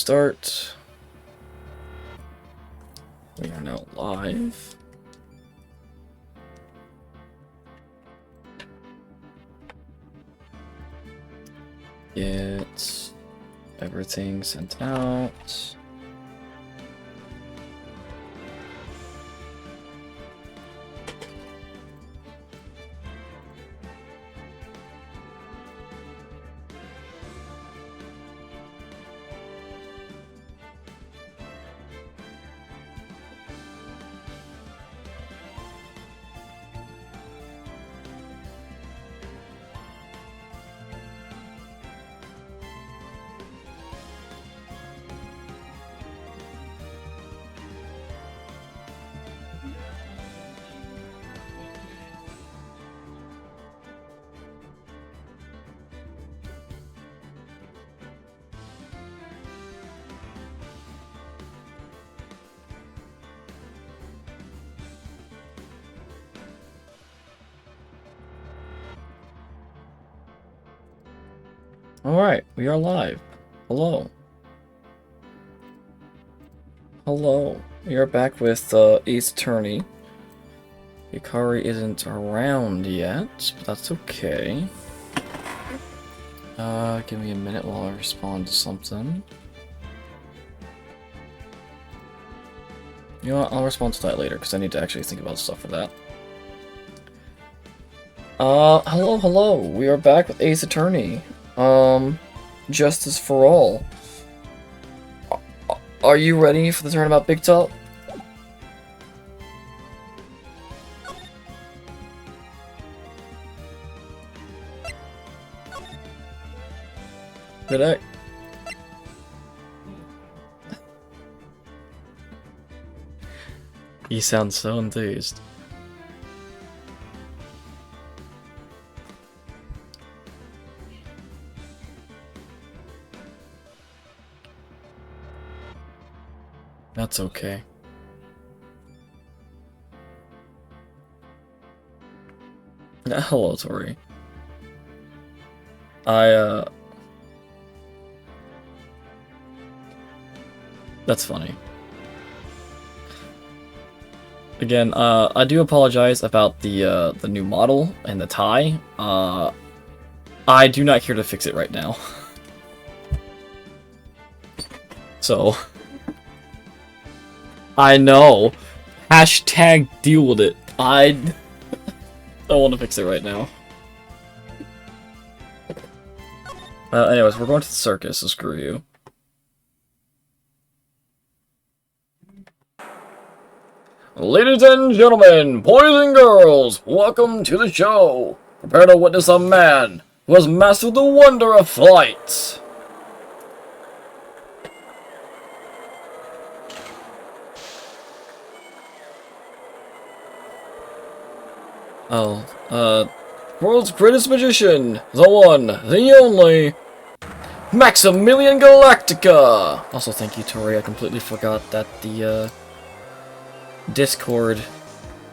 start. We are now live. Get everything sent out. Alright, we are live. Hello. Hello. We are back with Ace Attorney. Hikari isn't around yet, but that's okay. Give me a minute while I respond to something. You know what, I'll respond to that later, because I need to actually think about stuff for that. Hello. We are back with Ace Attorney. Justice for All. Are you ready for the turnabout, Big Top? Good day. You sound so enthused. That's okay. Hello, Tori. That's funny. Again, I do apologize about the new model and the tie. I do not care to fix it right now. So... I know. Hashtag deal with it. I don't want to fix it right now. Anyways, we're going to the circus, so screw you. Ladies and gentlemen, boys and girls, welcome to the show. Prepare to witness a man who has mastered the wonder of flight. World's greatest magician, the one, the only, Maximilian Galactica! Also, thank you, Tori. I completely forgot that the, Discord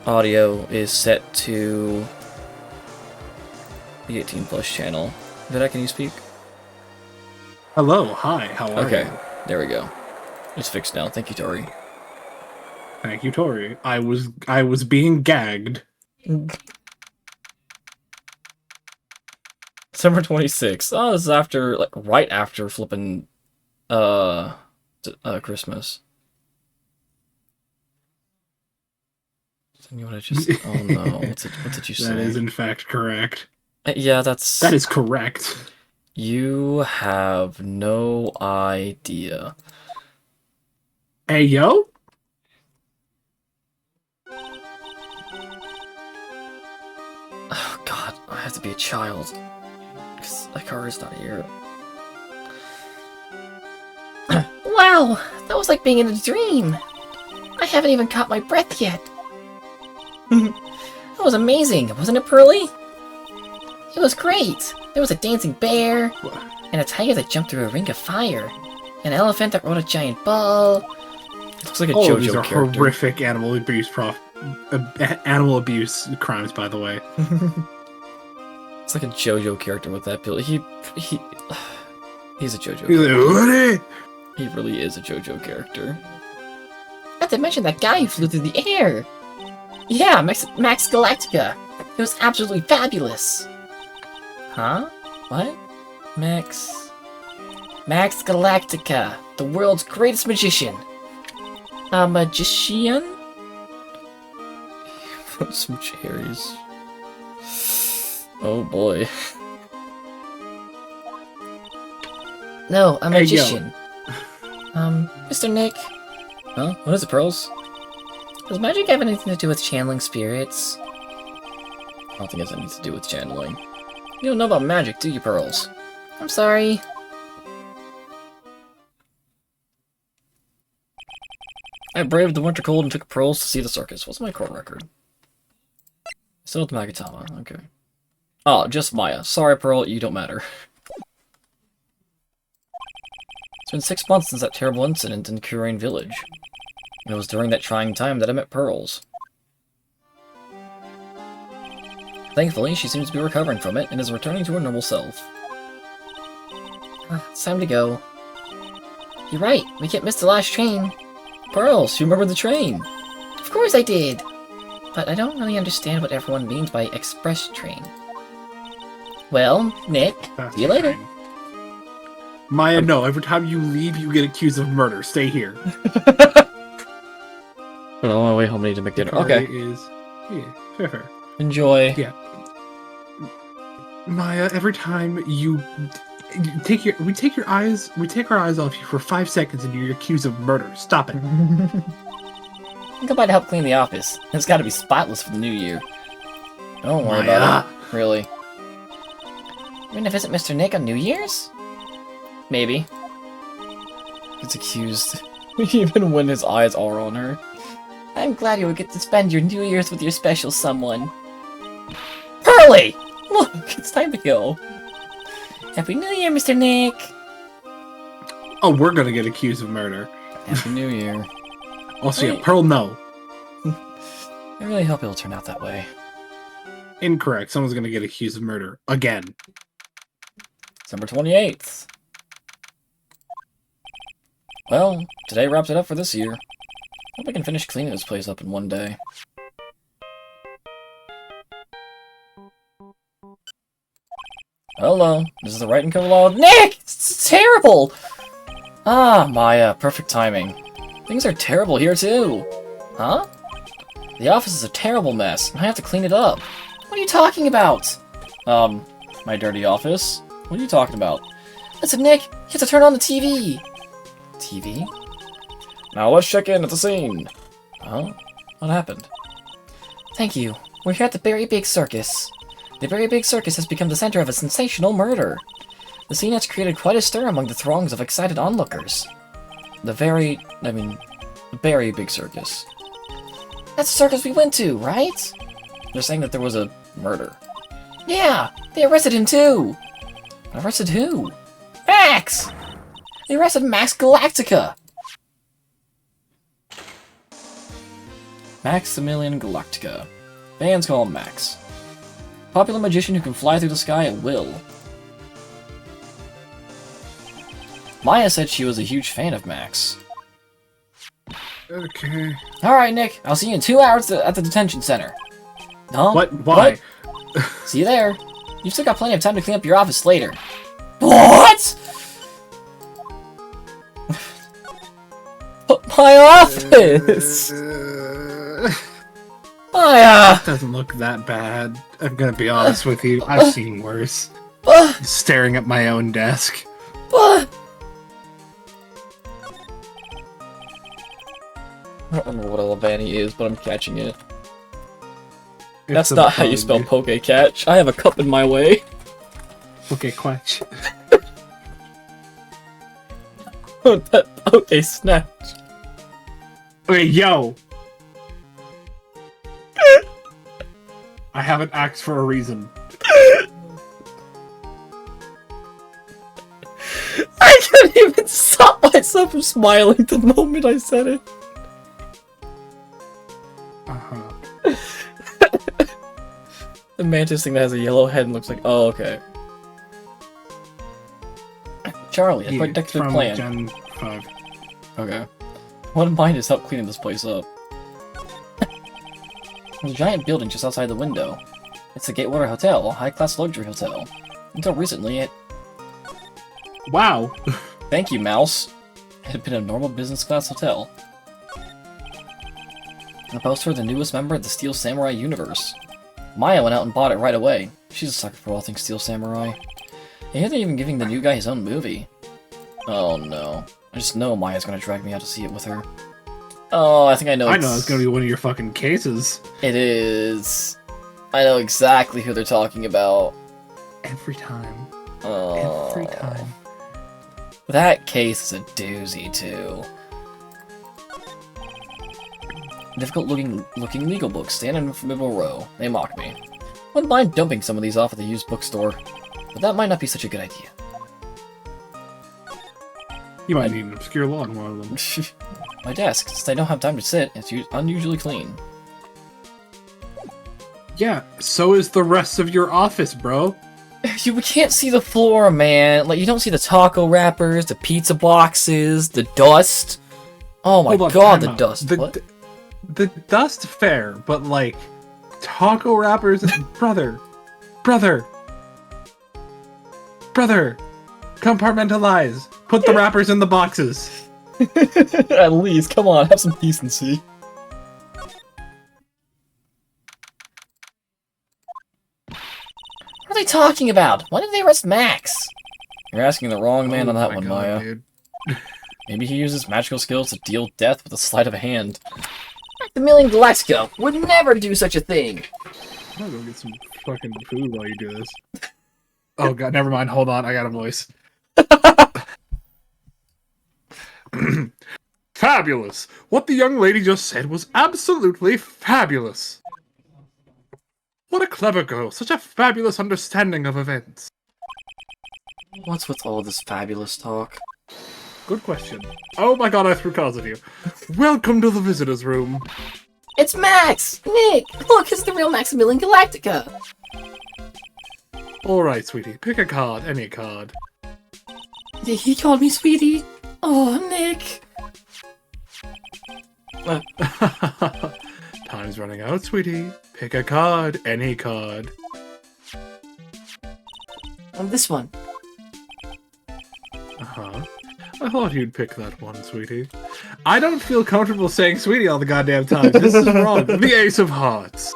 audio is set to the 18+ channel. Vida, can you speak? Hello, hi, how are you? Okay, there we go. It's fixed now. Thank you, Tori. Thank you, Tori. I was being gagged. December 26th. Oh, this is after, like, right after flipping, Christmas. You wanna just... Oh no, what did you say? That is in fact correct. Yeah, that is correct. You have no idea. Hey, yo? Oh god, I have to be a child. Because Hikari's not here. Wow, that was like being in a dream. I haven't even caught my breath yet. That was amazing, wasn't it, Pearly? It was great. There was a dancing bear, and a tiger that jumped through a ring of fire, an elephant that rode a giant ball. It looks like a All JoJo of these are character. horrific animal abuse crimes, by the way. It's like a JoJo character with that build. He's a JoJo. He's like, He really is a JoJo character. Not to mention that guy who flew through the air. Yeah, Max Galactica. It was absolutely fabulous. Huh? What? Max Galactica, the world's greatest magician. A magician? Some cherries. Oh boy. No, a Hey, magician. Mr. Nick, Huh? What is it, Pearls? does magic have anything to do with channeling spirits? I don't think it has anything to do with channeling. You don't know about magic, do you, Pearls? I'm sorry. I braved the winter cold and took Pearls to see the circus. What's my court record? Still with Magatama, okay. Oh, just Maya. Sorry, Pearl, you don't matter. It's been 6 months since that terrible incident in Kurain Village. And it was during that trying time that I met Pearls. Thankfully, she seems to be recovering from it and is returning to her normal self. It's time to go. You're right, we can't miss the last train. Pearls, you remember the train? Of course I did! But I don't really understand what everyone means by express train. Well, Nick, see you later. Maya, no. Every time you leave, you get accused of murder. Stay here. But on my way home, I need to make dinner. Okay. Yeah, fair. Enjoy. Yeah. Maya, every time we take our eyes off you for 5 seconds and you're accused of murder. Stop it. I'm going to help clean the office. It's got to be spotless for the new year. Don't worry Maya. about it. Really. You're going to visit Mr. Nick on New Year's? Maybe. He's accused. Even when his eyes are on her. I'm glad you would get to spend your New Year's with your special someone. Pearly! Look, it's time to go. Happy New Year, Mr. Nick! Oh, we're gonna get accused of murder. Happy New Year. Also, yeah, Pearl, no. I really hope it'll turn out that way. Incorrect. Someone's gonna get accused of murder. Again. December 28th. Well, today wraps it up for this year. Hope I can finish cleaning this place up in one day. Hello, this is the writing cover log. Nick! It's terrible! Ah, Maya, perfect timing. Things are terrible here too. Huh? The office is a terrible mess, and I have to clean it up. What are you talking about? My dirty office? What are you talking about? Listen, Nick, you have to turn on the TV. TV? Now let's check in at the scene. Huh? What happened? Thank you. We're here at the Very Big Circus. The Very Big Circus has become the center of a sensational murder. The scene has created quite a stir among the throngs of excited onlookers. The Very Big Circus. That's the circus we went to, right? They're saying that there was a murder. Yeah, they arrested him too. Arrested who? Max! They arrested Max Galactica! Maximilian Galactica. Fans call him Max. Popular magician who can fly through the sky at will. Maya said she was a huge fan of Max. Okay. Alright, Nick. I'll see you in 2 hours at the detention center. Huh? What? Why? What? See you there. You've still got plenty of time to clean up your office later. What? My office! Maya! Doesn't look that bad. I'm gonna be honest with you. I've seen worse. Staring at my own desk. I don't remember what a Lavani is, but I'm catching it. That's It's a not how you bug. spell poke catch. I have a cup in my way. Okay, quatch. Okay, snatch. Okay, yo! I have an axe for a reason. I couldn't even stop myself from smiling the moment I said it. Uh-huh. The mantis thing that has a yellow head and looks like, oh, okay. Charlie, a quite dexterous plan. 5. Okay. One of mine is help cleaning this place up. There's a giant building just outside the window. It's the Gatewater Hotel, a high-class luxury hotel. Until recently, it... Wow. Thank you, Mouse. It had been a normal business-class hotel. A poster of the newest member of the Steel Samurai universe. Maya went out and bought it right away. She's a sucker for all things Steel Samurai. I hear they're even giving the new guy his own movie. Oh no. I just know Maya's gonna drag me out to see it with her. Oh, I think I know it's gonna be one of your fucking cases. It is. I know exactly who they're talking about. Every time. Oh. Every time. That case is a doozy, too. Difficult looking legal books stand in the middle row. They mock me. Wouldn't mind dumping some of these off at the used bookstore, but that might not be such a good idea. You might need an obscure law in one of them. My desk, since I don't have time to sit, it's unusually clean. Yeah, so is the rest of your office, bro. You can't see the floor, man. Like, you don't see the taco wrappers, the pizza boxes, the dust. Oh my god, the dust. The dust, fair, but like, taco wrappers, brother, compartmentalize. Put the wrappers in the boxes. At least, come on, have some decency. What are they talking about? Why did they arrest Max? You're asking the wrong man on that one, Maya. Dude. Maybe he uses magical skills to deal death with a sleight of a hand. Maximilian Galactica would never do such a thing. I'm gonna go get some fucking food while you do this. Oh god, never mind. Hold on, I got a voice. Fabulous! What the young lady just said was absolutely fabulous! What a clever girl, such a fabulous understanding of events. What's with all this fabulous talk? Good question. Oh my god, I threw cards at you. Welcome to the visitor's room. It's Max! Nick! Look, it's the real Maximilian Galactica! Alright, sweetie, pick a card, any card. He called me sweetie. Oh, Nick. Time's running out, sweetie. Pick a card, any card. This one. Uh-huh. I thought you'd pick that one, sweetie. I don't feel comfortable saying sweetie all the goddamn time. This is wrong. The Ace of Hearts.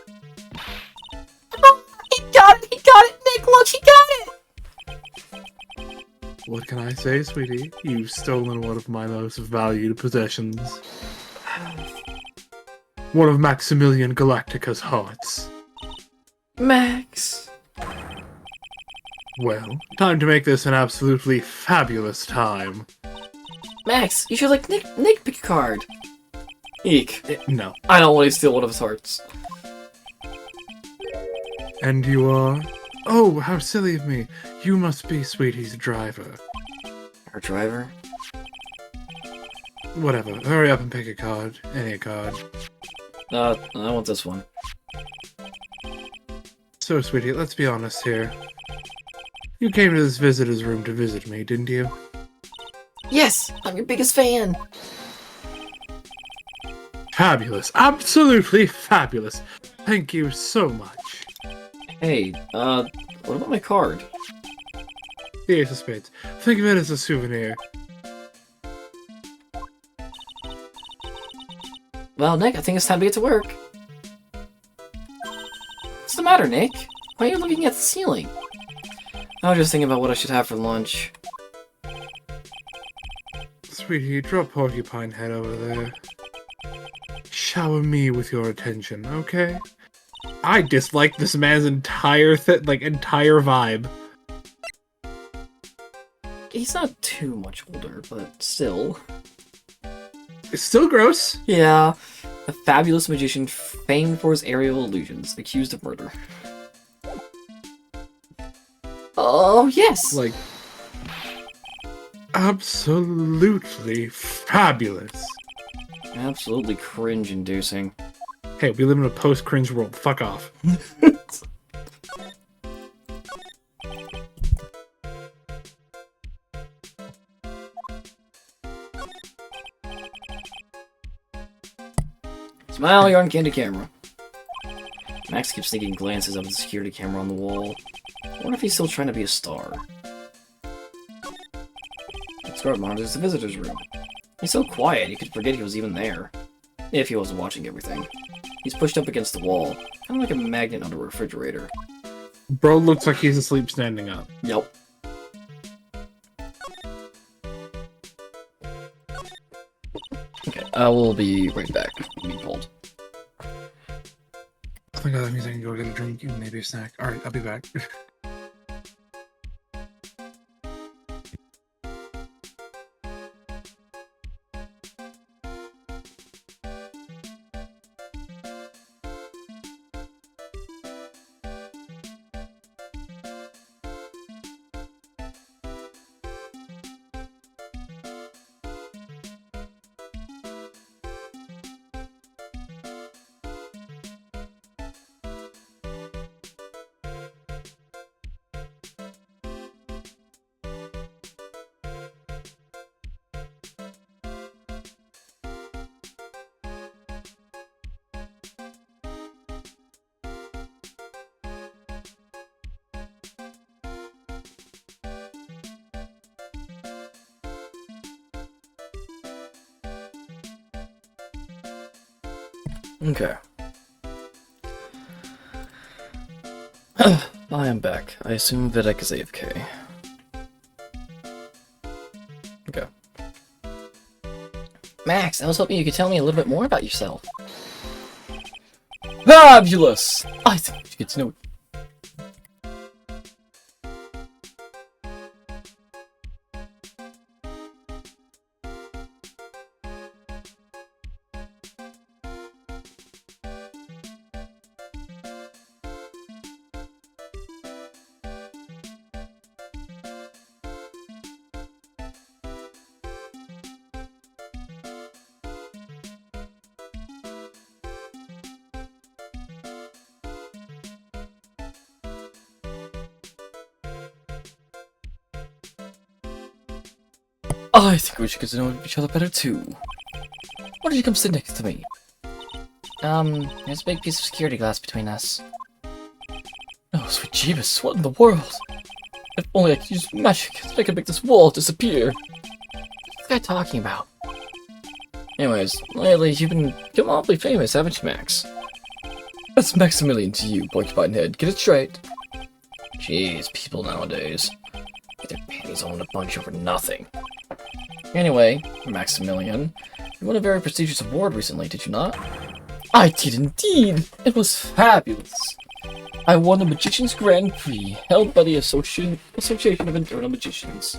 Oh, he got it! He got it! Nick, look, he got it! What can I say, sweetie? You've stolen one of my most valued possessions. One of Maximilian Galactica's hearts. Max. Well, time to make this an absolutely fabulous time. Max, you should let Nick pick a card. Eek. No. I don't want to steal one of his hearts. And you are? Oh, how silly of me. You must be Sweetie's driver. Our driver? Whatever. Hurry up and pick a card. Any card. I want this one. So, Sweetie, let's be honest here. You came to this visitor's room to visit me, didn't you? Yes, I'm your biggest fan. Fabulous. Absolutely fabulous. Thank you so much. Hey, what about my card? The Ace of Spades. Think of it as a souvenir. Well, Nick, I think it's time to get to work. What's the matter, Nick? Why are you looking at the ceiling? I was just thinking about what I should have for lunch. Sweetie, draw Porcupine Head over there. Shower me with your attention, okay? I dislike this man's entire entire vibe. He's not too much older, but still. It's still gross. Yeah. A fabulous magician famed for his aerial illusions, accused of murder. Oh, yes! Like, absolutely fabulous. Absolutely cringe-inducing. Hey, we live in a post-cringe world. Fuck off. Smile, you're on candid camera. Max keeps sneaking glances up at the security camera on the wall. I wonder if he's still trying to be a star. Scarlet monitors the visitor's room. He's so quiet, you could forget he was even there. If he wasn't watching everything. He's pushed up against the wall, kind of like a magnet under a refrigerator. Bro looks like he's asleep standing up. Yep. Okay, I will be right back. I'm being cold. I think that means I can go get a drink and maybe a snack. Alright, I'll be back. Okay. I am back. I assume Videk is AFK. Okay. Max, I was hoping you could tell me a little bit more about yourself. Fabulous! I think we should get to know it. I think we should get to know each other better too. Why don't you come sit next to me? There's a big piece of security glass between us. Oh, sweet Jeebus, what in the world? If only I could use magic, I could make this wall disappear. What's this guy talking about? Anyways, lately you've been becoming awfully famous, haven't you, Max? That's Maximilian to you, Porcupine Head. Get it straight. Jeez, people nowadays. Get their panties all in a bunch over nothing. Anyway, Maximilian, you won a very prestigious award recently, did you not? I did indeed! It was fabulous! I won the Magician's Grand Prix, held by the Association of Internal Magicians.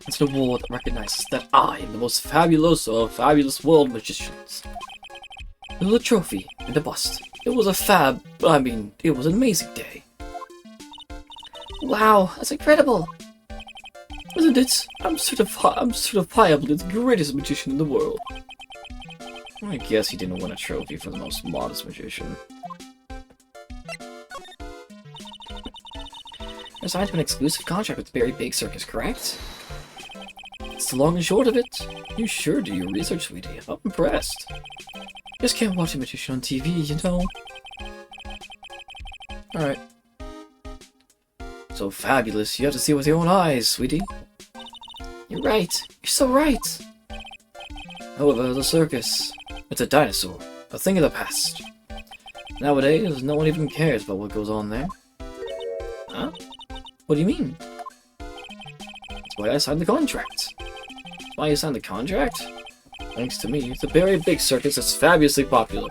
It's an award that recognizes that I am the most fabulous of fabulous world magicians. It was a trophy and a bust. It was it was an amazing day. Wow, that's incredible! Isn't it? I'm certifiably the greatest magician in the world. I guess he didn't win a trophy for the most modest magician. You signed an exclusive contract with the Very Big Circus, correct? That's the long and short of it. You sure do your research, sweetie. I'm impressed. Just can't watch a magician on TV, you know? Alright. So fabulous, you have to see it with your own eyes, sweetie. You're right. You're so right. However, the circus, it's a dinosaur, a thing of the past. Nowadays, no one even cares about what goes on there. Huh? What do you mean? That's why I signed the contract. Why you signed the contract? Thanks to me, the Very Big Circus is fabulously popular.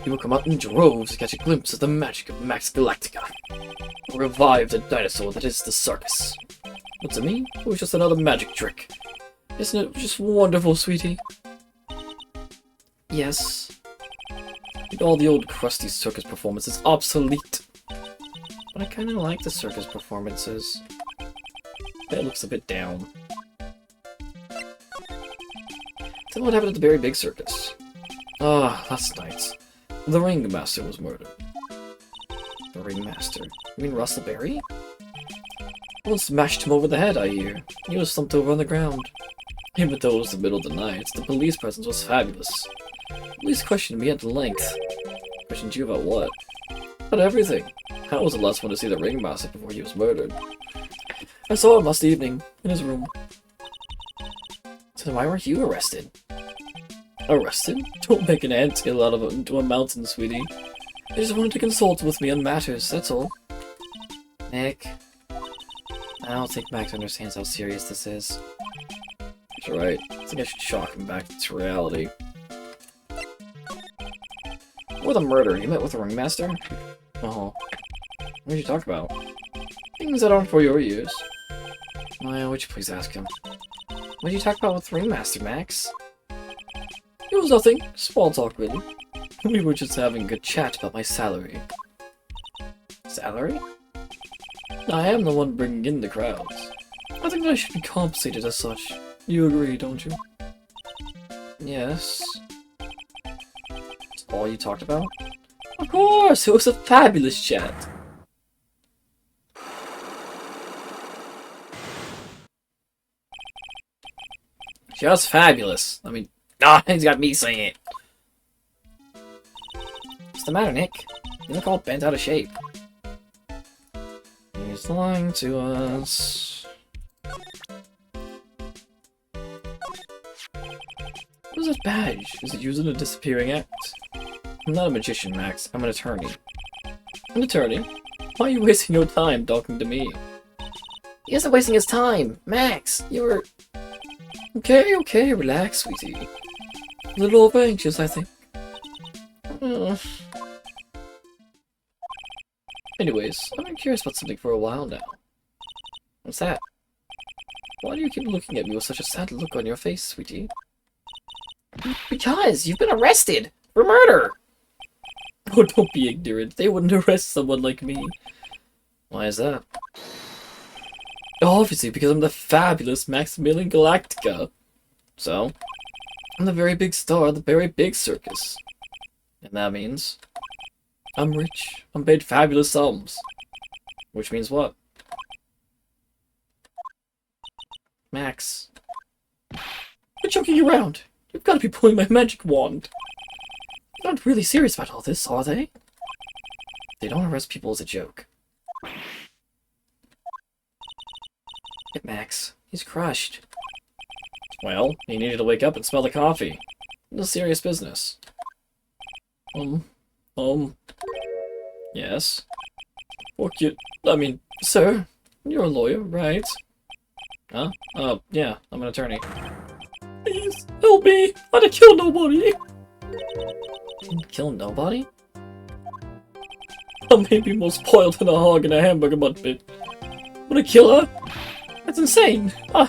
People come out in droves to catch a glimpse of the magic of Max Galactica. Or revive the dinosaur that is the circus. But to me, it was just another magic trick. Isn't it just wonderful, sweetie? Yes. All the old crusty circus performances obsolete. But I kinda like the circus performances. That looks a bit down. Tell me what happened at the Very Big Circus. Last night. The ringmaster was murdered. The ringmaster? You mean Russell Berry? Someone smashed him over the head, I hear. He was slumped over on the ground. Even though it was the middle of the night, the police presence was fabulous. Police questioned me at length. Questioned you about what? About everything. I was the last one to see the ringmaster before he was murdered. I saw him last evening, in his room. So then why weren't you arrested? Arrested? Don't make an anthill out of it into a mountain, sweetie. They just wanted to consult with me on matters, that's all. Nick. I don't think Max understands how serious this is. You're right. I think I should shock him back to reality. With a murder, you met with the ringmaster? Oh. What did you talk about? Things that aren't for your ears. Well, would you please ask him? What did you talk about with the ringmaster, Max? It was nothing. Small talk, really. We were just having a good chat about my salary. Salary? I am the one bringing in the crowds. I think I should be compensated as such. You agree, don't you? Yes. That's all you talked about? Of course! It was a fabulous chat! Just fabulous. I mean, he's got me saying it. What's the matter, Nick? You look all bent out of shape. He's lying to us. What is that badge? Is it used in a disappearing act? I'm not a magician, Max. I'm an attorney. An attorney? Why are you wasting your time talking to me? He isn't wasting his time! Max, you're... Okay, relax, sweetie. A little over-anxious, I think. Anyways, I've been curious about something for a while now. What's that? Why do you keep looking at me with such a sad look on your face, sweetie? Because you've been arrested for murder! Oh, don't be ignorant. They wouldn't arrest someone like me. Why is that? Obviously, because I'm the fabulous Maximilian Galactica. So, I'm the very big star of the very big circus. And that means I'm rich. I'm paid fabulous sums. Which means what? Max. Quit joking around. You've got to be pulling my magic wand. They're not really serious about all this, are they? They don't arrest people as a joke. Look at Max. He's crushed. Well, he needed to wake up and smell the coffee. It's serious business. Yes? Sir, you're a lawyer, right? Huh? Yeah, I'm an attorney. Please, help me! I didn't kill nobody! Didn't kill nobody? I may be more spoiled than a hog in a hamburger butt bit. But a killer? That's insane! I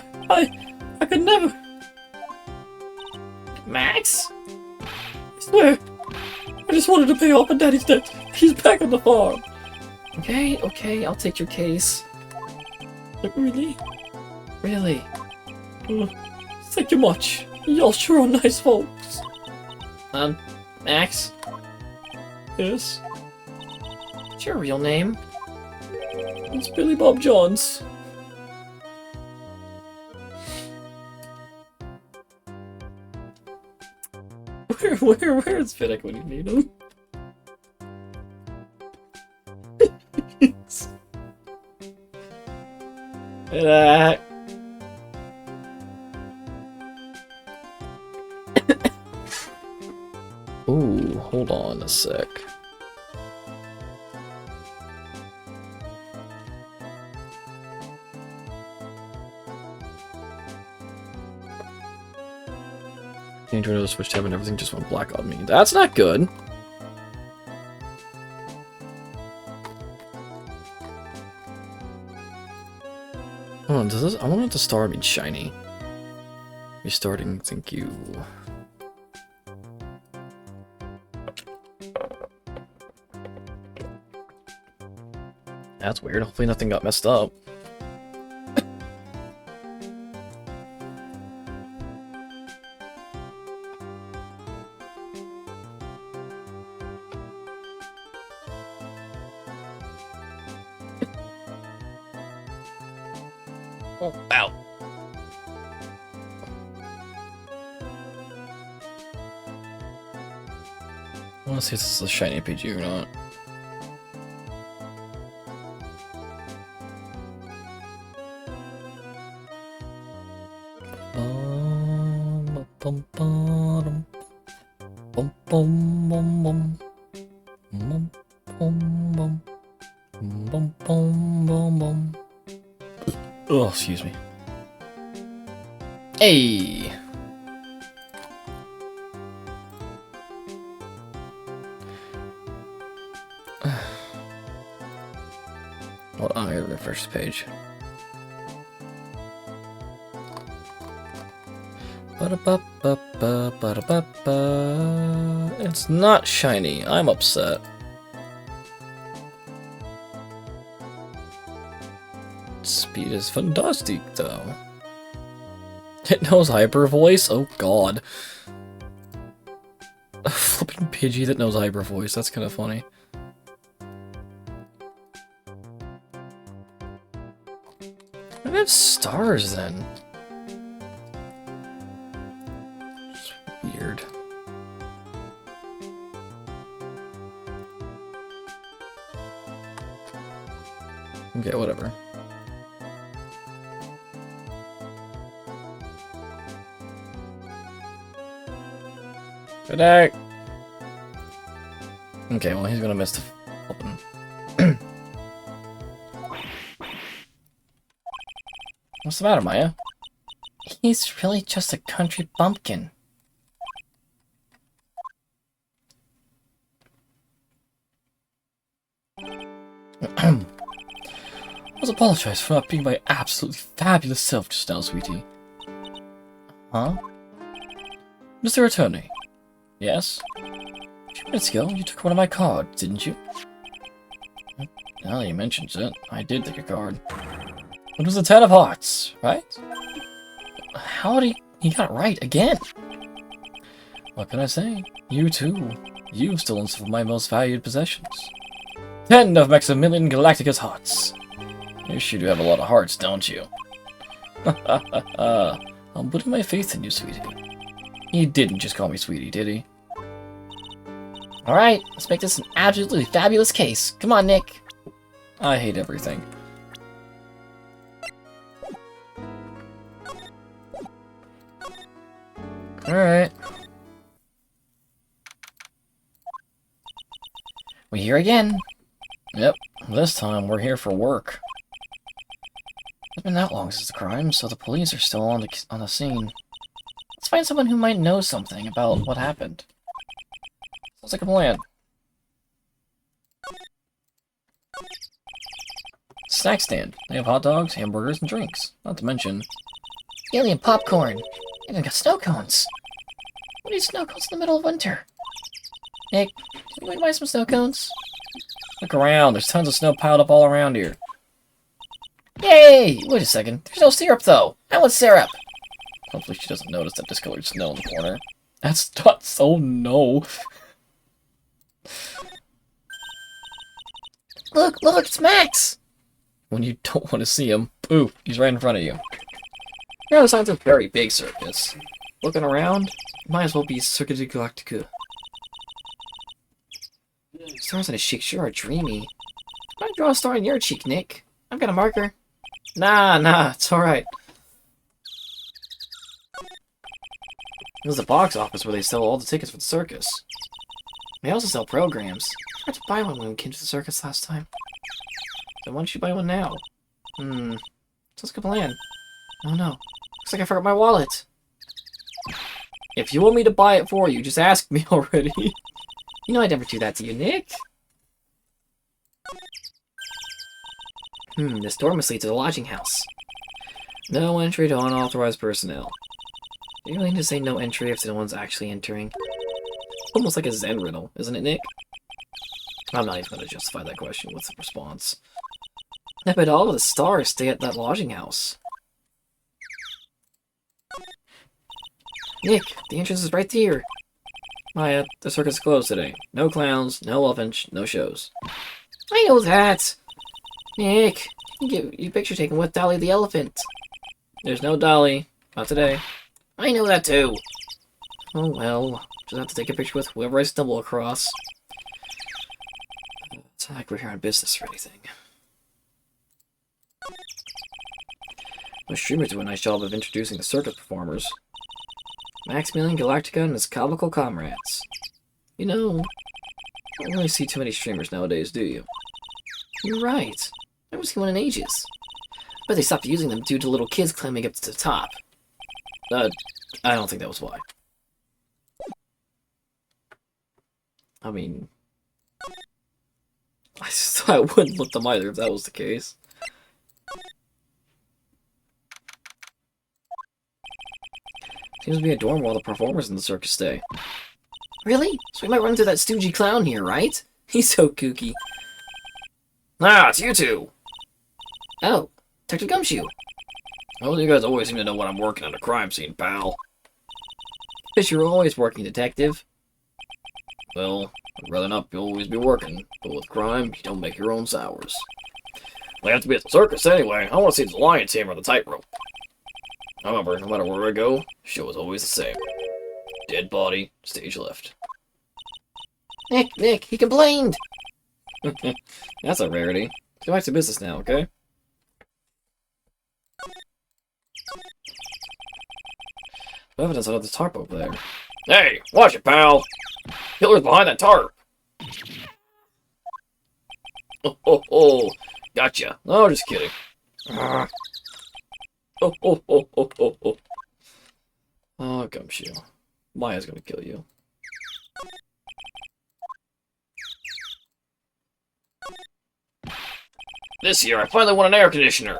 could never... Max? I swear, I just wanted to pay off my daddy's debt. He's back on the farm. Okay, I'll take your case. Really? Really? Thank you much. Y'all sure are nice folks. Max? Yes? What's your real name? It's Billy Bob Johns. Where's Fiddick when you need him? Ooh, hold on a sec. Came to another switch tab and everything just went black on me. That's not good. Hold on, does this? I want the star to be shiny. Restarting, thank you. That's weird. Hopefully nothing got messed up. Oh, ow. I want to see if this is a shiny PG or not. Bum bum bum bum bum bum bum bum bum bum. Oh, excuse me. Hey. Hold on, I gotta refresh the page. It's not shiny. I'm upset. Speed is fantastic, though. It knows hyper voice? Oh god. A flipping Pidgey that knows hyper voice. That's kind of funny. I have stars then. Weird. Okay, whatever. Good day. Okay, well he's gonna miss the open. What's the matter, Maya? He's really just a country bumpkin. Let's apologize for not being my absolutely fabulous self just now, sweetie. Huh? Mr. Attorney. Yes? A few minutes ago, you took one of my cards, didn't you? Now that you mentions it, I did take a card. It was the Ten of Hearts, right? How did he got it right again? What can I say? You too. You've stolen some of my most valued possessions. 10 of Maximilian Galactica's hearts. You sure do have a lot of hearts, don't you? I'm putting my faith in you, sweetie. He didn't just call me sweetie, did he? Alright, let's make this an absolutely fabulous case. Come on, Nick. I hate everything. Alright. We're here again. Yep, this time we're here for work. It's been that long since the crime, so the police are still on the scene. Let's find someone who might know something about what happened. Sounds like a plan. Snack stand. They have hot dogs, hamburgers, and drinks. Not to mention... alien popcorn. And they got snow cones. What are these snow cones in the middle of winter? Nick, can you buy some snow cones? Look around. There's tons of snow piled up all around here. Yay! Wait a second. There's no syrup, though. I want syrup. Hopefully she doesn't notice that discolored snow in the corner. That's nuts. Oh no. Look, it's Max! When you don't want to see him, poof, he's right in front of you. Here are the signs of a very big circus. Looking around, might as well be Circus Galactica. Stars on his cheek sure are dreamy. Why draw a star on your cheek, Nick? I've got a marker. Nah, it's alright. There's a box office where they sell all the tickets for the circus. They also sell programs. I tried to buy one when we came to the circus last time. Then why don't you buy one now? Sounds like a plan. Oh no. Looks like I forgot my wallet. If you want me to buy it for you, just ask me already. You know I'd never do that to you, Nick. This door must lead to the lodging house. No entry to unauthorized personnel. You really need to say no entry if no one's actually entering. Almost like a Zen riddle, isn't it, Nick? I'm not even going to justify that question with a response. I bet all of the stars stay at that lodging house. Nick, the entrance is right here. Maya, the circus is closed today. No clowns, no elephants, no shows. I know that. Nick, you get your picture taken with Dolly the elephant. There's no Dolly. Not today. I know that too. Oh well. Just have to take a picture with whoever I stumble across. It's not like we're here on business or anything. My streamers do a nice job of introducing the circus performers. Maximilian Galactica and his comical comrades. You know, I don't really see too many streamers nowadays, do you? You're right. I haven't seen one in ages. But they stopped using them due to little kids climbing up to the top. I don't think that was why. I mean, I wouldn't let them either if that was the case. Seems to be a dorm while the performers in the circus stay. Really? So we might run into that stoogey clown here, right? He's so kooky. Ah, it's you two! Oh, Detective Gumshoe. Well, you guys always seem to know when I'm working on a crime scene, pal. Guess you're always working, Detective. Well, I'd rather not always be working, but with crime, you don't make your own sours. We have to be at the circus anyway. I want to see the lion tamer on the tightrope. However, no matter where I go, the show is always the same. Dead body, stage left. Nick, he complained! That's a rarity. Let's go back to business now, okay? No evidence on the tarp over there. Hey, watch it, pal! Killer's behind that tarp! Oh, gotcha. No, just kidding. Oh, Gumshoe. Maya's gonna kill you. This year, I finally won an air conditioner!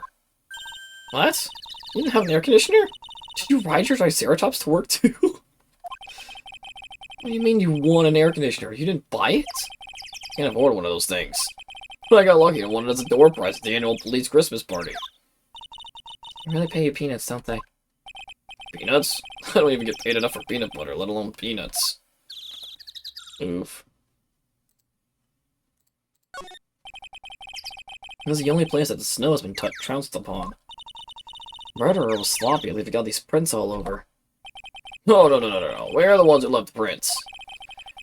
What? You didn't have an air conditioner? Did you ride your Triceratops to work too? What do you mean you won an air conditioner? You didn't buy it? Can't afford one of those things. But I got lucky and won it as a door prize at the annual police Christmas party. They really pay you peanuts, don't they? Peanuts? I don't even get paid enough for peanut butter, let alone peanuts. Oof. This is the only place that the snow has been trounced upon. Murderer was sloppy, leaving out these prints all over. No. Where are the ones who left the prints?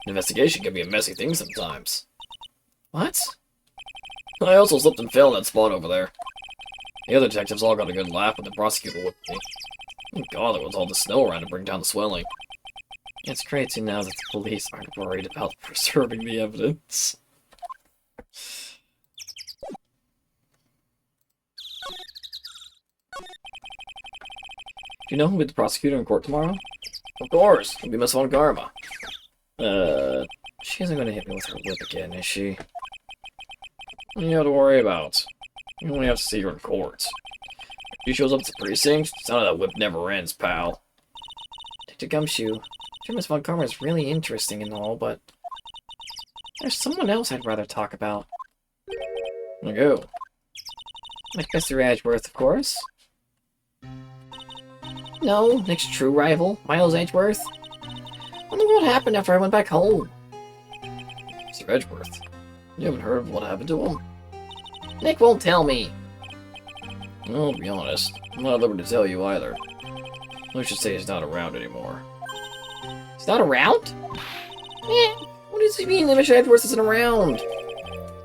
An investigation can be a messy thing sometimes. What? I also slipped and fell in that spot over there. The other detectives all got a good laugh when the prosecutor whipped me. Thank God there was all the snow around to bring down the swelling. It's great to know that the police aren't worried about preserving the evidence. Do you know who'll be the prosecutor in court tomorrow? Of course, it'll be Miss Von Karma. She isn't gonna hit me with her whip again, is she? What do you have to worry about? You only have to see her in court. If she shows up at the precinct, the sound of that whip never ends, pal. Dr. Gumshoe, Miss Von Karma is really interesting and all, but there's someone else I'd rather talk about. Wanna go? Like Mr. Edgeworth, of course. No, Nick's true rival, Miles Edgeworth. Wonder what happened after I went back home. Mr. Edgeworth, you haven't heard of what happened to him? Nick won't tell me. Well, to be honest, I'm not at liberty to tell you either. I should say he's not around anymore. He's not around? What does he mean that Mr. Edgeworth isn't around?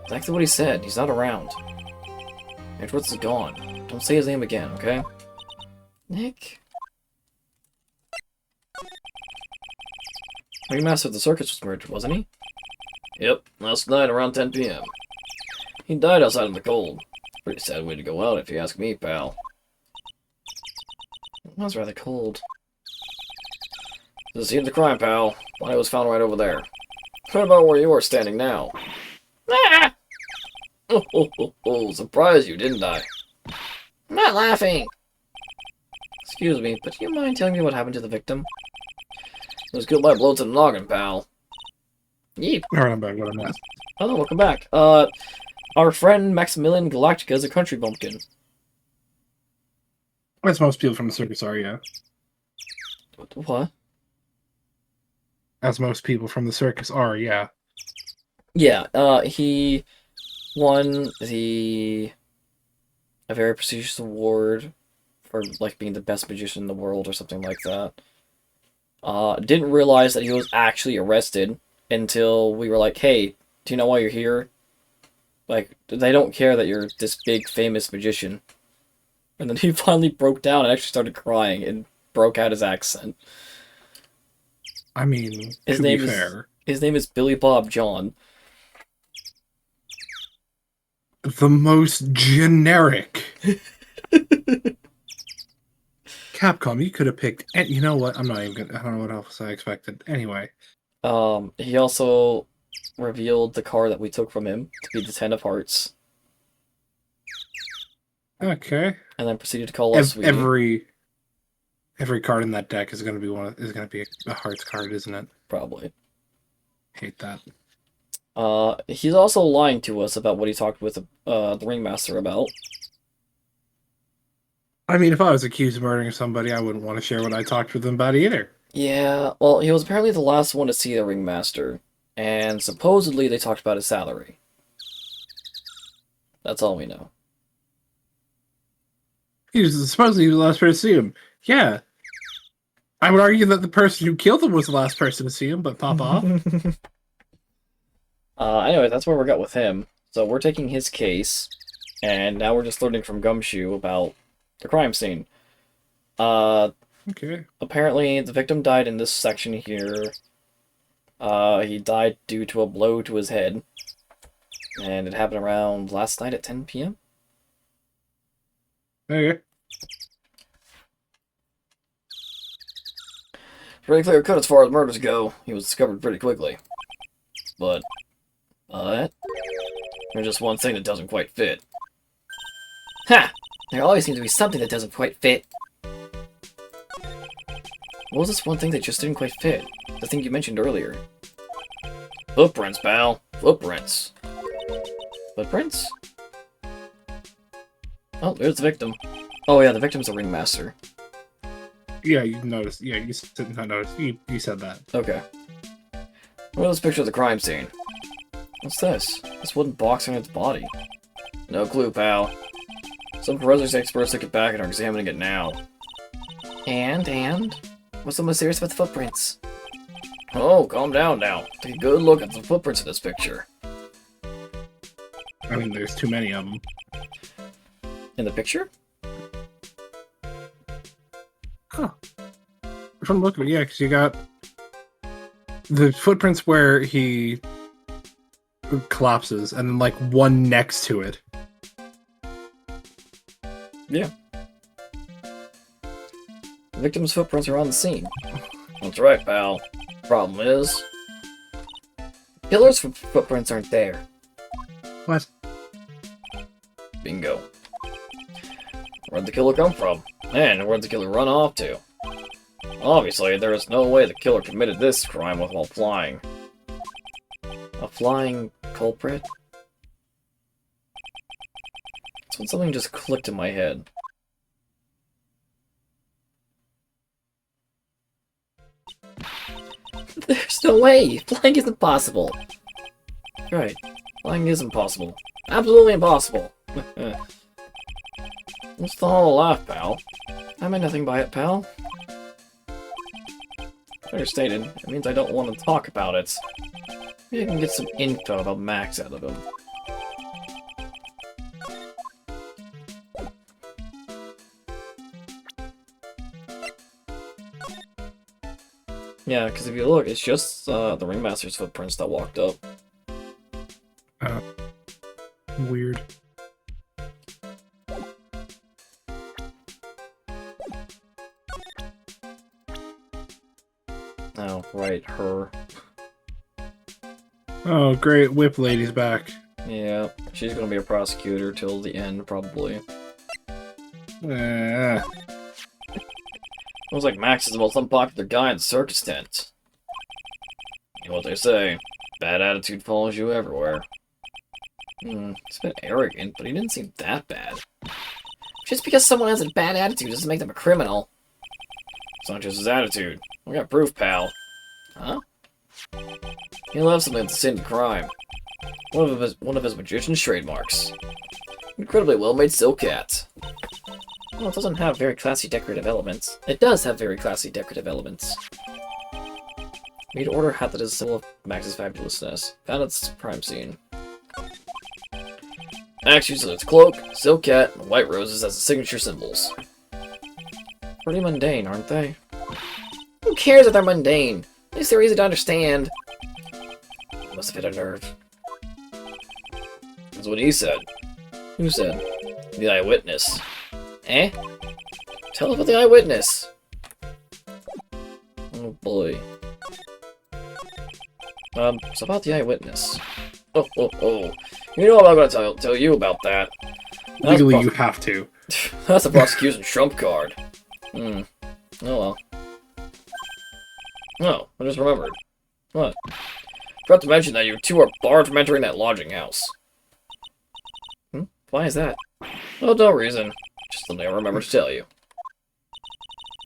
Exactly what he said, he's not around. Edgeworth is gone. Don't say his name again, okay? Nick? Ringmaster of the Circus was murdered, wasn't he? Yep, last night around 10 p.m. He died outside in the cold. Pretty sad way to go out, if you ask me, pal. It was rather cold. The scene of the crime, pal. Body was found right over there. What about where you are standing now? Ah! Surprised you, didn't I? I'm not laughing! Excuse me, but do you mind telling me what happened to the victim? He was killed by a blow to the noggin, pal. Yeep. Alright, I'm back. What I'm at. Oh, welcome back. Our friend Maximilian Galactica is a country bumpkin. As most people from the circus are, yeah. What? As most people from the circus are, yeah. Yeah, he won a very prestigious award for, like, being the best magician in the world or something like that. Didn't realize that he was actually arrested until we were like, hey, do you know why you're here? Like, they don't care that you're this big, famous magician. And then he finally broke down and actually started crying and broke out his accent. I mean, His to name be is fair, his name is Billy Bob John. the most generic. Capcom, you could have picked. And you know what? I'm not even gonna. I don't know what else I expected. Anyway, He also revealed the card that we took from him to be the Ten of Hearts, okay. and then proceeded to call us sweetie. Every card in that deck is going to be a hearts card, isn't it? Probably. Hate that. He's also lying to us about what he talked with the Ringmaster about. I mean, if I was accused of murdering somebody, I wouldn't want to share what I talked with them about either. Yeah, well, he was apparently the last one to see the Ringmaster, and supposedly they talked about his salary. That's all we know. Supposedly he was the last person to see him. Yeah. I would argue that the person who killed him was the last person to see him, but pop off. Anyway, that's where we're at with him. So we're taking his case, and now we're just learning from Gumshoe about the crime scene. Okay. Apparently, the victim died in this section here. He died due to a blow to his head. And it happened around last night at 10 p.m.? Okay. Pretty clear cut as far as murders go. He was discovered pretty quickly. But there's just one thing that doesn't quite fit. Ha! There always seems to be something that doesn't quite fit. What was this one thing that just didn't quite fit? The thing you mentioned earlier. Footprints, pal. Footprints. Footprints? Oh, there's the victim. Oh yeah, the victim's a ringmaster. Yeah, you noticed. Yeah, you did not notice. You said that. Okay. Well, let's picture the crime scene. What's this? This wooden box on its body. No clue, pal. Some forensics experts took it back and are examining it now. And? What's so mysterious about the footprints? Oh, calm down now. Take a good look at the footprints in this picture. I mean, there's too many of them. In the picture? Huh. From the look of it, yeah, because you got the footprints where he collapses, and then, like, one next to it. Yeah. The victim's footprints are on the scene. That's right, pal. Problem is, killer's footprints aren't there. What? Bingo. Where'd the killer come from? And where'd the killer run off to? Obviously, there is no way the killer committed this crime while flying. A flying culprit? That's when something just clicked in my head. There's no way! Flying isn't possible! Right. Flying is impossible. Absolutely impossible! What's the whole laugh, pal? I meant nothing by it, pal. Understated. It means I don't want to talk about it. Maybe I can get some info about Max out of him. Yeah, because if you look, it's just the Ringmaster's footprints that walked up. Weird. Oh, right, her. Oh, great. Whip Lady's back. Yeah, she's gonna be a prosecutor till the end, probably. Looks like Max is the most unpopular guy in the circus tent. You know what they say, bad attitude follows you everywhere. He's a bit arrogant, but he didn't seem that bad. Just because someone has a bad attitude doesn't make them a criminal. It's not just his attitude. We got proof, pal. Huh? He loves something that's a sin crime. One of his magician's trademarks. Incredibly well-made silk hat. Well, it doesn't have very classy decorative elements. It does have very classy decorative elements. We need to order a hat that is a symbol of Max's fabulousness. Found at the crime scene. Max uses its cloak, silk hat, and white roses as the signature symbols. Pretty mundane, aren't they? Who cares if they're mundane? At least they're easy to understand. Must have hit a nerve. That's what he said. Who said? The eyewitness. Eh? Tell us about the eyewitness. Oh boy. It's about the eyewitness. Oh. You know I'm not gonna tell you about that. Legally, you have to. That's the prosecution trump card. Oh well. Oh, I just remembered. What? Forgot to mention that you two are barred from entering that lodging house. Why is that? Oh, no reason. Just something I remember to tell you.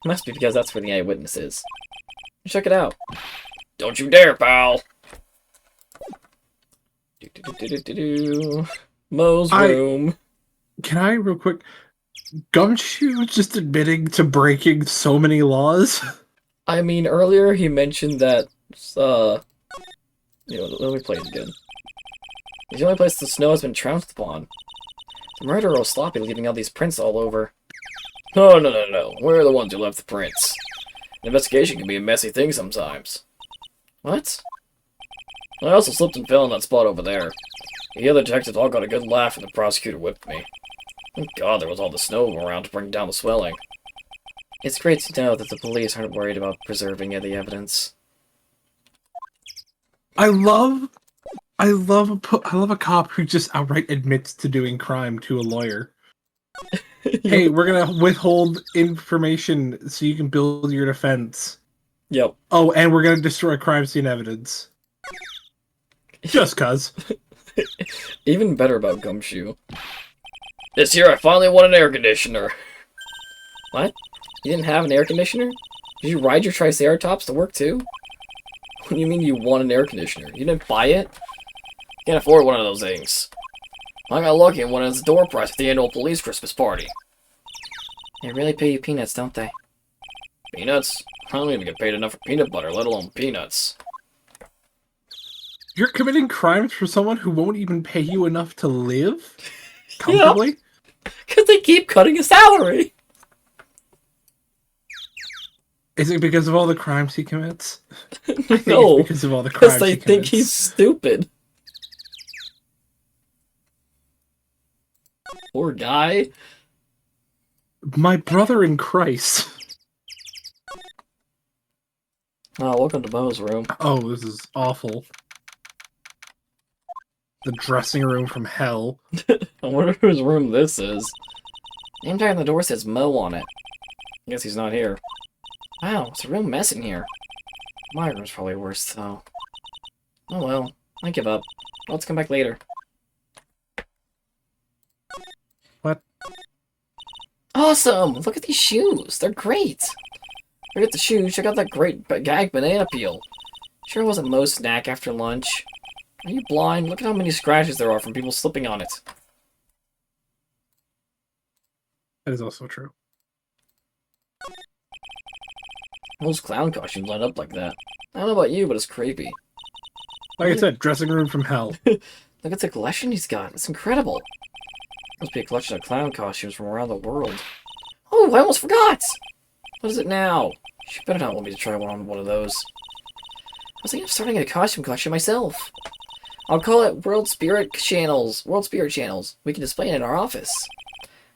Must be because that's where the eyewitness is. Check it out. Don't you dare, pal! Mo's room. Can I, real quick? Gumshoe just admitting to breaking so many laws? I mean, earlier he mentioned that, let me play it again. It's the only place the snow has been trounced upon. The murderer was sloppy, leaving all these prints all over. No. We're the ones who left the prints. An investigation can be a messy thing sometimes. What? I also slipped and fell in that spot over there. The other detectives all got a good laugh and the prosecutor whipped me. Thank God there was all the snow around to bring down the swelling. It's great to know that the police aren't worried about preserving the evidence. I love a cop who just outright admits to doing crime to a lawyer. Hey, we're gonna withhold information so you can build your defense. Yep. Oh, and we're gonna destroy crime scene evidence. Just cuz. Even better about Gumshoe. This year I finally won an air conditioner. What? You didn't have an air conditioner? Did you ride your Triceratops to work too? What do you mean you won an air conditioner? You didn't buy it? Can't afford one of those things. I got lucky and won its door prize at the annual police Christmas party. They really pay you peanuts, don't they? Peanuts? I don't even get paid enough for peanut butter, let alone peanuts. You're committing crimes for someone who won't even pay you enough to live? Comfortably? Because they keep cutting his salary. Is it because of all the crimes he commits? I think No, it's because of all the crimes because they think he's stupid. Poor guy. My brother in Christ. Oh, welcome to Mo's room. Oh, this is awful. The dressing room from hell. I wonder whose room this is. Name tag on the door says Mo on it. I guess he's not here. Wow, it's a real mess in here. My room's probably worse, though. Oh well, I give up. Let's come back later. What? Awesome! Look at these shoes! They're great! Forget the shoes, check out that great gag banana peel. Sure wasn't Mo's snack after lunch. Are you blind? Look at how many scratches there are from people slipping on it. That is also true. Those clown costumes line up like that. I don't know about you, but it's creepy. Like I said, dressing room from hell. Look at the collection he's got. It's incredible. Must be a collection of clown costumes from around the world. Oh, I almost forgot! What is it now? You better not want me to try one of those. I was thinking of starting a costume collection myself. I'll call it World Spirit Channels. World Spirit Channels. We can display it in our office.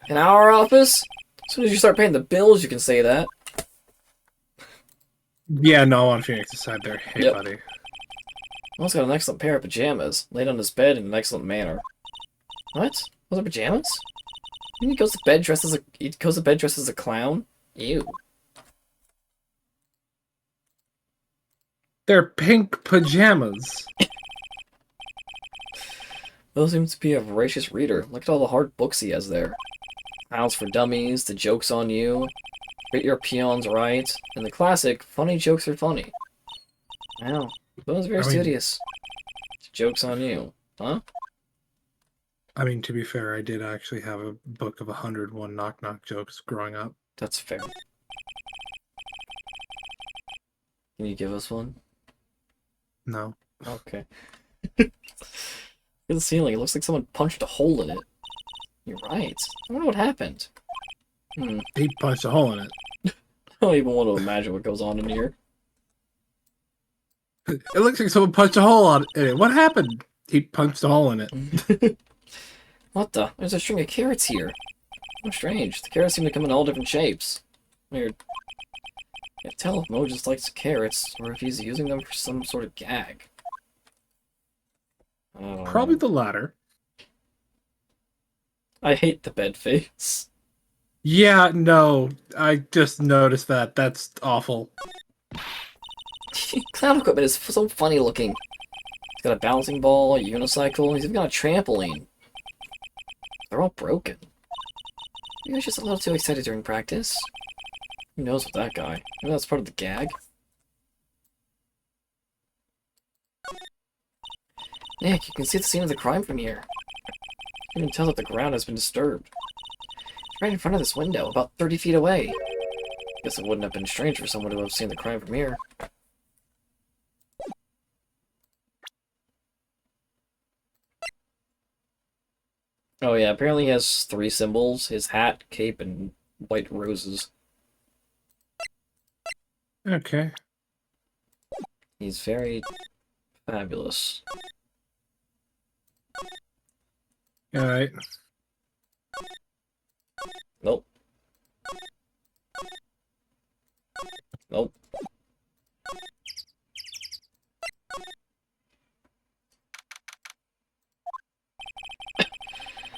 In our office? As soon as you start paying the bills, you can say that. Yeah, no, on Phoenix's side there. Hey, Yep. buddy. Mo's got an excellent pair of pajamas, laid on his bed in an excellent manner. What? Those are pajamas? You mean he goes to bed dressed as a clown? Ew. They're pink pajamas. Mo seems to be a voracious reader. Look at all the hard books he has there. Files for Dummies, The Joke's on You, Rate Your Peons Right, and the classic, Funny Jokes Are Funny. Wow, Mo's very studious. Joke's on You, huh? I mean, to be fair, I did actually have a book of 101 knock-knock jokes growing up. That's fair. Can you give us one? No. Okay. Look at the ceiling. It looks like someone punched a hole in it. You're right. I wonder what happened. He punched a hole in it. I don't even want to imagine what goes on in here. It looks like someone punched a hole in it. What happened? He punched a hole in it. What the? There's a string of carrots here. How strange. The carrots seem to come in all different shapes. Weird. Can't tell if Mo just likes carrots, or if he's using them for some sort of gag. I don't Probably know. the latter. I hate the bed face. Yeah, no. I just noticed that. That's awful. Clown equipment is so funny looking. He's got a bouncing ball, a unicycle, he's even got a trampoline. They're all broken. Maybe I was just a little too excited during practice. Who knows with that guy? Maybe that's part of the gag. Nick, you can see the scene of the crime from here. You can tell that the ground has been disturbed. It's right in front of this window, about 30 feet away. Guess it wouldn't have been strange for someone to have seen the crime from here. Oh yeah, apparently he has 3 symbols. His hat, cape, and white roses. Okay. He's very fabulous. Alright. Nope. Nope.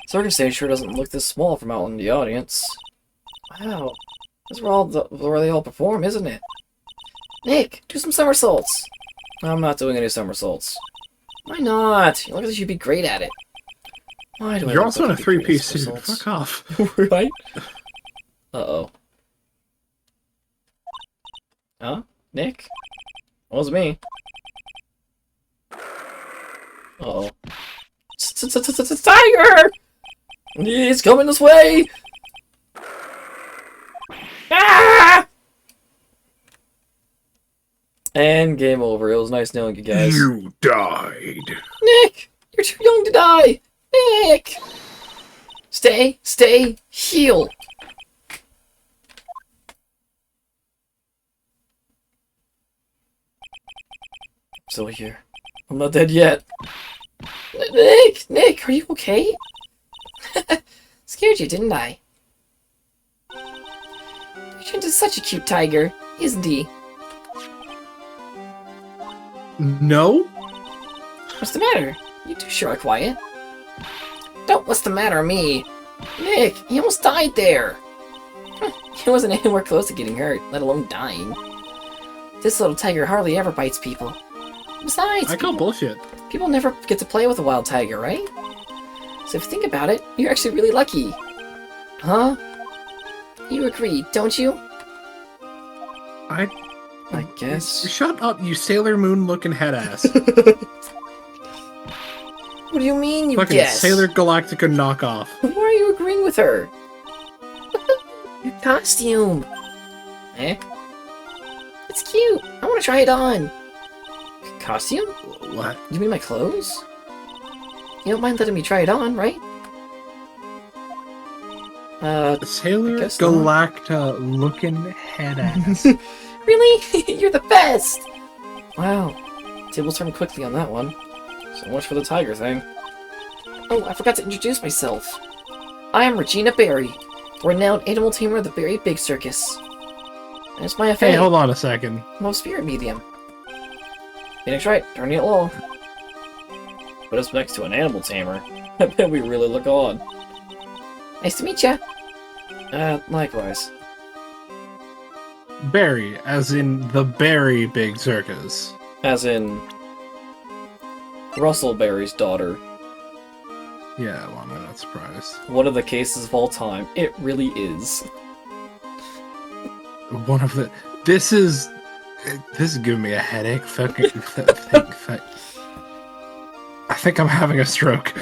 Circus stage sure doesn't look this small from out in the audience. Wow. That's where they all perform, isn't it? Nick, do some somersaults. I'm not doing any somersaults. Why not? You look like you'd be great at it. Why do I You're look also in like a I'd be great at three-piece suit. somersaults? Fuck off. Right? Uh-oh. Huh? Nick? That was me. Uh-oh. Tiger! He's coming this way! Ah! And game over. It was nice knowing you guys. You died. Nick! You're too young to die! Nick! Stay, heal! I'm still here. I'm not dead yet. Nick, are you okay? Scared you, didn't I? You turned into such a cute tiger, isn't he? No? What's the matter? You two sure are quiet. Don't what's the matter me. Nick, he almost died there. He wasn't anywhere close to getting hurt, let alone dying. This little tiger hardly ever bites people. Besides, I call bullshit. people never get to play with a wild tiger, right? So if you think about it, you're actually really lucky. Huh? You agree, don't you? I guess. Shut up, you Sailor Moon looking head ass. What do you mean, you Fucking guess? Sailor Galactica knockoff. Why are you agreeing with her? Your costume. Eh? It's cute. I want to try it on. Costume? What? You mean my clothes? You don't mind letting me try it on, right? Sailor guess not. Galacta looking head ass. Really? You're the best! Wow. Tables turned quickly on that one. So much for the tiger thing. Oh, I forgot to introduce myself. I am Regina Berry, renowned animal tamer of the Berry Big Circus. And it's my FA. Hey, hold on a second. I'm a spirit medium. Phoenix right, turning it low. Put us next to an animal tamer. I bet we really look odd. Nice to meet ya. Likewise. Barry, as in the Berry Big Circus. As in... Russell Berry's daughter. Yeah, well, I'm not surprised. One of the cases of all time. It really is. One of the... This is giving me a headache. Fucking... I think I'm having a stroke.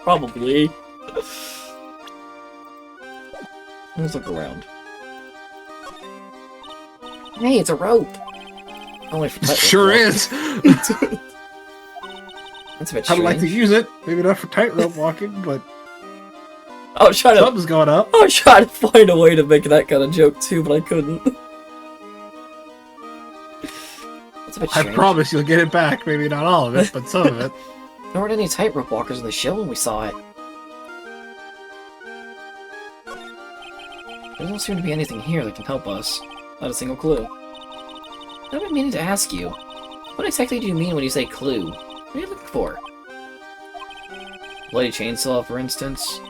Probably. Let's look around. Hey, it's a rope. Only for tightrope Sure walking. is. That's a bit I'd like to strange. use it. Maybe not for tightrope walking, but I was trying to something's going up. I was trying to find a way to make that kind of joke too, but I couldn't. That's a bit I strange. promise you'll get it back. Maybe not all of it, but some of it. There weren't any tightrope walkers in the show when we saw it. There doesn't seem to be anything here that can help us. Not a single clue. I've been meaning to ask you. What exactly do you mean when you say clue? What are you looking for? Bloody chainsaw, for instance?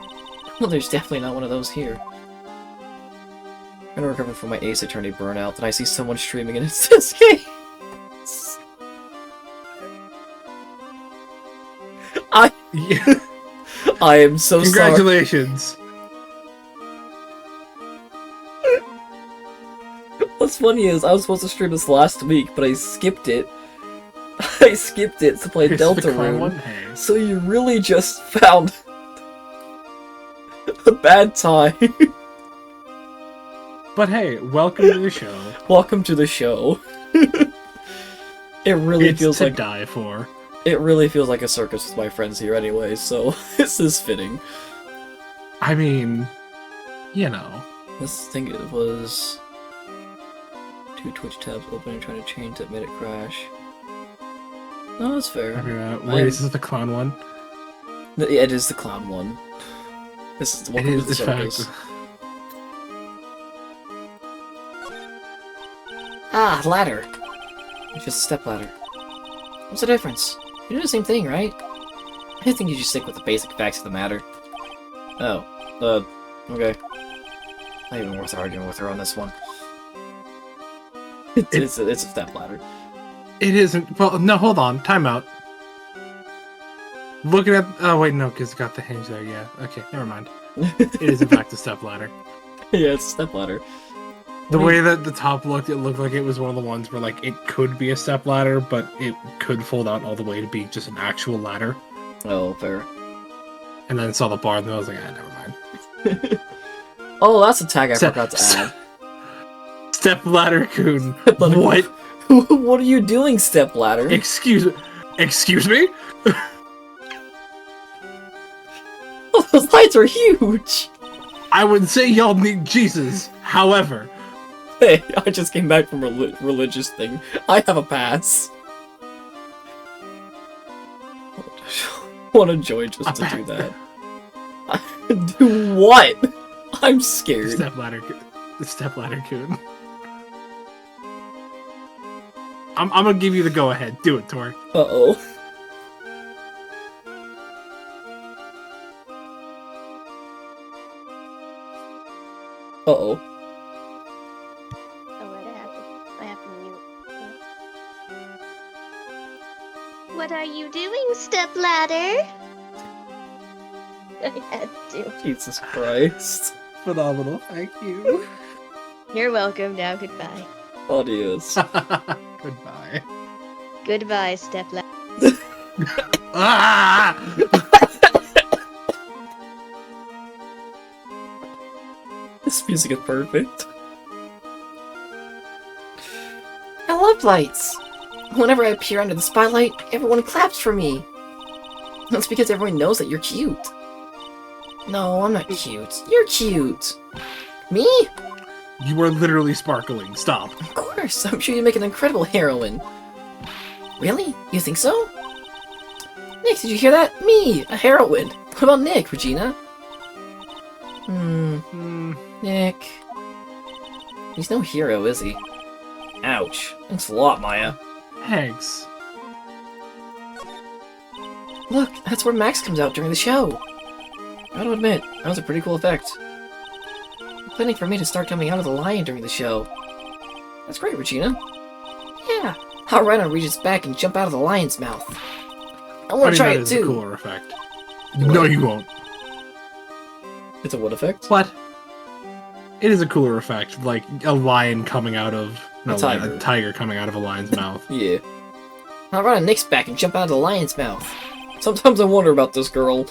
Well, there's definitely not one of those here. I'm gonna recover from my Ace Attorney burnout, then I see someone streaming and it's this game. Yeah. I am so sorry. Congratulations. What's funny is, I was supposed to stream this last week, but I skipped it. I skipped it to play Here's the Delta crime Rune. one. Hey. So you really just found a bad time. But hey, welcome to the show. Welcome to the show. It really It's feels to like die for. it really feels like a circus with my friends here anyway, so this is fitting. I mean, you know. This thing it was 2 Twitch tabs open and trying to change that made it crash. No, that's fair. I mean, wait, is this the clown one? Yeah, it is the clown one. This is It welcome to is the the circus. fact. Ah, ladder. It's just a step ladder. What's the difference? You do the same thing, right? I think you should stick with the basic facts of the matter. Oh, okay. Not even worth arguing with her on this one. It's a step ladder. It isn't. Well, no, hold on. Time out. Looking at. Oh, wait, no, because it's got the hinge there. Yeah. Okay, never mind. It is, in fact, a step ladder. Yeah, it's a step ladder. The What do way you- that the top looked, it looked like it was one of the ones where, like, it could be a step ladder, but it could fold out all the way to be just an actual ladder. Oh, fair. And then saw the bar, and I was like, never mind. Oh, that's a tag I Step- forgot to add. Step ladder coon. Ladder What? What are you doing, step ladder? Excuse me? Oh, those lights are huge! I would say y'all need Jesus. However, Hey, I just came back from a religious thing. I have a pass. What a joy just to do that. Do what? I'm scared. step ladder coon. I'm gonna give you the go ahead. Do it, Tori. Uh-oh. Uh-oh. Oh, what happened? I have to mute. What are you doing, stepladder? I had to. Jesus Christ. Phenomenal. Thank you. You're welcome. Now goodbye. Audios. Goodbye. Goodbye, stepladder. Ah! This music is perfect. I love lights. Whenever I appear under the spotlight, everyone claps for me. That's because everyone knows that you're cute. No, I'm not cute. You're cute. Me? You are literally sparkling. Stop. Of course. I'm sure you make an incredible heroine. Really? You think so? Nick, did you hear that? Me, a heroine. What about Nick, Regina? Nick. He's no hero, is he? Ouch. Thanks a lot, Maya. Thanks. Look, that's where Max comes out during the show. I gotta admit, that was a pretty cool effect. I'm planning for me to start coming out of the lion during the show. That's great, Regina. Yeah, I'll run on Regis' back and jump out of the lion's mouth. I want to try that it is too. a cooler effect. No, you won't. It's a what effect? What? It is a cooler effect, like a lion coming out of A tiger. a tiger coming out of a lion's mouth. Yeah. I'll run on Nick's back and jump out of the lion's mouth. Sometimes I wonder about this girl.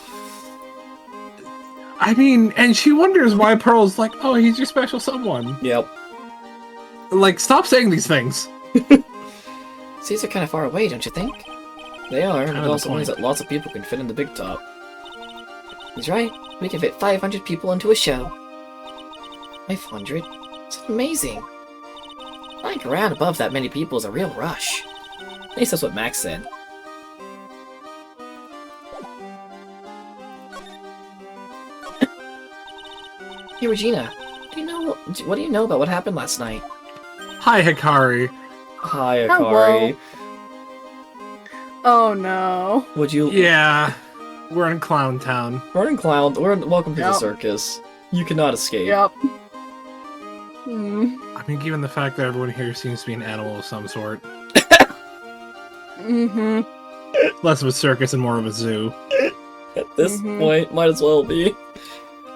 I mean, and she wonders why Pearl's like, oh, he's your special someone. Yep. Like, stop saying these things. Seats are kind of far away, don't you think? They are, and Kind it of the also means point. that lots of people can fit in the big top. He's right. We can fit 500 people into a show. 500? It's amazing. Flying around above that many people is a real rush. At least that's what Max said. Hey, Regina. What do you know about what happened last night? Hi, Hikari. Hi, Hello. Akari. Oh no. Would you... Yeah, we're in Clown Town. We're in Clown. Welcome to the Yep. circus. You cannot escape. Yep. Hmm. I mean, given the fact that everyone here seems to be an animal of some sort. Mm-hmm. Less of a circus and more of a zoo. At this Mhm. point, might as well be.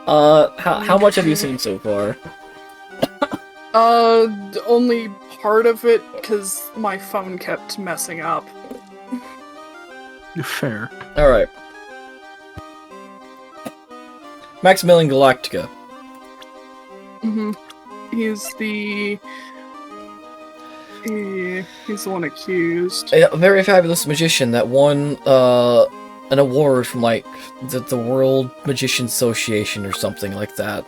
How much have you seen so far? Only part of it because my phone kept messing up. Fair. Alright. Maximilian Galactica. Mm-hmm. He's the one accused. A very fabulous magician that won an award from like the World Magician Association or something like that.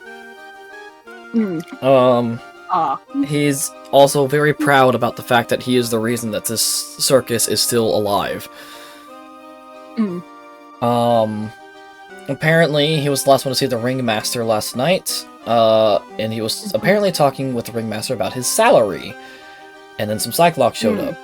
Hmm. He's also very proud about the fact that he is the reason that this circus is still alive. Apparently he was the last one to see the ringmaster last night, and he was apparently talking with the ringmaster about his salary, and then some Cyclops showed up.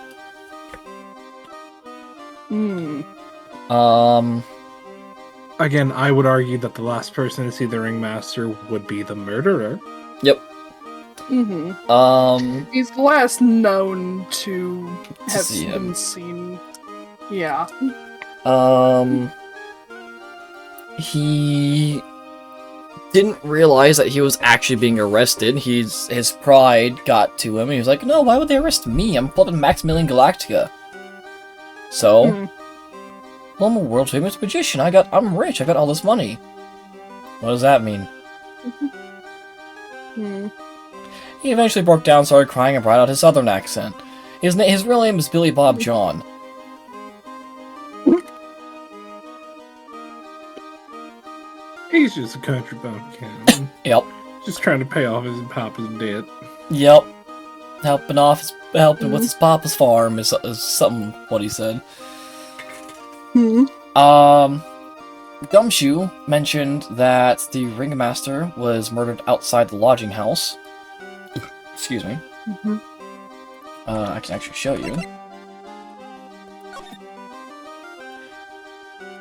Again, I would argue that the last person to see the ringmaster would be the murderer. Yep. Mm-hmm. He's the last known to have see him. been seen. Yeah. He didn't realize that he was actually being arrested. His pride got to him. He was like, "No, why would they arrest me? I'm flipping Maximilian Galactica." So, well, I'm a world famous magician. I'm rich. I got all this money. What does that mean? He eventually broke down, started crying, and brought out his southern accent. His real name is Billy Bob John. He's just a country bumpkin. Yep. Just trying to pay off his papa's debt. Yep. Helping with his papa's farm is something what he said. Gumshoe mentioned that the ringmaster was murdered outside the lodging house. Excuse me. I can actually show you.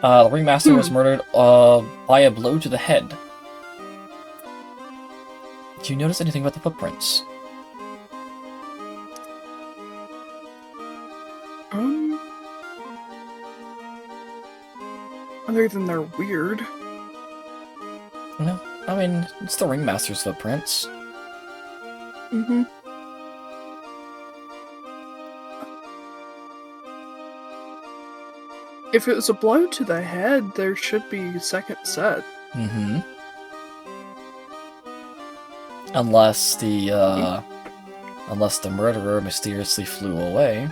The ringmaster was murdered by a blow to the head. Do you notice anything about the footprints? Other than they're weird. No, I mean, it's the ringmaster's footprints. If it was a blow to the head, there should be second set. Unless the murderer mysteriously flew away.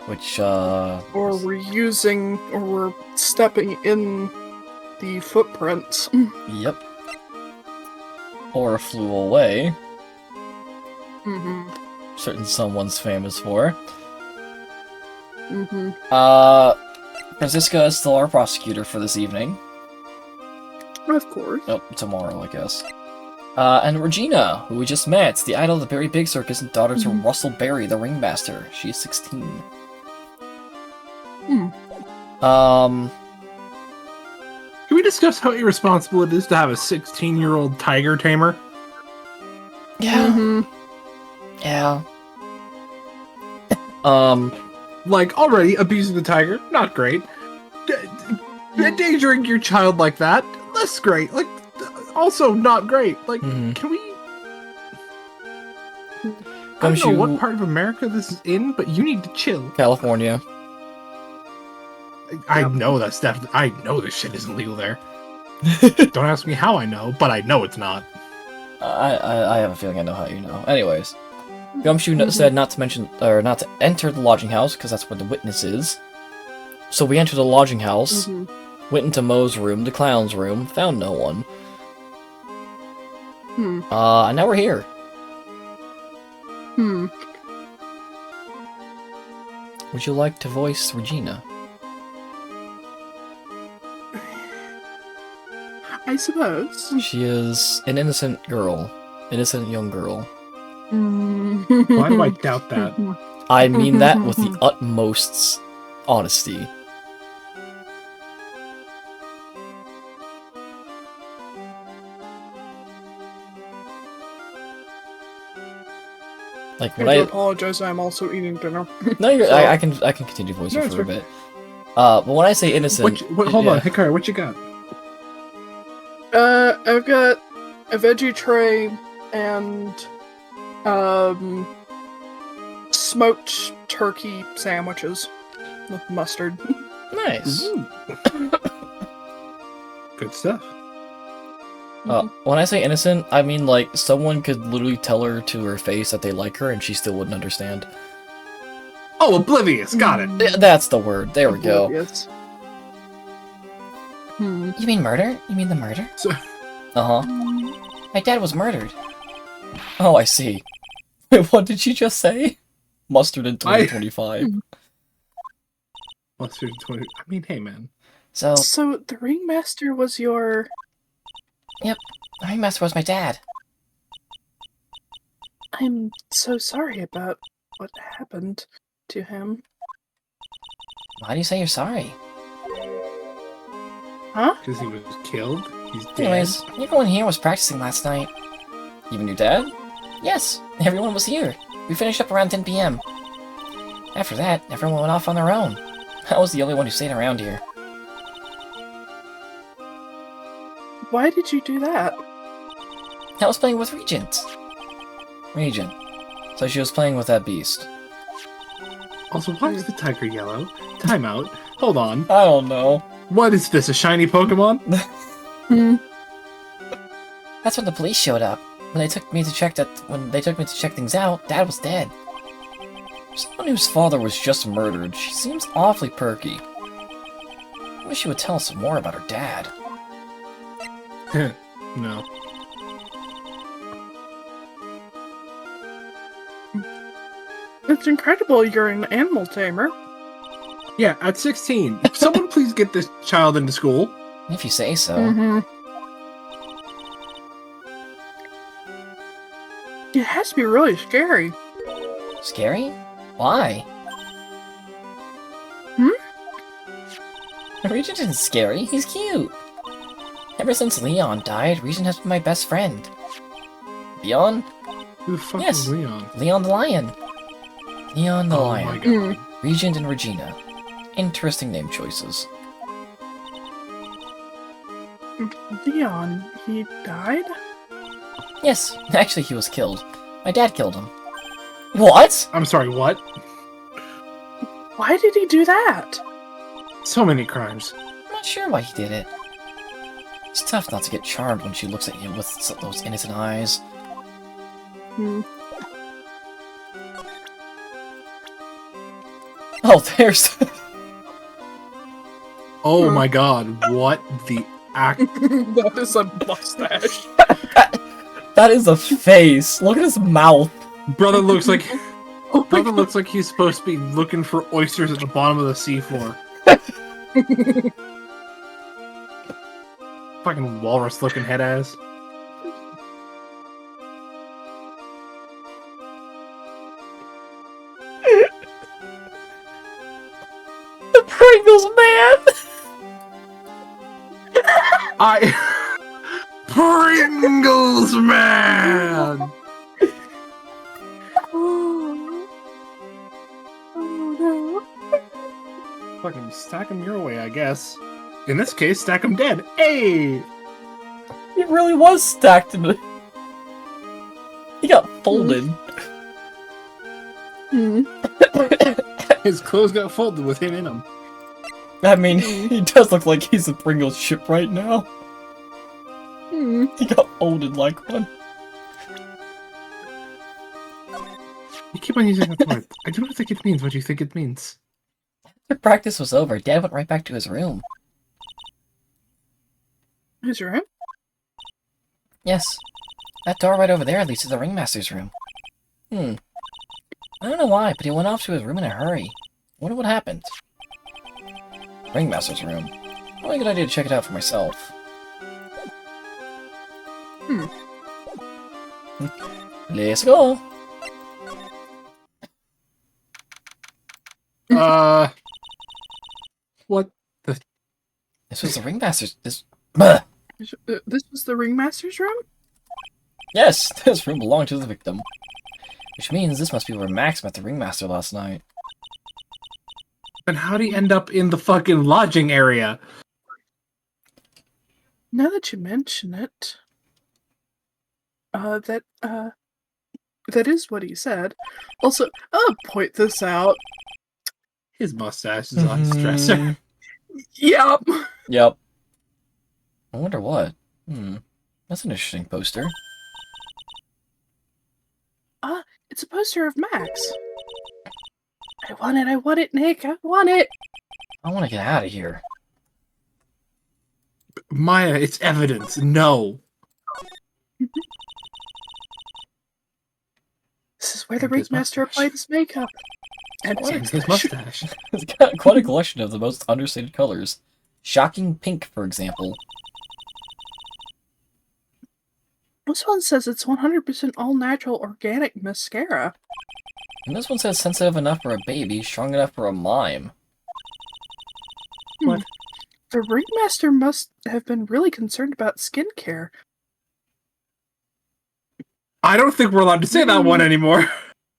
Which, Or we're stepping in the footprints. Yep. Or flew away. Certain someone's famous for. Franziska is still our prosecutor for this evening. Of course. Nope, tomorrow, I guess. And Regina, who we just met, the idol of the Berry Big Circus and daughter to Russell Berry, the ringmaster. She's 16. Can we discuss how irresponsible it is to have a 16-year-old tiger tamer? Yeah. Yeah. Like, already, abusing the tiger, not great. Endangering your child like that, less great. Like, also not great. Like, can we... I don't know what part of America this is in, but you need to chill. California. I know that's definitely... I know this shit isn't legal there. Don't ask me how I know, but I know it's not. I have a feeling I know how you know. Anyways. Gumshoe said not to mention, or not to enter the lodging house, because that's where the witness is. So we entered the lodging house, went into Moe's room, the clown's room, found no one. And now we're here. Would you like to voice Regina? I suppose. She is an innocent girl. Innocent young girl. Why do I doubt that? I mean that with the utmost honesty. Like I when do apologize, I'm also eating dinner. No, you're, So- I can continue voicing No, for a it's bit. But when I say innocent, Hold on, Hikari, what you got? I've got a veggie tray and smoked turkey sandwiches with mustard. Nice. Good stuff. When I say innocent, I mean like someone could literally tell her to her face that they like her and she still wouldn't understand. Oh, oblivious. Got it. That's the word. There we go. Oblivious. You mean murder? You mean the murder? Uh-huh. My dad was murdered. Oh, I see. Wait, what did she just say? Mustard in 2025. Mustard 20. I mean, hey, man. So, So the ringmaster was your... the ringmaster was my dad. I'm so sorry about what happened to him. Why do you say you're sorry? Huh? Because he was killed. He's dead. Anyways, everyone here was practicing last night. Even your dad? Yes, everyone was here. We finished up around 10 p.m. After that, everyone went off on their own. I was the only one who stayed around here. Why did you do that? I was playing with Regent. Regent. So she was playing with that beast. Also, why is the tiger yellow? Timeout. Hold on. I don't know. What is this? A shiny Pokemon? That's when the police showed up. When they took me to check things out, Dad was dead. Someone whose father was just murdered. She seems awfully perky. I wish she would tell us some more about her dad. No. It's incredible you're an animal tamer. Yeah, at 16. Someone please get this child into school. If you say so. It has to be really scary. Scary? Why? Regent isn't scary, he's cute. Ever since Leon died, Regent has been my best friend. Leon? Who the fuck Yes. is Leon? Leon the Lion. Leon the Oh Lion. my god. Regent and Regina. Interesting name choices. Leon, he died? Yes, actually he was killed. My dad killed him. What? I'm sorry, what? Why did he do that? So many crimes. I'm not sure why he did it. It's tough not to get charmed when she looks at you with those innocent eyes. Oh, there's... Oh my god, what the act? That is a mustache. That is a face. Look at his mouth. Brother looks like Oh my brother God. looks like he's supposed to be looking for oysters at the bottom of the seafloor. Fucking walrus looking head ass. The Pringles man! Pringles man! Oh no. Fucking stack him your way, I guess. In this case, stack him dead. Hey! He really was stacked in the... He got folded. His clothes got folded with him in them. I mean, he does look like he's a Pringles ship right now. He got folded like one. You keep on using that word. I do not think it means what you think it means. After practice was over, Dad went right back to his room. His room? Yes. That door right over there leads to the ringmaster's room. I don't know why, but he went off to his room in a hurry. I wonder what happened. Ringmaster's room. Probably a good idea to check it out for myself. Let's go! What? This was the ringmaster's... Bleh! This was the ringmaster's room? Yes, this room belonged to the victim. Which means this must be where Max met the ringmaster last night. And how'd he end up in the fucking lodging area? Now that you mention it, that is what he said. Also, I'll point this out. His mustache is on stressor. Yep. Yep. I wonder what. That's an interesting poster. It's a poster of Max. I want it, Nick. I want it. I want to get out of here. Maya, it's evidence. No. This is where the And his ringmaster mustache. applied his makeup. And And his mustache. It's got quite a collection of the most understated colors. Shocking pink, for example. This one says it's 100% all-natural organic mascara. And this one says sensitive enough for a baby, strong enough for a mime. What? The ringmaster must have been really concerned about skincare. I don't think we're allowed to say that one anymore.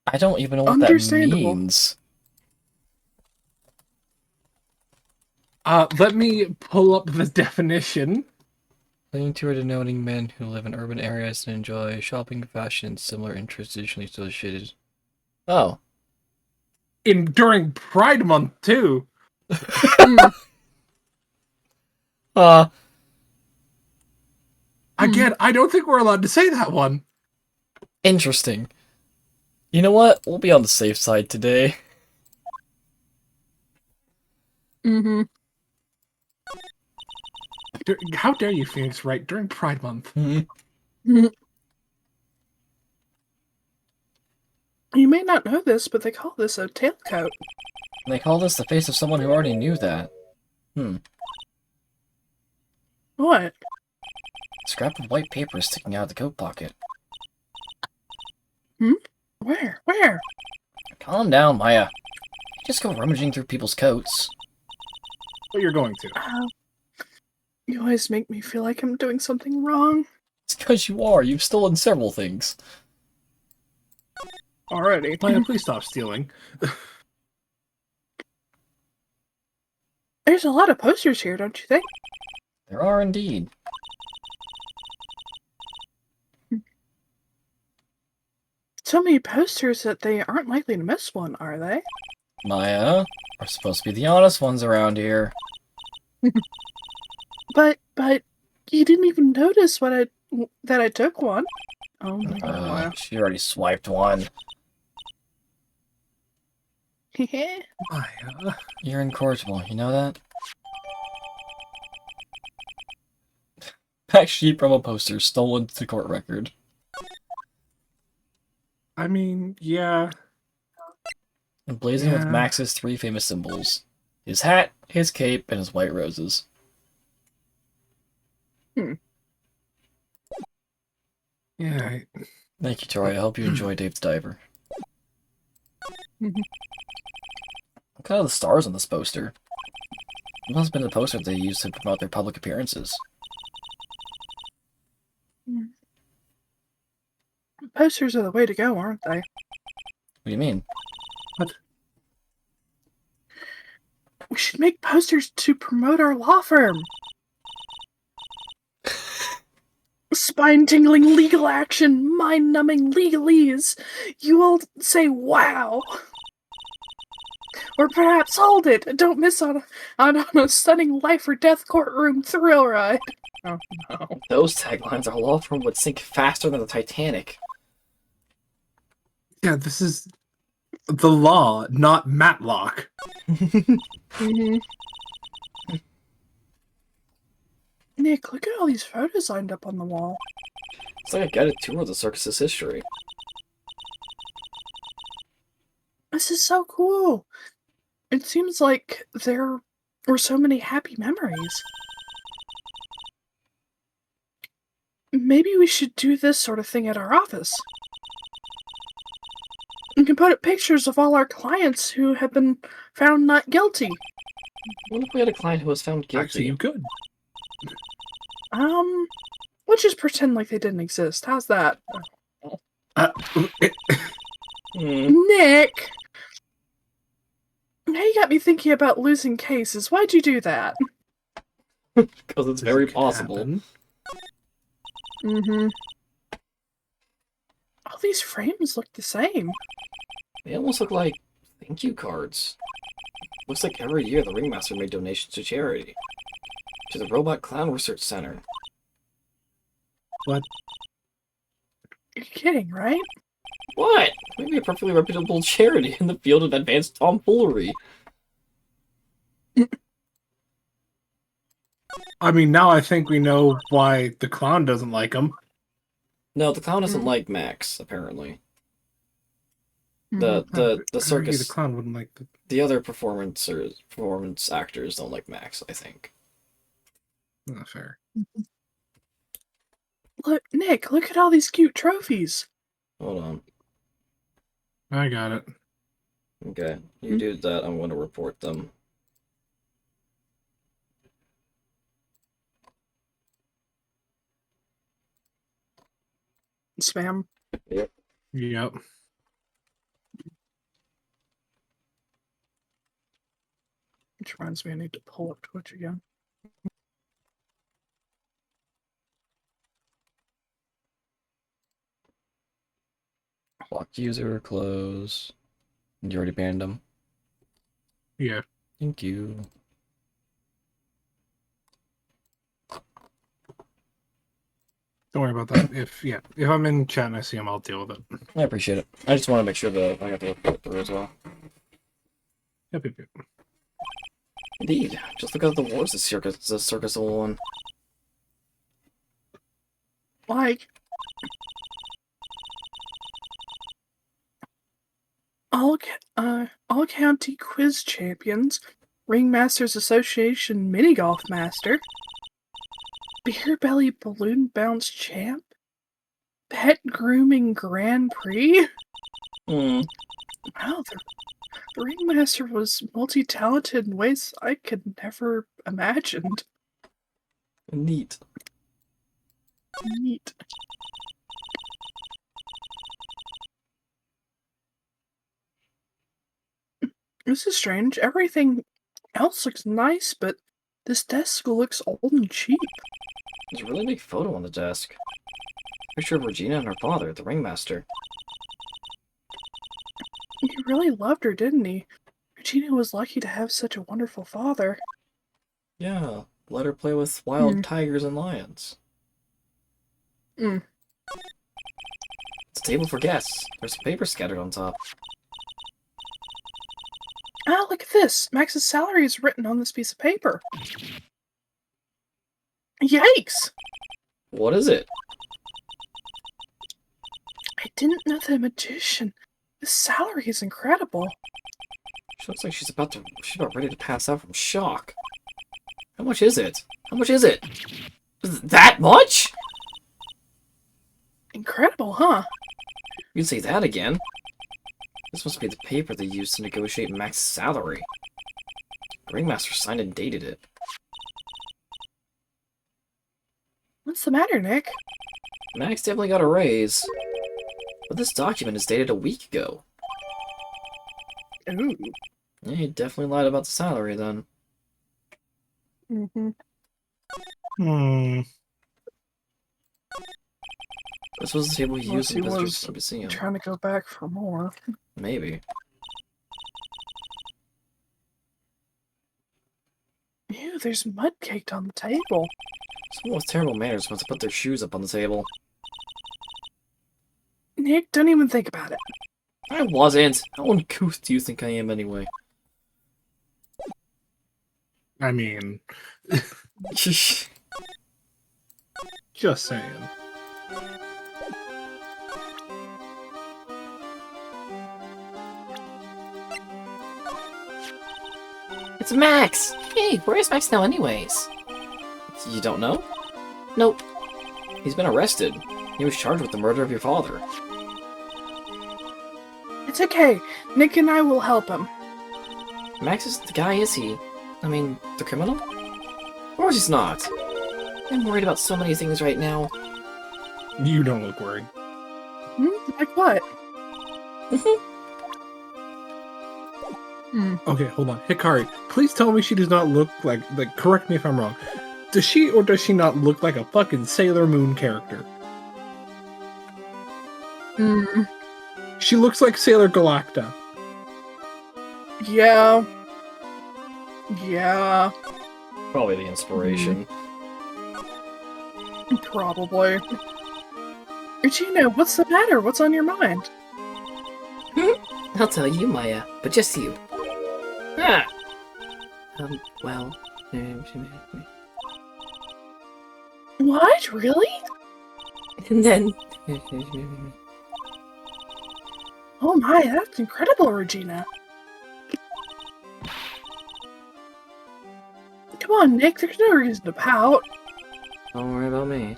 I don't even know what that Understandable. means. Let me pull up the definition. Leading to or denoting men who live in urban areas and enjoy shopping, fashion, and similar interests traditionally associated. Oh. During Pride Month, too. Again, I don't think we're allowed to say that one. Interesting. You know what? We'll be on the safe side today. Mm-hmm. How dare you, Phoenix Wright, during Pride Month? You may not know this, but they call this a tailcoat. They call this the face of someone who already knew that. What? Scrap of white paper sticking out of the coat pocket. Where? Calm down, Maya. Just go rummaging through people's coats. What you're going to. You always make me feel like I'm doing something wrong. It's because you are. You've stolen several things. Already. Maya, please stop stealing. There's a lot of posters here, don't you think? There are indeed. So many posters that they aren't likely to miss one, are they? Maya, we're supposed to be the honest ones around here. But you didn't even notice that I took one. Oh my god. She already swiped one. Maya. You're incorrigible, you know that? Back sheet promo poster stolen to court record. I mean, yeah. Emblazoned with Yeah. Max's 3 famous symbols. His hat, his cape, and his white roses. Yeah. Thank you, Tori. I hope you enjoy Dave the Diver. Look at all the stars on this poster. It must have been the poster they used to promote their public appearances. Posters are the way to go, aren't they? What do you mean? We should make posters to promote our law firm. Spine-tingling legal action, mind-numbing legalese. You will say, wow. Or perhaps hold it. Don't miss on a stunning life or death courtroom thrill ride. Oh no. Those taglines our law firm would sink faster than the Titanic. Yeah, this is the law, not Matlock. Mm-hmm. Nick, look at all these photos lined up on the wall. It's like a guided tour of the circus's history. This is so cool. It seems like there were so many happy memories. Maybe we should do this sort of thing at our office. We can put up pictures of all our clients who have been found not guilty. What if we had a client who was found guilty? Actually, you could. We'll just pretend like they didn't exist. How's that? Nick! Now you got me thinking about losing cases. Why'd you do that? Because it's very possible. Mm-hmm. All these frames look the same. They almost look like thank you cards. Looks like every year the Ringmaster made donations to charity. To the Robot Clown Research Center. What? You're kidding, right? What? Maybe a perfectly reputable charity in the field of advanced tomfoolery. I mean, now I think we know why the clown doesn't like him. No, the clown doesn't Mm. like Max, apparently. Mhm. The circus, The clown wouldn't like the... the other performance actors don't like Max, I think. Not fair. Look, Nick, look at all these cute trophies. Hold on. I got it. Okay, you do that, I'm going to report them. Spam. Yep. Which reminds me, I need to pull up Twitch again. Block user, close. You already banned them. Yeah. Thank you. Don't worry about that. If I'm in chat and I see him, I'll deal with it. I appreciate it. I just want to make sure that I got to look it through as well. Yep. Indeed. Just look at the wars the circus will won. Like, all county quiz champions, Ringmasters Association mini golf master, beer belly balloon bounce champ, pet grooming Grand Prix. Hmm. Wow, the Ringmaster was multi-talented in ways I could never imagined. Neat. Neat. This is strange. Everything else looks nice, but this desk looks old and cheap. There's a really big photo on the desk. Picture of Regina and her father, the Ringmaster. He really loved her, didn't he? Regina was lucky to have such a wonderful father. Yeah, let her play with wild tigers and lions. Mm. It's a table for guests. There's some paper scattered on top. Ah, look at this! Max's salary is written on this piece of paper. Yikes! What is it? I didn't know the magician. His salary is incredible. She looks like she's about ready to pass out from shock. How much is it? How much is it? That much? Incredible, huh? You can say that again. This must be the paper they used to negotiate Max's salary. The Ringmaster signed and dated it. What's the matter, Nick? Max definitely got a raise. But this document is dated a week ago. Ooh. Yeah, he definitely lied about the salary then. Mm-hmm. This was the table he Unless used when he visitors was came to see him. trying to go back for more. Maybe. Ew, there's mud caked on the table. Someone with terrible manners wants to put their shoes up on the table. Nick, don't even think about it. I wasn't. How uncouth do you think I am anyway? I mean, just saying. It's Max! Hey, where's Max now anyways? You don't know? Nope. He's been arrested. He was charged with the murder of your father. It's okay. Nick and I will help him. Max isn't the guy, is he? I mean, the criminal? Of course he's not. I'm worried about so many things right now. You don't look worried. Like what? Okay, hold on. Hikari, please tell me she does not look like, correct me if I'm wrong. Does she or does she not look like a fucking Sailor Moon character? She looks like Sailor Galacta. Yeah. Yeah. Probably the inspiration. Probably. Regina, what's the matter? What's on your mind? I'll tell you, Maya, but just you. Ah! Well... What? Really? And then... Oh my, that's incredible, Regina. Come on, Nick, there's no reason to pout. Don't worry about me.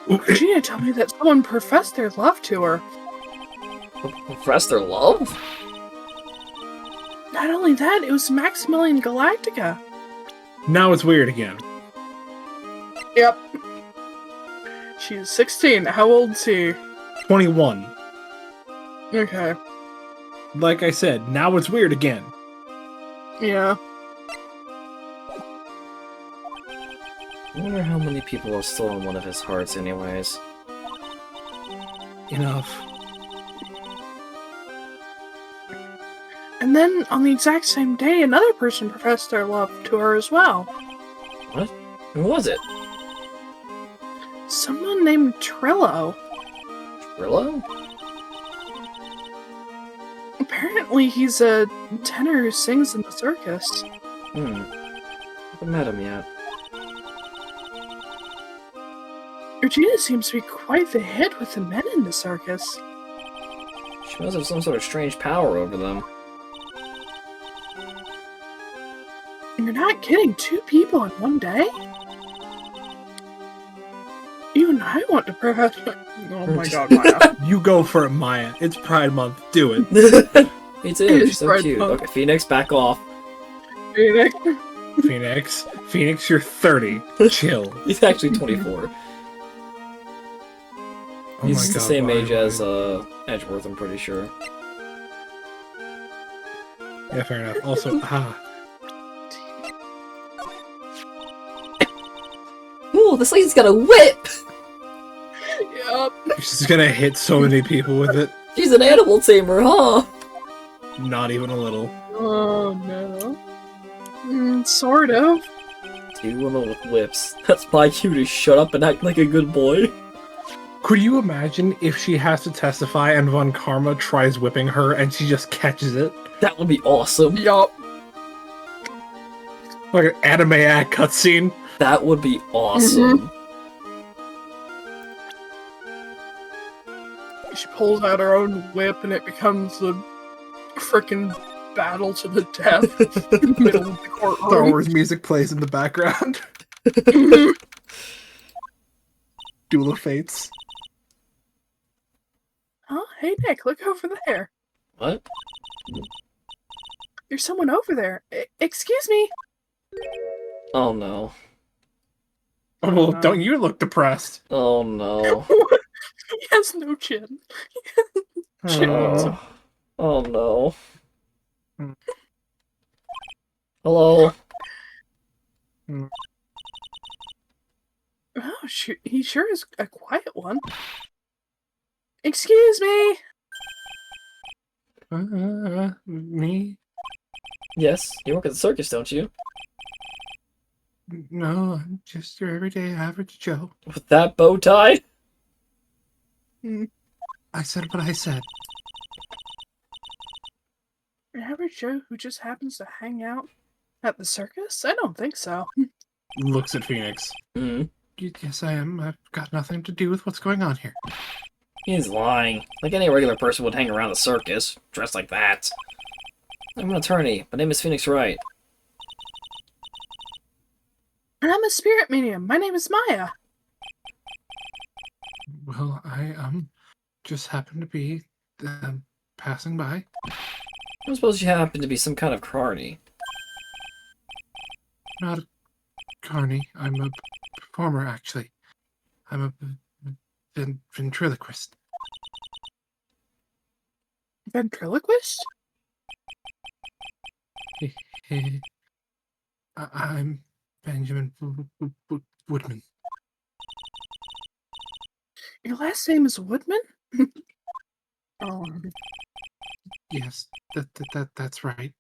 Regina told me that someone professed their love to her. Profess their love? Not only that, it was Maximilian Galactica. Now it's weird again. Yep. She's 16. How old is he? 21. Okay. Like I said, now it's weird again. Yeah. I wonder how many people have stolen one of his hearts anyways. Enough. And then, on the exact same day, another person professed their love to her as well. What? Who was it? Someone named Trillo. Trillo? Apparently, he's a tenor who sings in the circus. Haven't met him yet. Regina seems to be quite the hit with the men in the circus. She must have some sort of strange power over them. You're not kidding, 2 people in one day? Even I want to profess. Oh my god, Maya. You go for it, Maya. It's Pride Month. Do it. Me too, she's so Right, cute. huh? Okay, Phoenix, back off. Phoenix. Phoenix, you're 30. Chill. He's actually 24. Oh He's my the God, same why, age why? as Edgeworth, I'm pretty sure. Yeah, fair enough. Also, Ooh, this lady's got a whip! Yep. she's gonna hit so many people with it. She's an animal tamer, huh? Not even a little. Oh no. Sort of. 2 women with whips. That's my cue to shut up and act like a good boy. Could you imagine if she has to testify and Von Karma tries whipping her and she just catches it? That would be awesome. Yup. Like an anime act cutscene. That would be awesome. She pulls out her own whip and it becomes the frickin' battle to the death in the middle of the Star courtroom. Wars music plays in the background. Duel of Fates. Oh, hey Nick, look over there. What? There's someone over there. Excuse me. Oh no. Oh, well, don't you look depressed? Oh no. He has no chin. Oh, oh no. Hmm. Hello? Oh, he sure is a quiet one. Excuse me. Me? Yes, you work at the circus, don't you? No, I'm just your everyday average Joe. With that bow tie? I said what I said. An average Joe who just happens to hang out at the circus? I don't think so. Looks at Phoenix. Hmm. Yes, I am. I've got nothing to do with what's going on here. He's lying. Like any regular person would hang around the circus, dressed like that. I'm an attorney. My name is Phoenix Wright. And I'm a spirit medium. My name is Maya. Well, I just happened to be passing by. I suppose you happen to be some kind of carny. Not a carny. I'm a performer, actually. I'm a ventriloquist. Ventriloquist? I'm Benjamin Woodman. Your last name is Woodman? Oh, Yes, that's right.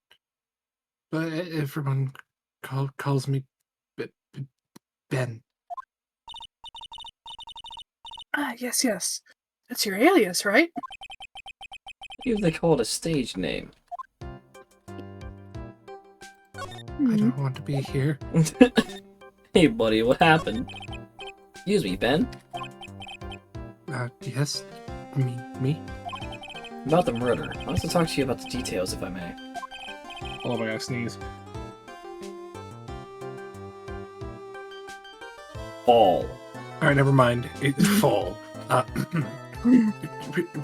But everyone calls me Ben. yes. That's your alias, right? Even they call it a stage name. I don't want to be here. Hey, buddy, what happened? Excuse me, Ben. Yes, me. About the murder. I want to talk to you about the details, if I may. Oh my god, sneeze. Fall. Alright, never mind. It's fall.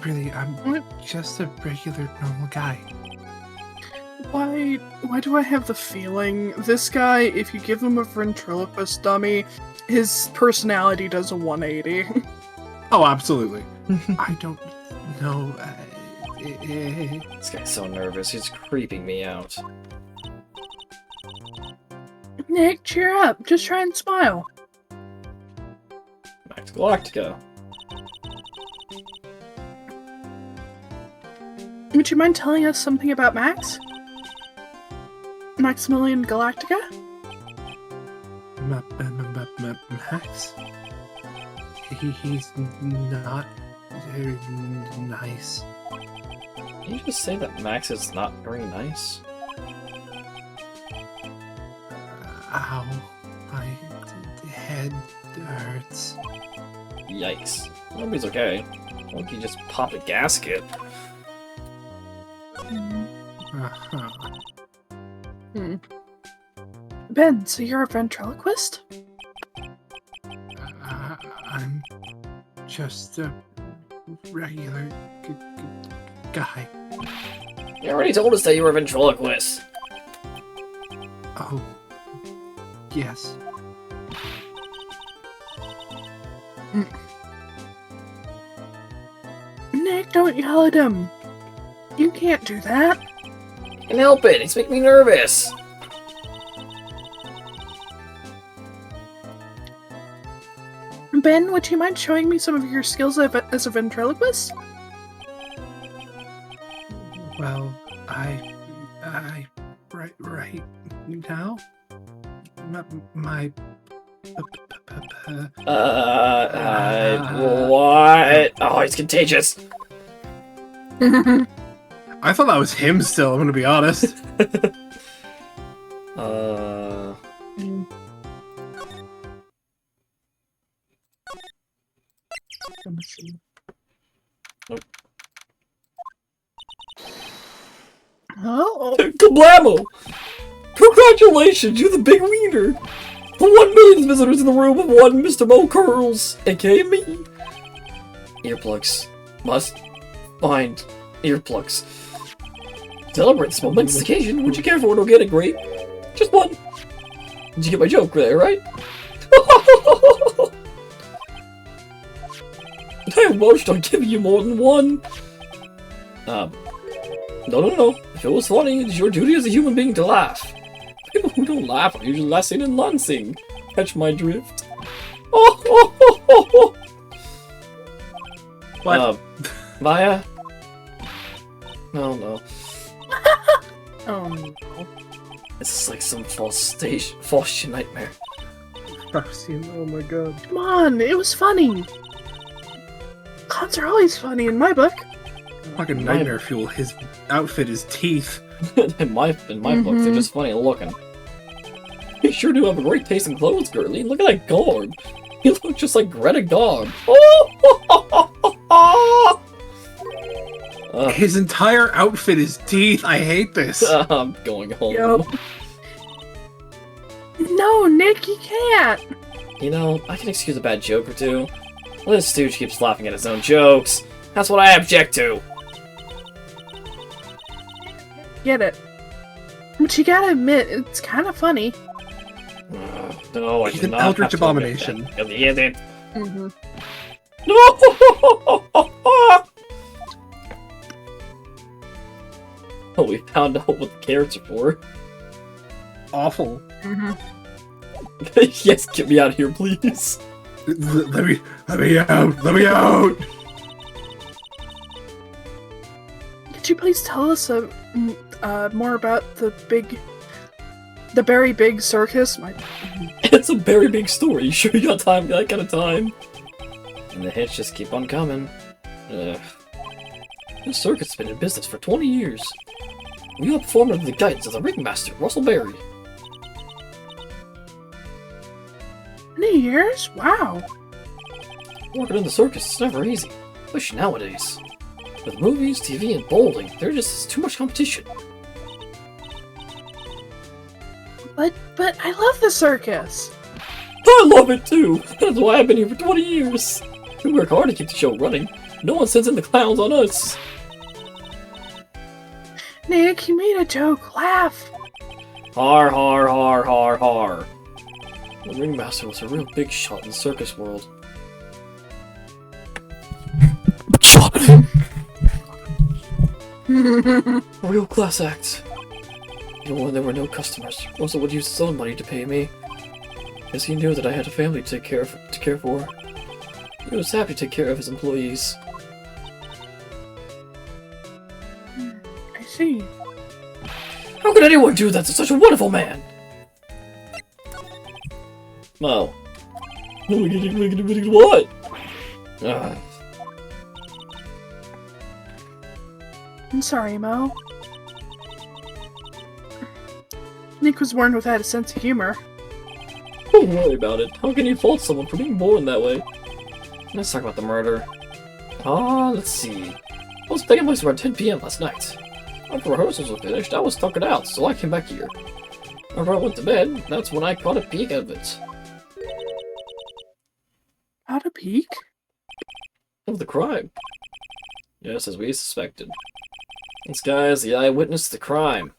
Really, I'm just a regular, normal guy. Why do I have the feeling this guy, if you give him a ventriloquist dummy, his personality does a 180? Oh, absolutely. I don't know. This guy's so nervous. He's creeping me out. Nick, cheer up. Just try and smile. Max Galactica. Would you mind telling us something about Max? Maximilian Galactica? Max? He's not very nice. Can you just say that Max is not very nice? Ow. My head hurts. Yikes. Nobody's okay. Why don't you just pop a gasket? Uh-huh. Ben, so you're a ventriloquist? I'm just a regular guy. You already told us that you were a ventriloquist. Oh, yes. Nick, don't yell at him. You can't do that. I can help it. It's making me nervous. Ben, would you mind showing me some of your skills as a ventriloquist? Well, I right now, my What? Oh, it's contagious. I thought that was him still, I'm gonna be honest. Nope. Oh, Kablamo! Congratulations, you're the big wiener! The 1 millionth visitors in the room of one Mr. Mo Curls, aka me! Earplugs. Must find earplugs. Celebrate this momentous occasion. Would you care for an organic grape? Just one. Did you get my joke there, right? I emotioned on giving you more than one. No. If it was funny, it's your duty as a human being to laugh. People who don't laugh are usually lasting and lancing. Catch my drift. What? Maya? No. oh no. This is like some false nightmare. Oh my god. Come on, it was funny. Clowns are always funny in my book. Fucking nightmare fuel. His outfit is teeth. in my book, they're just funny looking. You sure do have a great taste in clothes, girly. Look at that garb. You look just like Greta Garb. His entire outfit is teeth. I hate this. I'm going home. Yep. No, Nick, you can't. You know, I can excuse a bad joke or two. This stooge keeps laughing at his own jokes. That's what I object to. Get it. But you gotta admit, it's kind of funny. No, I He's do an not eldritch have to admit abomination. that. Yeah, that- Mm-hmm. No! Oh, we found out what the carrots are for. Awful. Mm-hmm. Yes, get me out of here, please. Let me out. Let me out. Could you please tell us more about the very big circus? It's a very big story. You sure you got time? That kind of time? And the hits just keep on coming. Ugh. This circuit's been in business for 20 years. We all performed under the guidance of the ringmaster, Russell Berry. 20 years? Wow. Working in the circus is never easy, especially nowadays. With movies, TV, and bowling, there just is too much competition. But I love the circus. I love it too! That's why I've been here for 20 years! We work hard to keep the show running. No one sends in the clowns on us! Nick, you made a joke. Laugh. Har har har har har. The ringmaster was a real big shot in the circus world. A real class act. Even when there were no customers, Russell would use his own money to pay me. Because he knew that I had a family to care for. He was happy to take care of his employees. I see. How could anyone do that to such a wonderful man? Mo. What? Ugh. I'm sorry, Mo. Nick was born without a sense of humor. Don't worry about it. How can you fault someone for being born that way? Let's talk about the murder. Let's see. I was taking place around 10 p.m. last night. After rehearsals were finished, I was tuckered out, so I came back here. After I went to bed, that's when I caught a peek of it. How to peek? Of the crime. Yes, as we suspected. This guy is the eyewitness to the crime.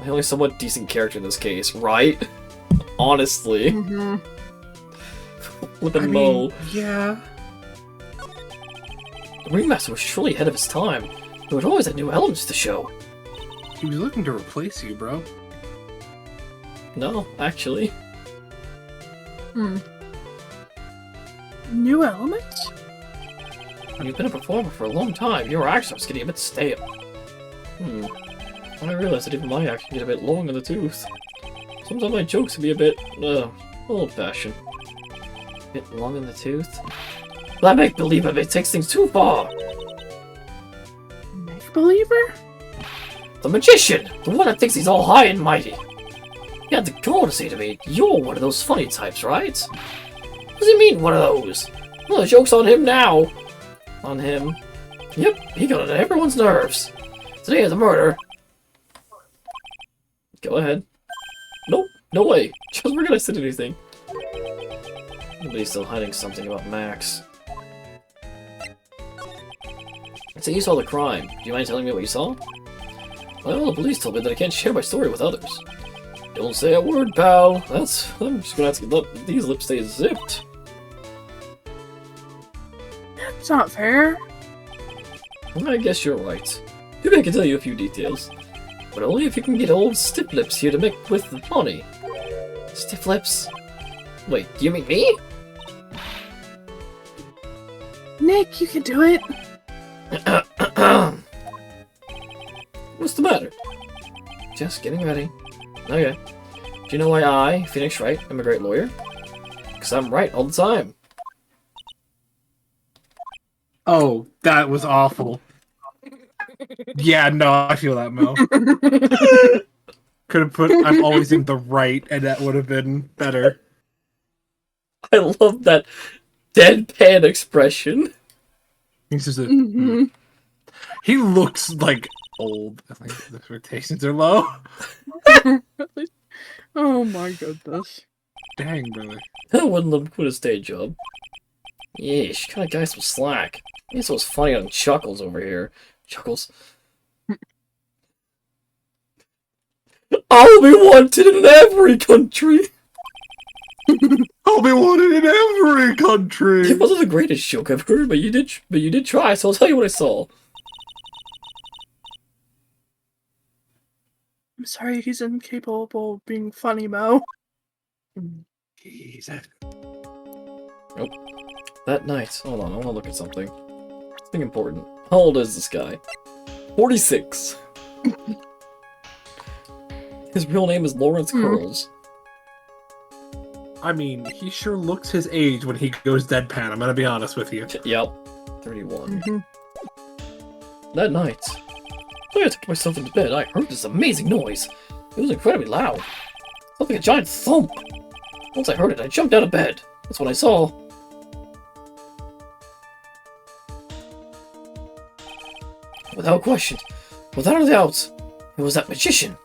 The only somewhat decent character in this case, right? Honestly. Mm-hmm. Flippin' Mo. Yeah. The ringmaster was surely ahead of his time. He would always have new elements to the show. He was looking to replace you, bro. No, actually. New elements? When you've been a performer for a long time, your accent's getting a bit stale. I realized that even my act can get a bit long in the tooth. Sometimes my jokes can be a bit, old-fashioned. A bit long in the tooth? That make-believe of it takes things too far! Make-believer? The magician! The one that thinks he's all high and mighty! He had the gall to say to me, "You're one of those funny types, right?" What does he mean, one of those? Well, the joke's on him now! On him. Yep, he got under everyone's nerves. Today of the murder. Go ahead. Nope, no way. Just we're gonna say anything. Nobody's still hiding something about Max. So you saw the crime. Do you mind telling me what you saw? Well, the police told me that I can't share my story with others. Don't say a word, pal. I'm just gonna have to let these lips stay zipped. That's not fair. I guess you're right. Maybe I can tell you a few details. But only if you can get old Stiff Lips here to make with the pony. Stiff Lips? Wait, do you mean me? Nick, you can do it. What's the matter? Just getting ready. Okay. Do you know why I, Phoenix Wright, am a great lawyer? Because I'm right all the time. Oh, that was awful. Yeah, no, I feel that, Mo. Could have put I'm always in the right, and that would have been better. I love that deadpan expression. He's just a, Mhm. He looks like old. I think the expectations are low. Oh my goodness. Dang, brother. I wouldn't let him quit his day job. Yeesh, kinda guy some slack. He's so funny on Chuckles over here. Chuckles. I'll be wanted in every country! I'll be wanted in every country. It wasn't the greatest joke I've heard, but you did try, so I'll tell you what I saw. I'm sorry, he's incapable of being funny, Mo. Jesus. That night, hold on, I wanna look at something. Something important. How old is this guy? 46. His real name is Lawrence Curls. I mean, he sure looks his age when he goes deadpan, I'm gonna be honest with you. Yep. 31. Mhm. That night, when I tucked myself into bed, I heard this amazing noise. It was incredibly loud. Something like a giant thump. Once I heard it, I jumped out of bed. That's what I saw. Without question, without a doubt, it was that magician.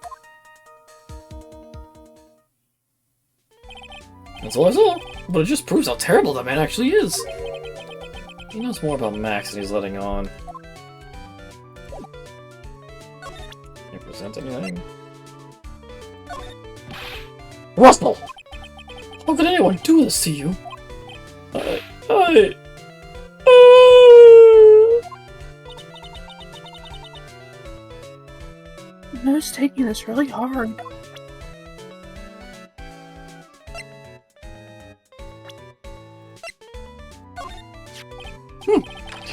That's all I saw, but it just proves how terrible that man actually is. He knows more about Max than he's letting on. Can you present anything? Russell! How could anyone do this to you? Mo's taking this really hard.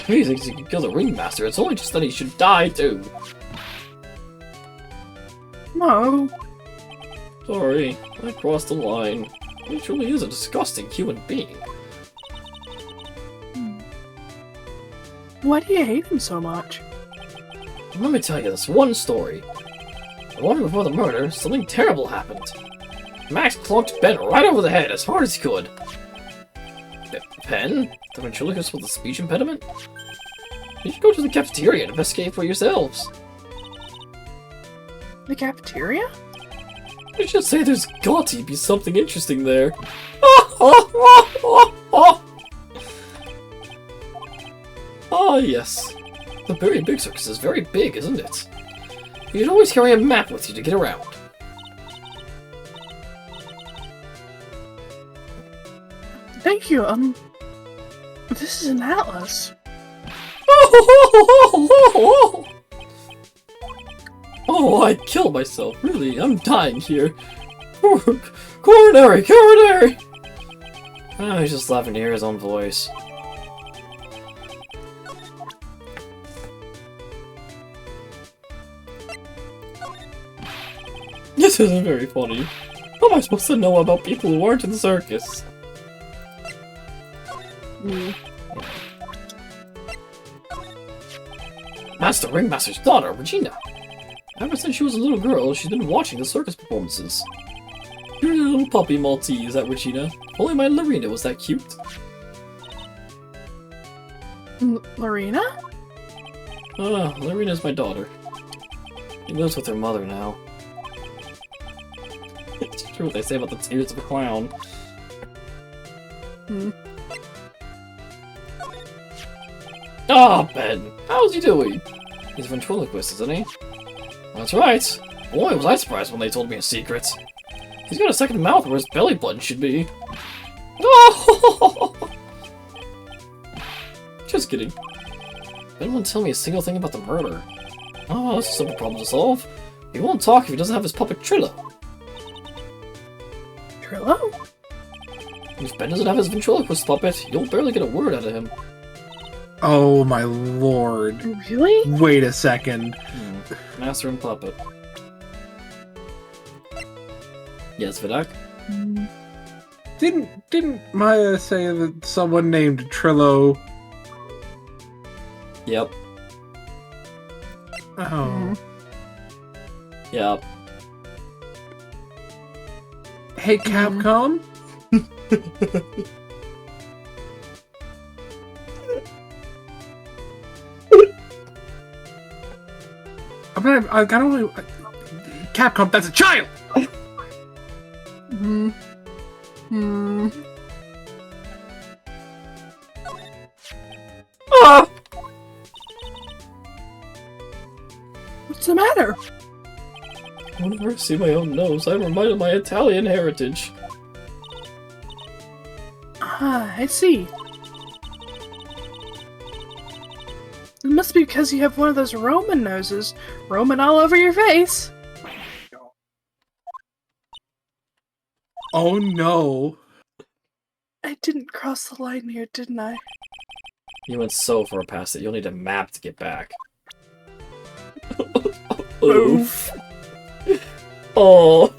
He thinks he can kill the ringmaster. It's only just that he should die too. Mo. Sorry, I crossed the line. He truly is a disgusting human being. Why do you hate him so much? Let me tell you this one story. The morning before the murder, something terrible happened. Max clunked Ben right over the head as hard as he could. Ben? The ventriloquist with the speech impediment? You should go to the cafeteria and investigate for yourselves. The cafeteria? I should say there's got to be something interesting there. Ah, yes. The very big circus is very big, isn't it? You should always carry a map with you to get around. Thank you, this is an atlas. Oh, I killed myself. Really, I'm dying here. Coronary! Coronary! Oh, he's just laughing to hear his own voice. This isn't very funny. How am I supposed to know about people who aren't in the circus? That's the ringmaster's daughter, Regina. Ever since she was a little girl, she's been watching the circus performances. You're a little puppy Maltese, that Regina. Only my Lorena was that cute. Lorena? Ah, Lorena's my daughter. She lives with her mother now. It's true what they say about the tears of a clown. Ah, Ben! How's he doing? He's a ventriloquist, isn't he? That's right. Boy, was I surprised when they told me a secret. He's got a second mouth where his belly button should be. Oh! Just kidding. Ben won't tell me a single thing about the murder. Oh, that's a simple problem to solve. He won't talk if he doesn't have his puppet Trillo. Trillo? If Ben doesn't have his ventriloquist puppet, you'll barely get a word out of him. Oh my lord. Really? Wait a second. Master and puppet. Yes, Vidak? Didn't Maya say that someone named Trillo Yep. Oh. Yep. Hey, Capcom. I gotta really. Capcom, that's a child! Hmm. Hmm. Ah! What's the matter? Whenever I see my own nose, I'm reminded of my Italian heritage. Ah, I see. It must be because you have one of those Roman noses. Roman all over your face. Oh no. I didn't cross the line here, didn't I? You went so far past it, you'll need a map to get back. Oof. Oh.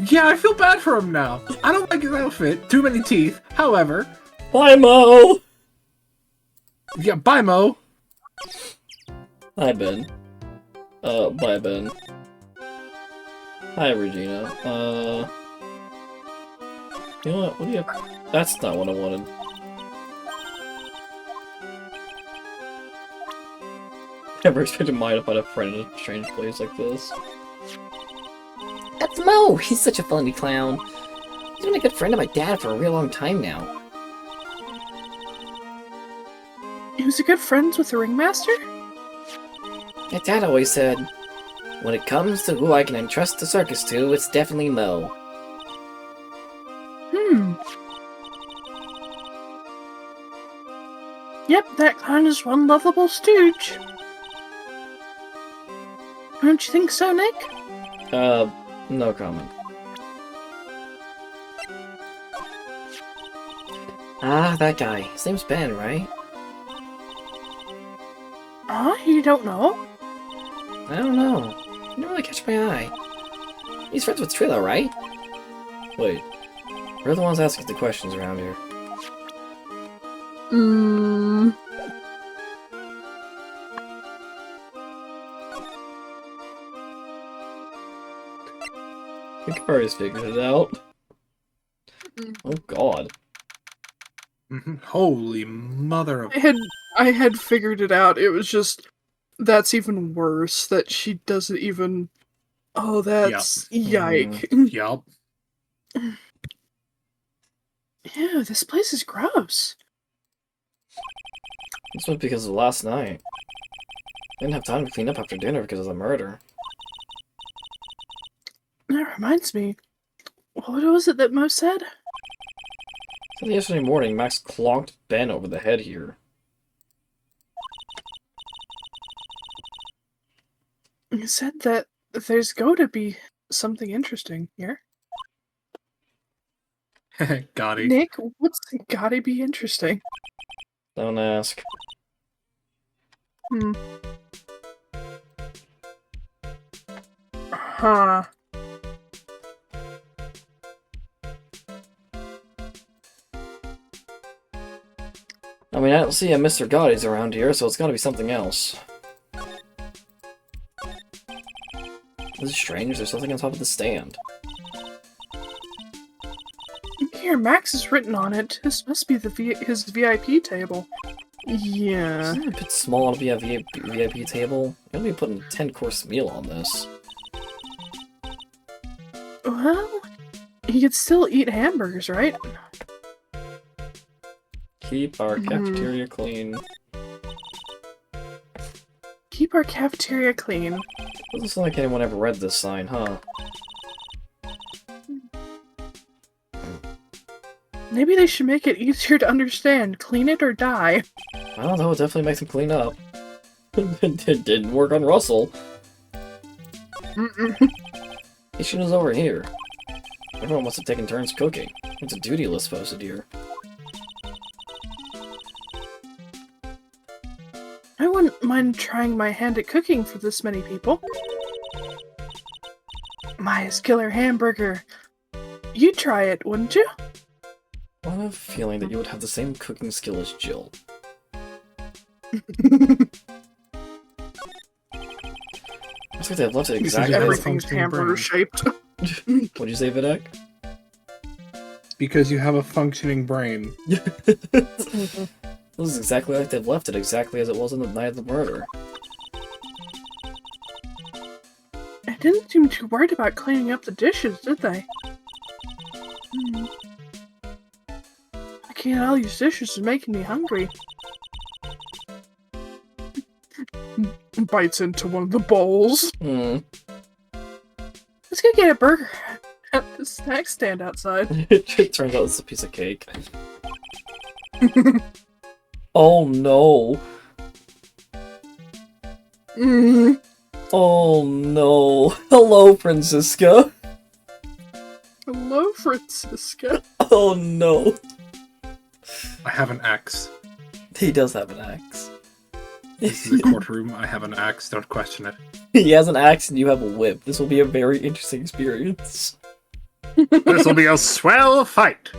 Yeah, I feel bad for him now. I don't like his outfit. Too many teeth. However. Bye, Mo! Yeah, bye, Mo. Hi, Ben. Bye, Ben. Hi, Regina. You know what do you have? That's not what I wanted. Never expected Maya to find a friend in a strange place like this. That's Mo! He's such a funny clown. He's been a good friend of my dad for a real long time now. He was a good friends with the ringmaster? My dad always said, when it comes to who I can entrust the circus to, it's definitely Mo. Hmm. Yep, that clown is one lovable stooge. Don't you think so, Nick? No comment. Ah, that guy. His name's Ben, right? You don't know? I don't know. He didn't really catch my eye. He's friends with Trilla, right? Wait. We're the ones asking the questions around here. Hmm. I think Kari's figured it out. Oh god. Holy mother of... I had figured it out. It was just that's even worse that she doesn't even. Oh, that's yike. Yup. Ew, this place is gross. This was because of last night. Didn't have time to clean up after dinner because of the murder. That reminds me. What was it that Mo said? So yesterday morning, Max clonked Ben over the head here. He said that there's going to be something interesting here. Got it. Nick, what's gotta be interesting? Don't ask. Hmm. Huh. I mean, I don't see a Mr. Gotti's around here, so it's gotta be something else. This is strange, there's something on top of the stand. Here, Max is written on it. This must be his VIP table. Yeah. Isn't it a bit small to be a VIP table? You're gonna be putting a 10-course meal on this. Well, he could still eat hamburgers, right? Keep our cafeteria clean. Keep our cafeteria clean. Doesn't sound like anyone ever read this sign, huh? Maybe they should make it easier to understand. Clean it or die. Well, that would definitely make them clean up. It didn't work on Russell. Mm-mm. Kitchen is over here. Everyone must have taken turns cooking. It's a duty list posted here. I wouldn't mind trying my hand at cooking for this many people. Maya's killer hamburger. You'd try it, wouldn't you? I have a feeling that you would have the same cooking skill as Jill. Looks like they've left it Because exactly. you have a Everything's functioning hamburger brain. shaped. What'd you say, Videk? Because you have a functioning brain. This is exactly like they've left it, exactly as it was on the night of the murder. They didn't seem too worried about cleaning up the dishes, did they? I can't all these dishes are making me hungry. Bites into one of the bowls. Hmm. Let's go get a burger at the snack stand outside. It turns out it's a piece of cake. Oh no. Mm. Oh no. Hello, Francisca. Hello, Francisca. Oh no. I have an axe. He does have an axe. This is a courtroom. I have an axe. Don't question it. He has an axe and you have a whip. This will be a very interesting experience. This will be a swell fight.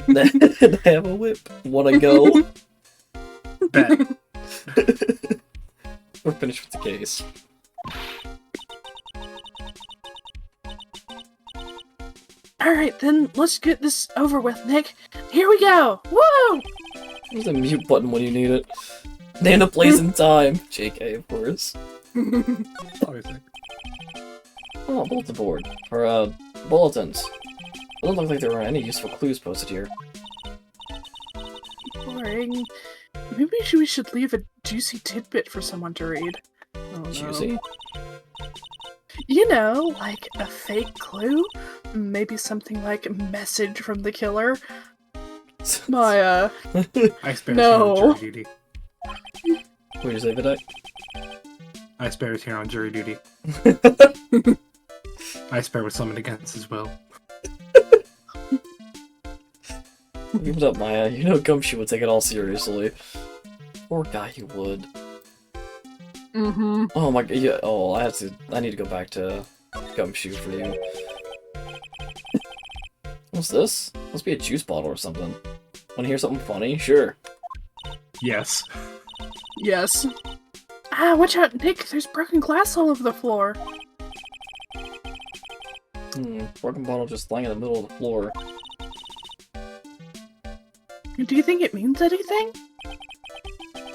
And I have a whip. Wanna go? Bet. We're finished with the case. Alright, then let's get this over with, Nick. Here we go! Woo! There's a mute button when you need it. Name a place and time. JK, of course. Obviously. Oh, bulletin board. Or, bulletins. Doesn't look like there were any useful clues posted here. Boring. Maybe we should leave a juicy tidbit for someone to read. Oh, no. Juicy? You know, like a fake clue? Maybe something like a message from the killer? My, Ice Bear's No. here on jury duty. What did you say, Videk? Ice Bear's here on jury duty. Ice Bear was summoned against his will. Give it up, Maya. You know Gumshoe would take it all seriously. Poor guy, he would. mm-hmm. Oh my god, yeah, oh, I need to go back to Gumshoe for you. What's this? Must be a juice bottle or something. Wanna hear something funny? Sure. Yes. Yes. Ah, watch out, Nick! There's broken glass all over the floor. Broken bottle just lying in the middle of the floor. Do you think it means anything?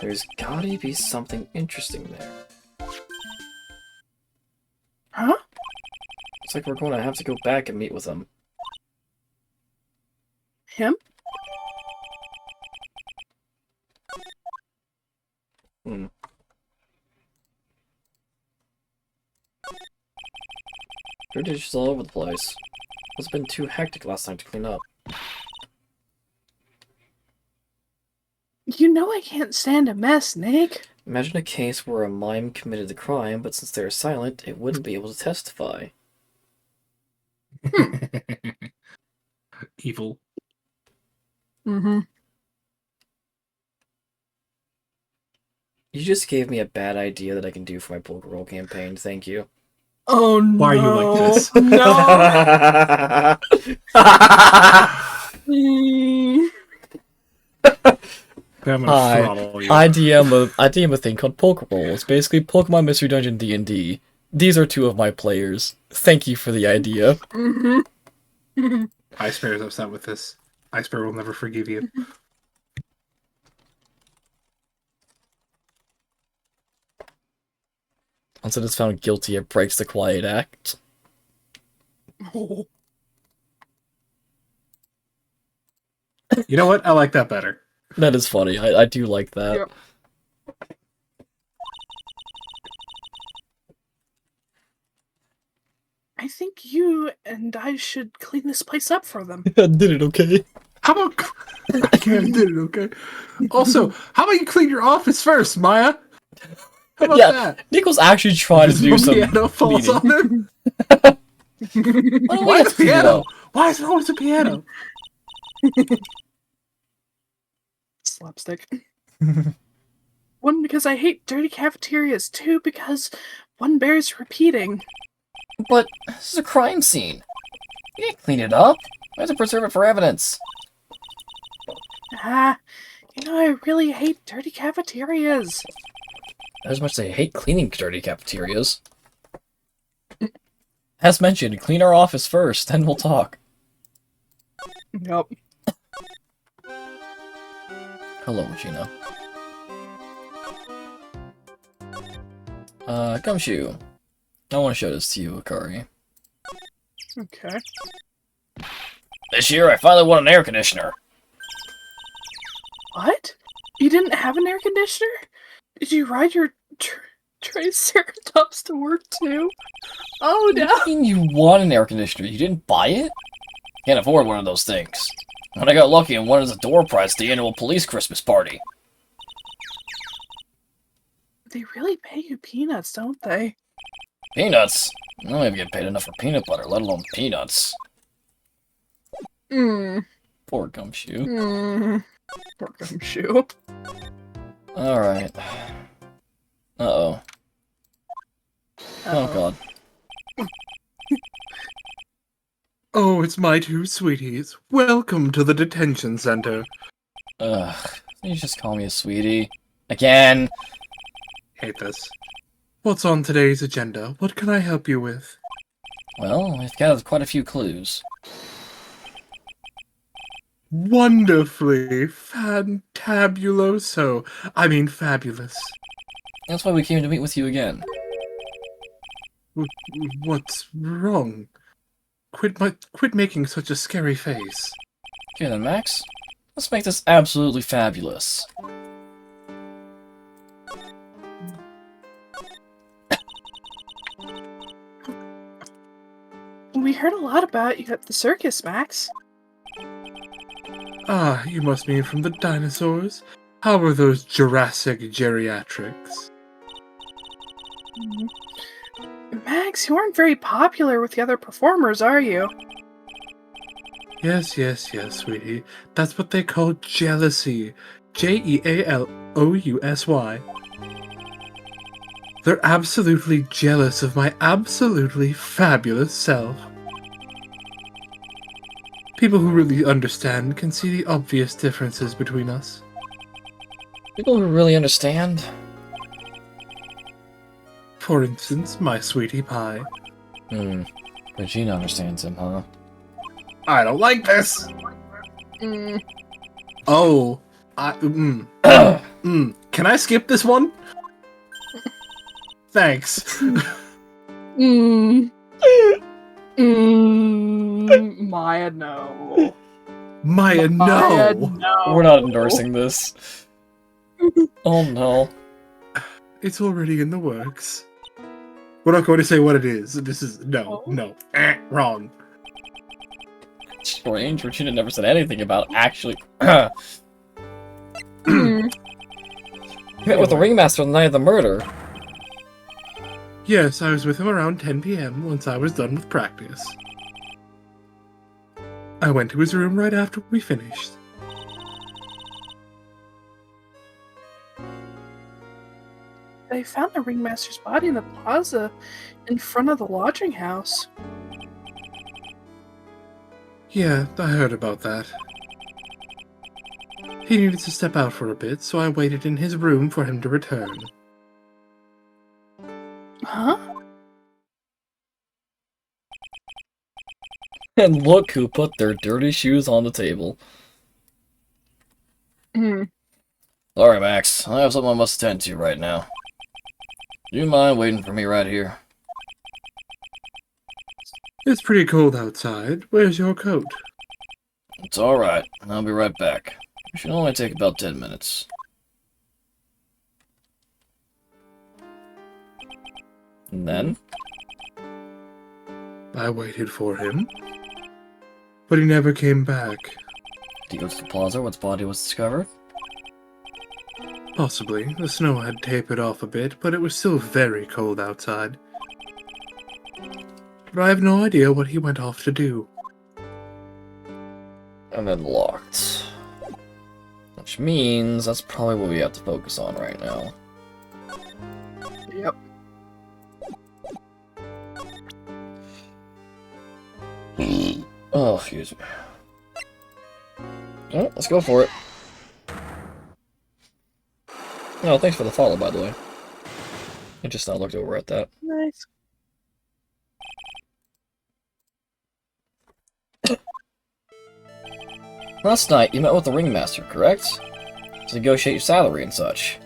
There's gotta be something interesting there. Huh? Looks like we're going to have to go back and meet with him. Him? Your dishes all over the place. It's been too hectic last time to clean up. You know I can't stand a mess, Nick. Imagine a case where a mime committed the crime, but since they're silent, it wouldn't be able to testify. Evil. Mm-hmm. You just gave me a bad idea that I can do for my poker roll campaign, thank you. Oh no. Why are you like this? No. Mm. I'm gonna Hi. throttle you. I DM a thing called Poker Roll. It's basically Pokemon Mystery Dungeon D&D. These are two of my players. Thank you for the idea. Mm-hmm. Ice Bear is upset with this. Ice Bear will never forgive you. Once it is found guilty, it breaks the Quiet Act. Oh. You know what? I like that better. That is funny. I do like that. Yep. I think you and I should clean this place up for them. I did it, okay? How about I can't did it, okay? Also, how about you clean your office first, Maya? How about Yeah. that? Nick was actually trying to do This some piano falls cleaning. on him. Why don't we Why have the to clean it piano? up? Why is it always a piano? Slapstick. One, because I hate dirty cafeterias. Two, because one bears repeating. But this is a crime scene. You can't clean it up. We have to preserve it for evidence. Ah, You know, I really hate dirty cafeterias. As much as I hate cleaning dirty cafeterias. As mentioned, clean our office first, then we'll talk. Yep. Hello, Regina. Gumshoe. I want to show this to you, Akari. Okay. This year, I finally won an air conditioner. What? You didn't have an air conditioner? Did you ride your Triceratops to work too? Oh no! What do you mean you won an air conditioner? You didn't buy it? Can't afford one of those things. When I got lucky and won as a door prize at the annual police Christmas party. They really pay you peanuts, don't they? Peanuts? I don't even get paid enough for peanut butter, let alone peanuts. Mmm. Poor Gumshoe. Mmm. Poor Gumshoe. Alright. Uh-oh. Oh god. Oh, it's my two sweeties. Welcome to the detention center. Ugh. You just call me a sweetie. Again! Hate this. What's on today's agenda? What can I help you with? Well, we've gathered quite a few clues. Wonderfully fantabuloso. I mean fabulous. That's why we came to meet with you again. What's wrong? Quit making such a scary face. Okay then, Max. Let's make this absolutely fabulous. We heard a lot about you at the circus, Max. Ah, you must mean from the dinosaurs? How were those Jurassic geriatrics? Max, you aren't very popular with the other performers, are you? Yes, sweetie. That's what they call jealousy. Jealousy. They're absolutely jealous of my absolutely fabulous self. People who really understand can see the obvious differences between us. People who really understand. For instance, my sweetie pie. Regina understands him, huh? I don't like this! Oh, can I skip this one? Thanks. Maya, no. Maya, no! Maya, no. We're not endorsing this. Oh no. It's already in the works. We're not going to say what it is. This is no. Wrong. Strange, Regina never said anything about actually. You met with the ringmaster on the night of the murder. Yes, I was with him around 10 p.m. once I was done with practice. I went to his room right after we finished. They found the ringmaster's body in the plaza in front of the lodging house. Yeah, I heard about that. He needed to step out for a bit, so I waited in his room for him to return. Huh? And look who put their dirty shoes on the table. Sorry, Max. I have something I must attend to right now. Do you mind waiting for me right here? It's pretty cold outside. Where's your coat? It's alright. I'll be right back. It should only take about 10 minutes. And then? I waited for him, but he never came back. Did he go to the plaza where his body was discovered? Possibly. The snow had tapered off a bit, but it was still very cold outside. But I have no idea what he went off to do. And then locked. Which means that's probably what we have to focus on right now. Yep. Oh, excuse me. Oh, let's go for it. Oh, thanks for the follow, by the way. I just now looked over at that. Nice. Last night, you met with the ringmaster, correct? To negotiate your salary and such.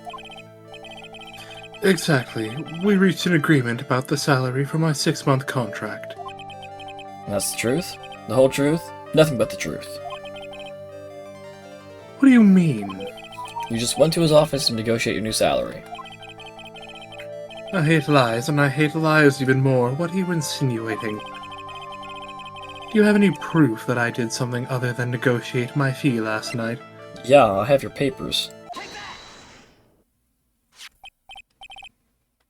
Exactly. We reached an agreement about the salary for my 6-month contract. And that's the truth? The whole truth? Nothing but the truth. What do you mean? You just went to his office to negotiate your new salary. I hate lies, and I hate liars even more. What are you insinuating? Do you have any proof that I did something other than negotiate my fee last night? Yeah, I have your papers.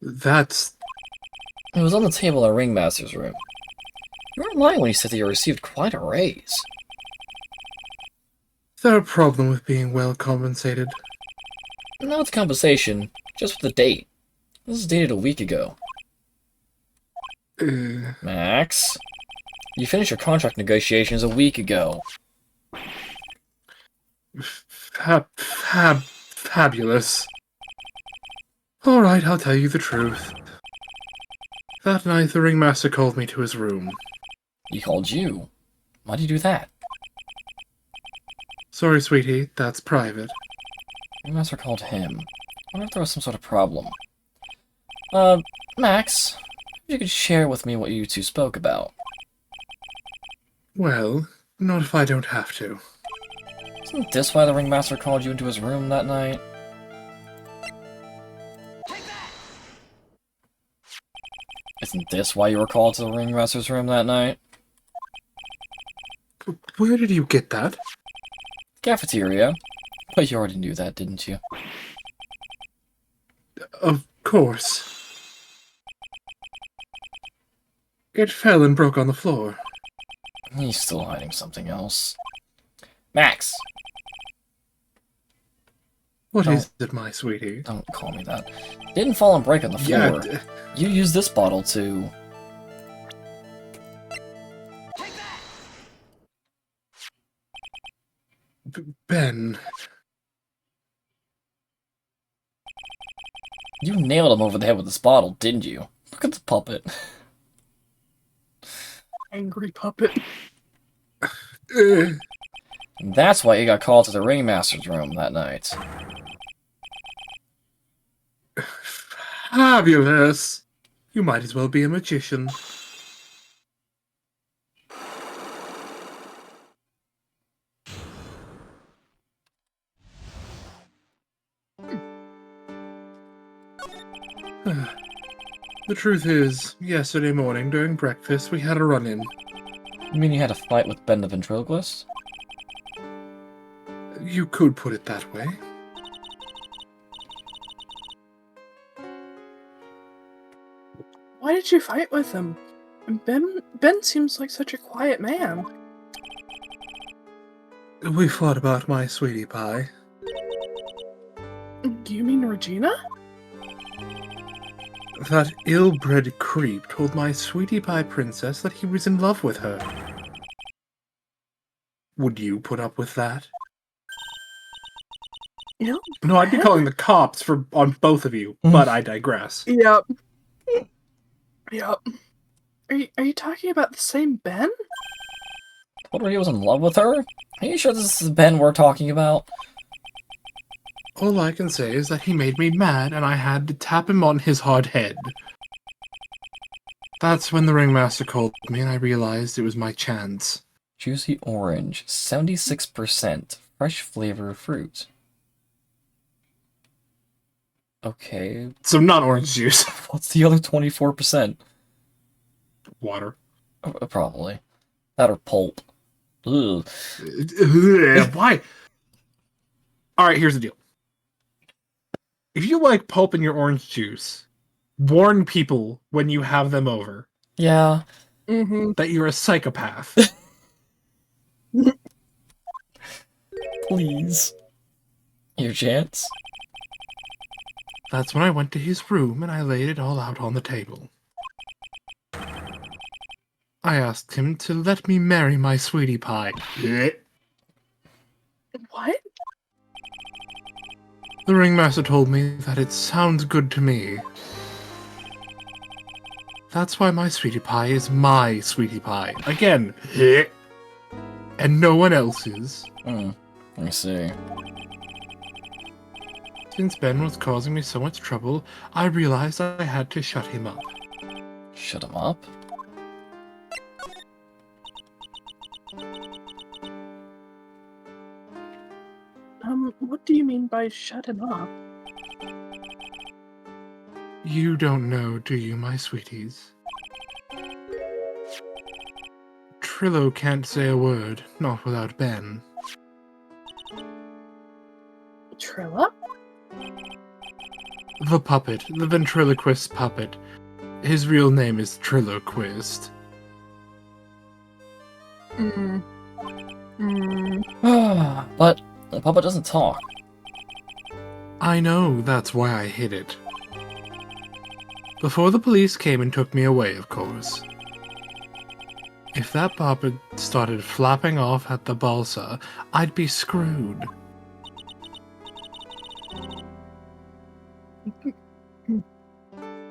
That's... It was on the table in the ringmaster's room. You weren't lying when you said that you received quite a raise. Is there a problem with being well compensated? No, it's compensation. Just with the date. This is dated a week ago. Max? You finished your contract negotiations a week ago. Fabulous. Alright, I'll tell you the truth. That night, the ringmaster called me to his room. He called you. Why'd you do that? Sorry, sweetie, that's private. Ringmaster called him. I wonder if there was some sort of problem. Max, if you could share with me what you two spoke about. Well, not if I don't have to. Isn't this why the ringmaster called you into his room that night? Isn't this why you were called to the ringmaster's room that night? Where did you get that? Cafeteria. But you already knew that, didn't you? Of course. It fell and broke on the floor. He's still hiding something else. Max! What Don't- is it, my sweetie? Don't call me that. It didn't fall and break on the floor. Yeah, You used this bottle to... Ben. You nailed him over the head with this bottle, didn't you? Look at the puppet. Angry puppet. And that's why you got called to the ringmaster's room that night. Fabulous! You might as well be a magician. The truth is, yesterday morning during breakfast we had a run-in. You mean you had a fight with Ben the ventriloquist? You could put it that way. Why did you fight with him? Ben seems like such a quiet man. We fought about my sweetie pie. Do you mean Regina? That ill-bred creep told my sweetie pie princess that he was in love with her. Would you put up with that? No. No, I'd be calling the cops on both of you, but I digress. Yep. Yep. Are you talking about the same Ben? Told her he was in love with her? Are you sure this is Ben we're talking about? All I can say is that he made me mad and I had to tap him on his hard head. That's when the ringmaster called me and I realized it was my chance. Juicy orange, 76%, fresh flavor fruit. Okay, So not orange juice. what's the other 24%? Water. Probably. That or pulp. Ugh. Why? Alright, here's the deal. If you like pulp in your orange juice, warn people when you have them over Yeah. Mm-hmm. that you're a psychopath. Please. Your chance? That's when I went to his room and I laid it all out on the table. I asked him to let me marry my sweetie pie. What? The ringmaster told me that it sounds good to me. That's why my sweetie pie is my sweetie pie. Again, and no one else's. Let me see. Since Ben was causing me so much trouble, I realized I had to shut him up. Shut him up? What do you mean by shut him up? You don't know, do you, my sweeties? Trillo can't say a word, not without Ben. Trilla? The puppet, the ventriloquist puppet. His real name is Trilloquist. But the puppet doesn't talk. I know, that's why I hid it. Before the police came and took me away, of course. If that puppet started flapping off at the balsa, I'd be screwed.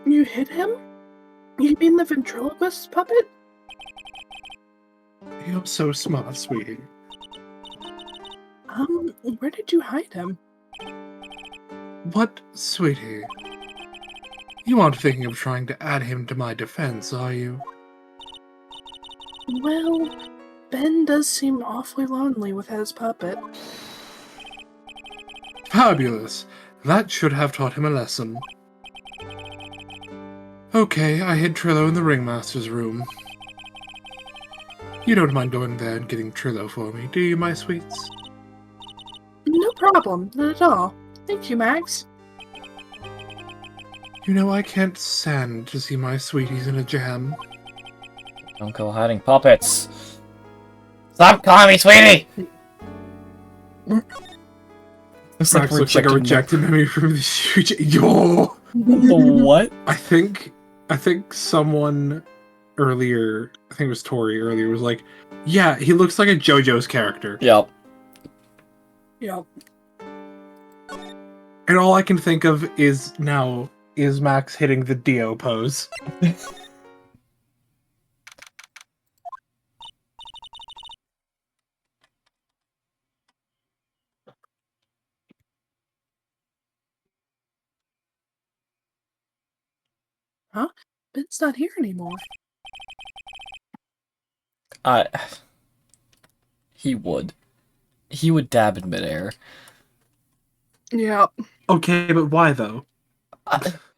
You hit him? You mean the ventriloquist puppet? You're so smart, sweetie. Where did you hide him? What, sweetie? You aren't thinking of trying to add him to my defense, are you? Well, Ben does seem awfully lonely with his puppet. Fabulous! That should have taught him a lesson. Okay, I hid Trillo in the ringmaster's room. You don't mind going there and getting Trillo for me, do you, my sweets? No problem, not at all. Thank you, Max. You know I can't stand to see my sweeties in a jam. Don't go hiding puppets. Stop calling me sweetie! Looks Max looks like a rejected memory from the future. Yo! What? I think someone earlier, I think it was Tori earlier, was like, yeah, he looks like a JoJo's character. Yep. Yep. And all I can think of is Max hitting the Dio pose. Huh? Ben's not here anymore. He would. He would dab in midair. Yep. Okay, but why though?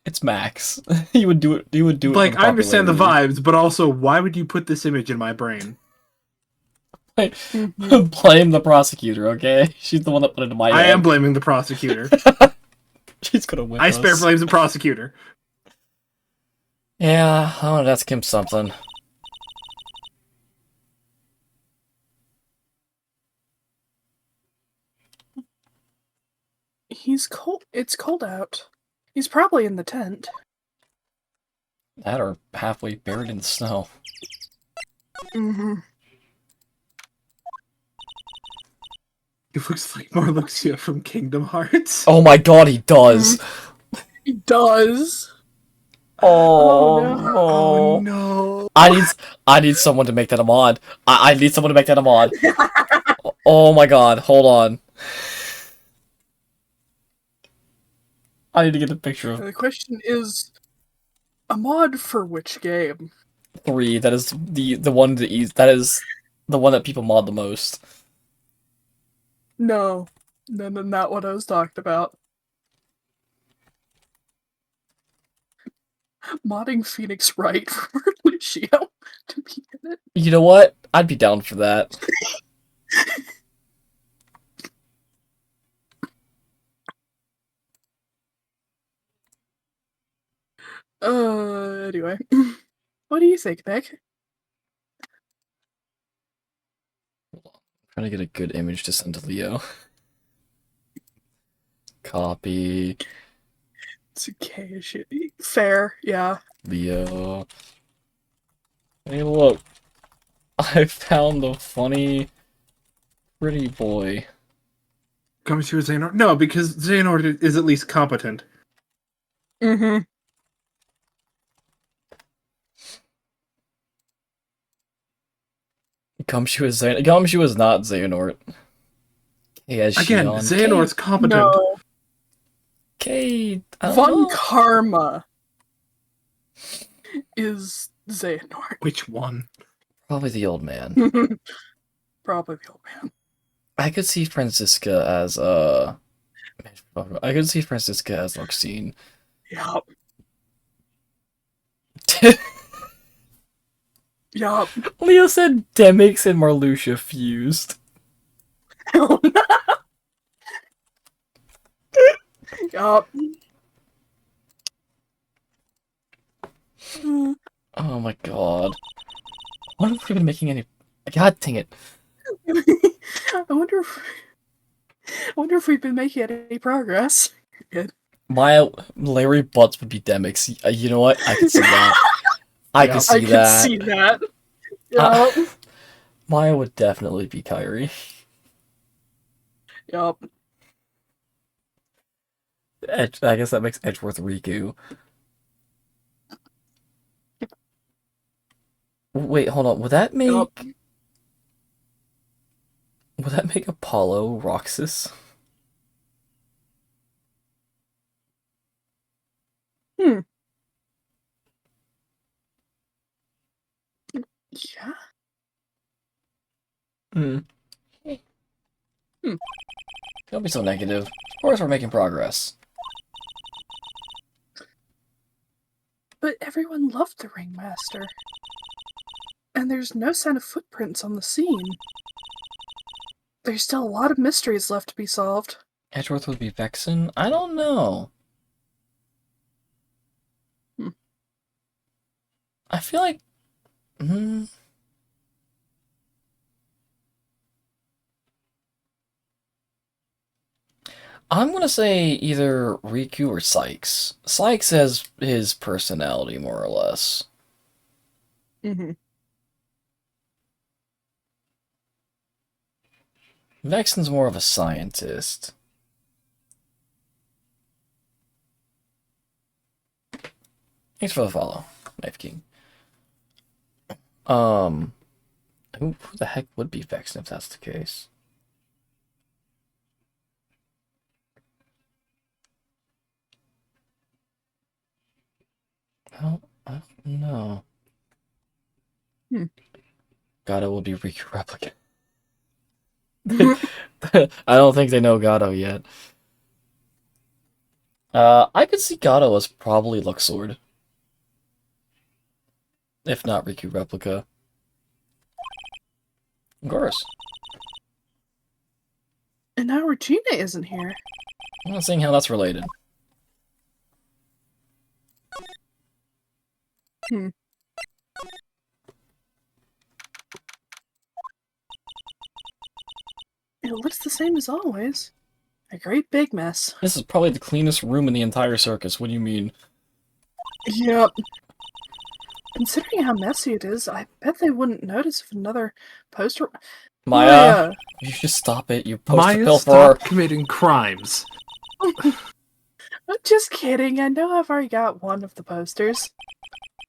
It's Max. He would do it. He would do it. Like, for I understand the popularity. vibes, but also, why would you put this image in my brain? Blame the prosecutor, okay? She's the one that put it in my head. I am blaming the prosecutor. She's gonna whip I us. spare blames the prosecutor. Yeah, I wanted to ask him something. He's cold. It's cold out. He's probably in the tent. That or halfway buried in the snow. Mm-hmm. He looks like Marluxia from Kingdom Hearts. Oh my god, he does! He does. Oh, no. Oh no. I need someone to make that a mod. I need someone to make that a mod. Oh my god, hold on. I need to get a picture of The question is, a mod for which game? 3. That is the one that is the one that people mod the most. No, not what I was talking about. Modding Phoenix Wright for Lucio to be in it. You know what? I'd be down for that. Anyway. What do you think, Nick? Trying to get a good image to send to Leo. Copy. It's okay as shit. Fair, yeah. Leo. Hey, look. I found the funny pretty boy. Gumshoe is Xehanort? No, because Xehanort is at least competent. Mm-hmm. Gumshoe is not Xehanort. Yeah, Again, Xehanort's competent. No. I don't Von know. Karma is Xehanort. Which one? Probably the old man. Probably the old man. I could see Franziska as I could see Franziska as Luxine. Yup. Yup. Leo said Demix and Marluxia fused. Yup. Oh my god. What if we've been making any... God dang it. I wonder if we've been making any progress. Good. Larry Butts would be Demix. You know what? I can see that. I can see that. I can see that. Yup. Maya would definitely be Kyrie. Yup. I guess that makes Edgeworth Riku. Wait, hold on. Would that make... Yup. Would that make Apollo Roxas? Yeah. Hmm. Don't be so negative. Of course we're making progress. But everyone loved the Ringmaster. And there's no sign of footprints on the scene. There's still a lot of mysteries left to be solved. Edgeworth would be Vexen? I don't know. I feel like... I'm gonna say either Riku or Sykes. Sykes has his personality, more or less. Mm-hmm. Vexen's more of a scientist. Thanks for the follow, Knife King. Who the heck would be Vexen if that's the case? I don't know. Gato will be Riku Replicant. I don't think they know Gato yet. I could see Gato as probably Luxord. If not Riku Replica. Of course. And now Regina isn't here. I'm not seeing how that's related. It looks the same as always. A great big mess. This is probably the cleanest room in the entire circus. What do you mean? Yep. Considering how messy it is, I bet they wouldn't notice if another poster... Maya, you should stop it. You post Maya, a pill for stop committing crimes. I'm just kidding. I know I've already got one of the posters.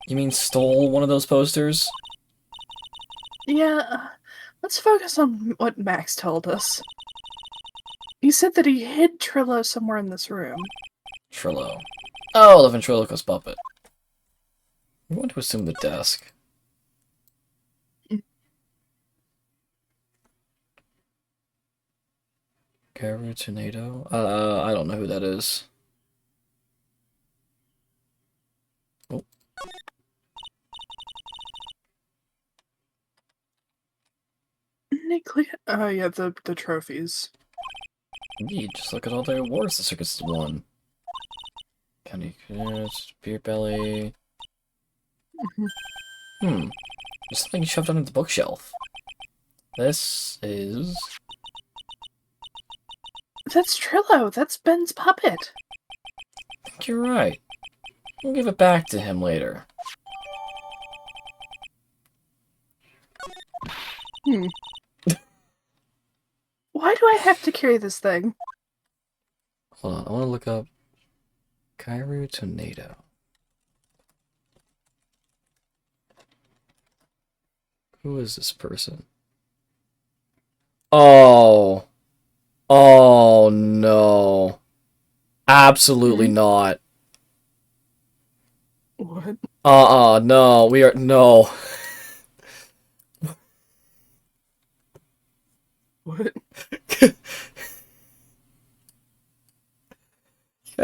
You mean stole one of those posters? Yeah, let's focus on what Max told us. He said that he hid Trillo somewhere in this room. Trillo. Oh, the ventriloquist puppet. I'm going to assume the desk. Garu Tornado? I don't know who that is. Oh. Oh yeah, the trophies. Indeed, just look at all the awards the circus has won. County Chris, Beer Belly. There's something shoved under the bookshelf. This is... That's Trillo. That's Ben's puppet. I think you're right. We'll give it back to him later. Why Why do I have to carry this thing? Hold on, I want to look up Kairu Tornado. Who is this person? Oh. Oh no. Absolutely not. What? No, we are no. What? You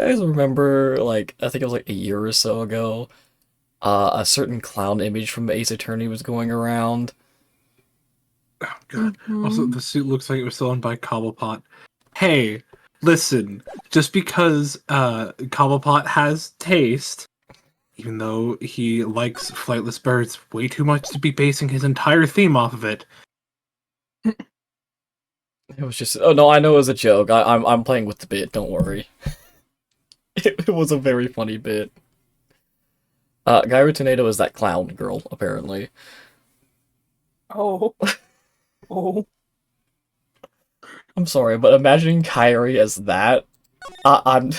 guys remember, like, I think it was like a year or so ago, a certain clown image from Ace Attorney was going around? Oh god. Also, the suit looks like it was stolen by Cobblepot. Hey, listen. Just because Cobblepot has taste, even though he likes flightless birds way too much to be basing his entire theme off of it. It was just, oh no, I know it was a joke. I'm playing with the bit, don't worry. It was a very funny bit. Kairu Tornado is that clown girl, apparently. Oh. Oh. I'm sorry, but imagining Kairi as that, I'm...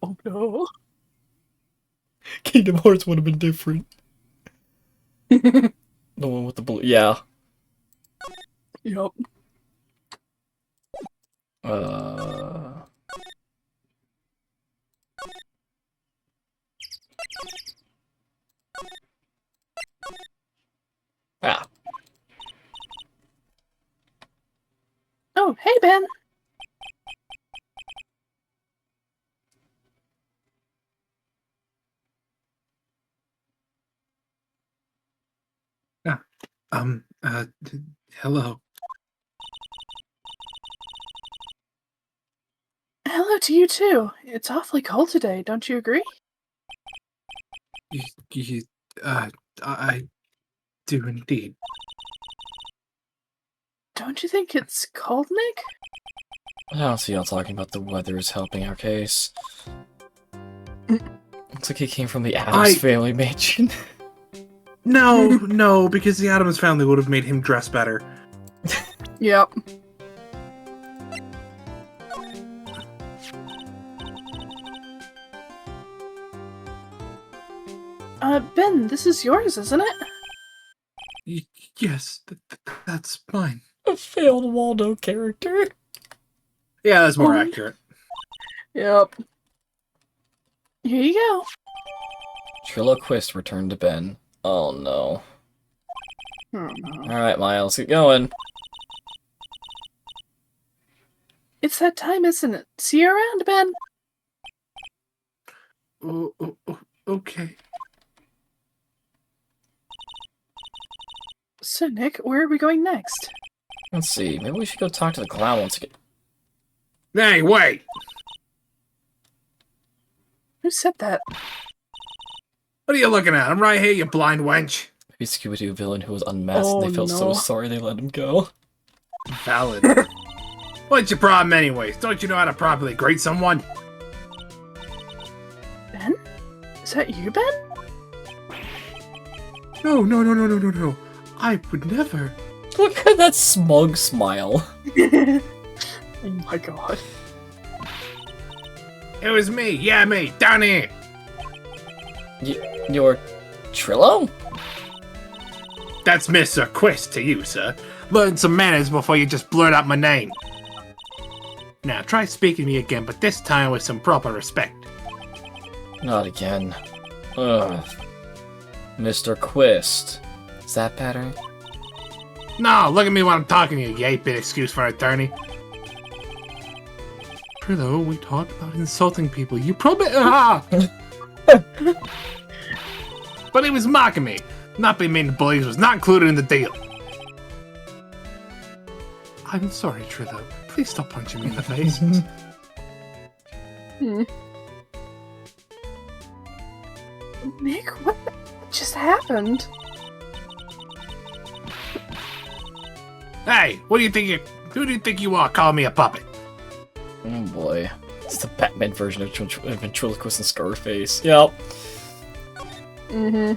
Oh no. Kingdom Hearts would have been different. The one with the blue, yeah. Yup. Ah. Oh, hey, Ben. Hello. Hello to you, too. It's awfully cold today, don't you agree? I do indeed. Don't you think it's cold, Nick? I don't see y'all talking about the weather is helping our case. Looks like he came from the Addams family mansion. No, because the Addams family would have made him dress better. Yep. Ben, this is yours, isn't it? Yes, that's mine. A failed Waldo character. Yeah, that's more accurate. Yep. Here you go. Triloquist returned to Ben. Oh no. Oh, no. Alright, Miles, keep going. It's that time, isn't it? See you around, Ben. Okay. So, Nick, where are we going next? Let's see, maybe we should go talk to the clown once again. Hey, wait! Who said that? What are you looking at? I'm right here, you blind wench. Maybe Scooby-Doo villain who was unmasked and they felt so no. sorry they let him go. Valid. What's your problem anyways? Don't you know how to properly greet someone? Ben? Is that you, Ben? No. I would never. Look at that smug smile. Oh my god. It was me, me, down here. You're Trillo? That's Mr. Quist to you, sir. Learn some manners before you just blurt out my name. Now, try speaking to me again, but this time with some proper respect. Not again. Ugh. Mr. Quist. Is that better? No, look at me when I'm talking to you, you 8-bit excuse for an attorney. Trillo, we talked about insulting people. You probably... But he was mocking me. Not being mean to bullies was not included in the deal. I'm sorry, Trillo. Please stop punching me in the face. Nick, what just happened? Hey, who do you think you are calling me a puppet? Oh boy. It's the Batman version of Ventriloquist and Scarface. Yep. Mm-hmm.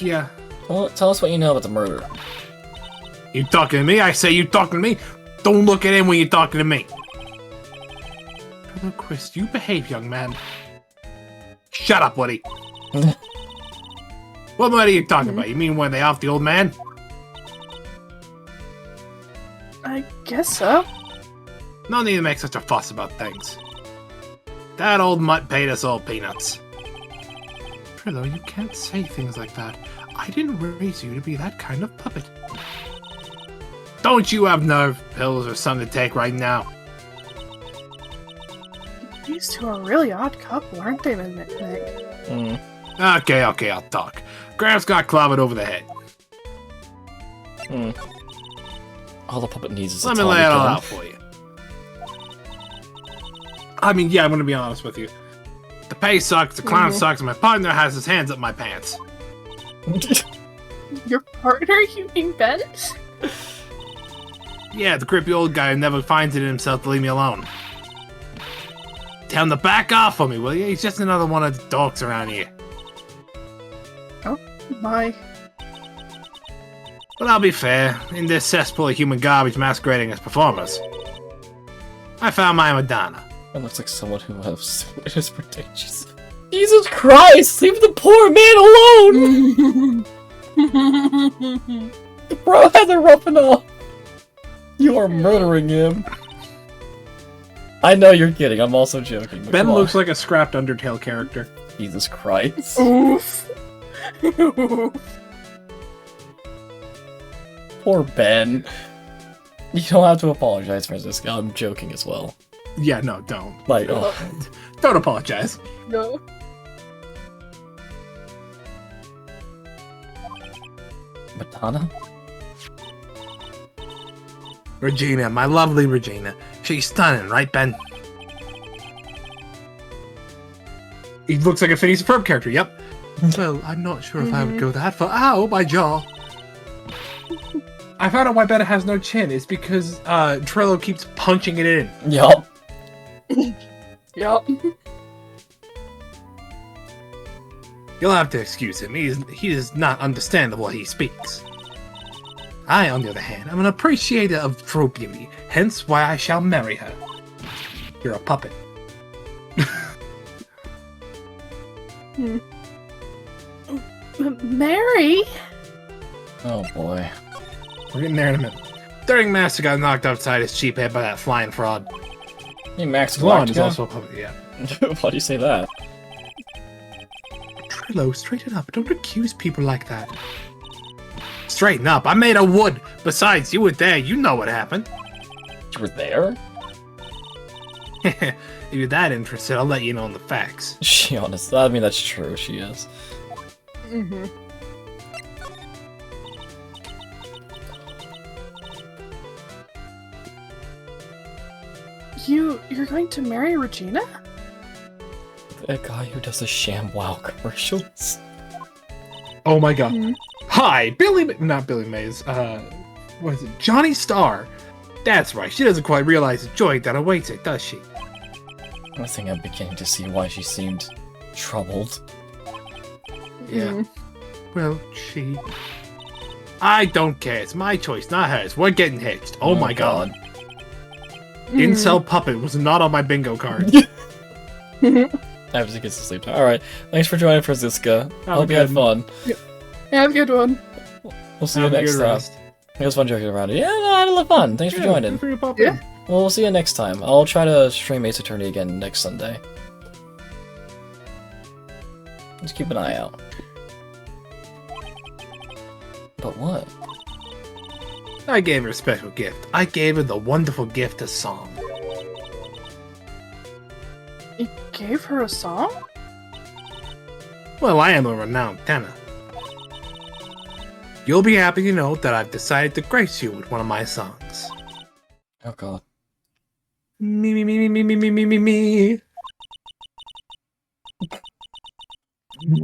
Yeah. Well, tell us what you know about the murder. You talking to me? I say you talking to me? Don't look at him when you're talking to me. Hello, Chris. You behave, young man. Shut up, Woody. What are you talking about? You mean when they off the old man? I guess so. No need to make such a fuss about things. That old mutt paid us all peanuts. Trillo, you can't say things like that. I didn't raise you to be that kind of puppet. Don't you have nerve pills or something to take right now? These two are a really odd couple, aren't they, Nick? Okay, I'll talk. Gramps got clobbered over the head. All the puppet needs is a Let me Tommy lay it all gun. out for you. I mean, yeah, I'm gonna be honest with you. The pay sucks, the clown sucks, and my partner has his hands up my pants. Your partner, you mean Ben? Yeah, the creepy old guy who never finds it in himself to leave me alone. Tell him to back off of me, will you? He's just another one of the dogs around here. Oh, my. But I'll be fair, in this cesspool of human garbage masquerading as performers, I found my Madonna. That looks like someone who has transportation. Jesus Christ! Leave the poor man alone! Bro had the roughing off. You are murdering him. I know you're kidding. I'm also joking. Ben looks like a scrapped Undertale character. Jesus Christ. Oof. Poor Ben. You don't have to apologize, Francisco. I'm joking as well. Yeah, no, don't. Like, oh. Don't apologize. No. Madonna? Regina, my lovely Regina. She's stunning, right, Ben? He looks like a Phineas and Ferb character, yep. Well, I'm not sure if I would go that far. Ow, my jaw. I found out why Ben has no chin. It's because Trello keeps punching it in. Yup. Yup. You'll have to excuse him. He does not understand what he speaks. I, on the other hand, am an appreciator of true beauty, hence why I shall marry her. You're a puppet. Mary? Oh boy. We're getting there in a minute. During Master got knocked upside his cheap head by that flying fraud. Hey, Max Blonde is Galactica? also a puppet, yeah. Why do you say that? Trillo, straighten up. Don't accuse people like that. Straighten up. I made of wood. Besides, you were there. You know what happened. You were there? If you're that interested, I'll let you know the facts. She honest. I mean, that's true. She is. Mm-hmm. You're going to marry Regina? A guy who does the ShamWow commercials. Oh my god. Mhm. Hi, not Billy Mays, what is it? Johnny Starr. That's right, she doesn't quite realize the joy that awaits her, does she? I think I'm beginning to see why she seemed troubled. Yeah. Well, I don't care, it's my choice, not hers. We're getting hitched. Oh my god. Incel puppet was not on my bingo card. I have to get some sleep time. Alright, thanks for joining, Francisca. I hope you had fun. Have a good one. We'll see you next time. It was fun joking around. Yeah, no, I had a lot of fun. Thanks for joining. Yeah. Well, we'll see you next time. I'll try to stream Ace Attorney again next Sunday. Just keep an eye out. But what? I gave her a special gift. I gave her the wonderful gift of song. You gave her a song? Well, I am a renowned tenor. You'll be happy to know that I've decided to grace you with one of my songs. Oh god. Me, me, me, me, me, me, me, me, me.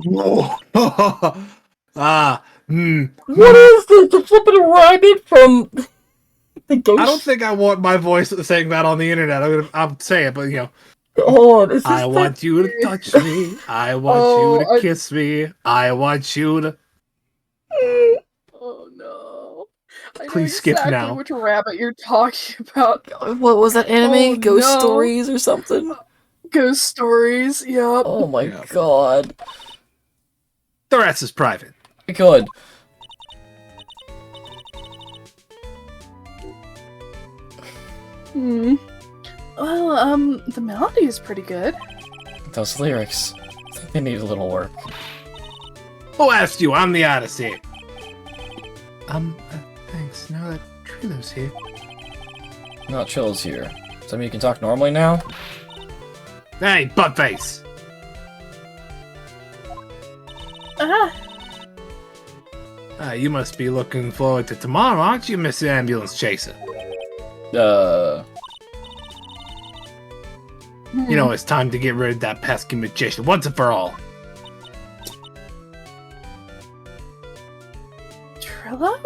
Whoa. What is this? The flippin' rabbit from the ghost? I don't think I want my voice saying that on the internet. I'll say it, but you know. Oh, is this I want you to touch me. I want you to kiss me. I want you to. Oh no. I know Please skip exactly now. which rabbit you're talking about. What was that anime? Oh, Ghost no. Stories or something? Ghost stories, yep. Oh my Yeah. god. The rest is private. Good. Hmm. Well, the melody is pretty good. Those lyrics. I think they need a little work. Who asked you? I'm the Odyssey. Thanks. Now that Trilo's here. Not Chill's here. So you can talk normally now? Hey, buttface! You must be looking forward to tomorrow, aren't you, Mr. Ambulance Chaser? You know it's time to get rid of that pesky magician once and for all. Trillo?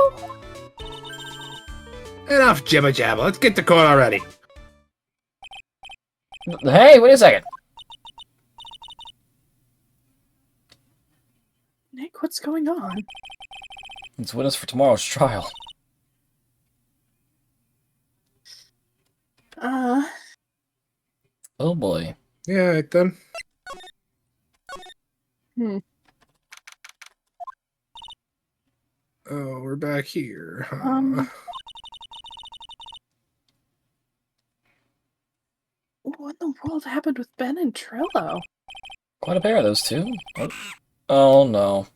Enough jibber jabber. Let's get to court already. Hey, wait a second. Nick, what's going on? It's witness for tomorrow's trial. Oh boy. Yeah, right then. Oh, we're back here. What in the world happened with Ben and Trillo? Quite a pair of those two. Oh no.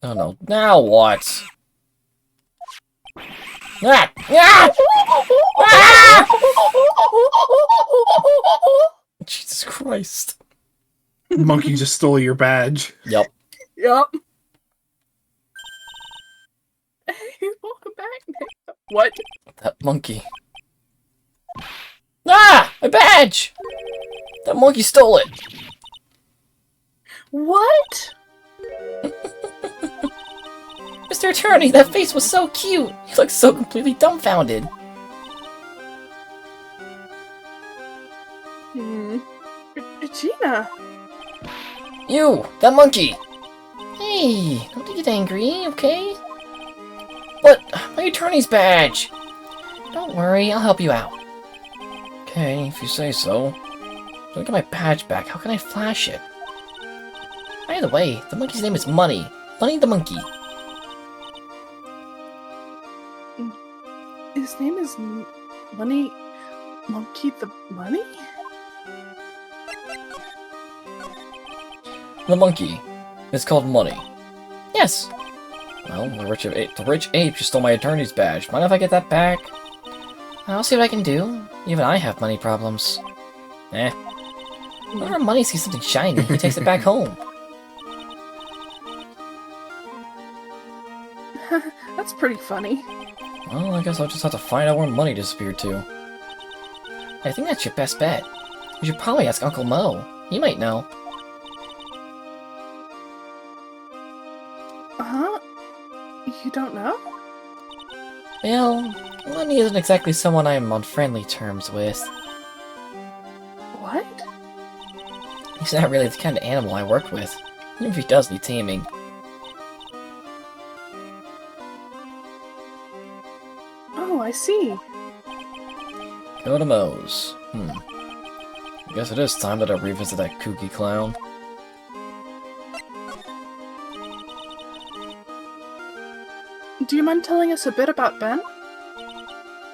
Oh no. Now what? Ah! Ah! Ah! Jesus Christ. Monkey just stole your badge. Yep. Yep. Hey, welcome back, Nick. What? That monkey. Ah! My badge! That monkey stole it! What? Mr. Attorney, that face was so cute! He looked so completely dumbfounded. Regina. You! That monkey! Hey, don't get angry, okay? But, my attorney's badge! Don't worry, I'll help you out. Okay, if you say so. If I get my badge back, how can I flash it? By the way, the monkey's name is Money. Money the monkey. His name is Money. Monkey the Money? The monkey. It's called Money. Yes. Well, the rich ape just stole my attorney's badge. Mind if I get that back? I'll see what I can do. Even I have money problems. Eh. Whenever Money sees something shiny, he takes it back home. That's pretty funny. Well, I guess I'll just have to find out where Money disappeared to. I think that's your best bet. You should probably ask Uncle Mo. He might know. Huh? You don't know? Well, Money isn't exactly someone I'm on friendly terms with. What? He's not really the kind of animal I work with, even if he does need taming. Oh, I see. Go to Moe's. I guess it is time that I revisit that kooky clown. Do you mind telling us a bit about Ben?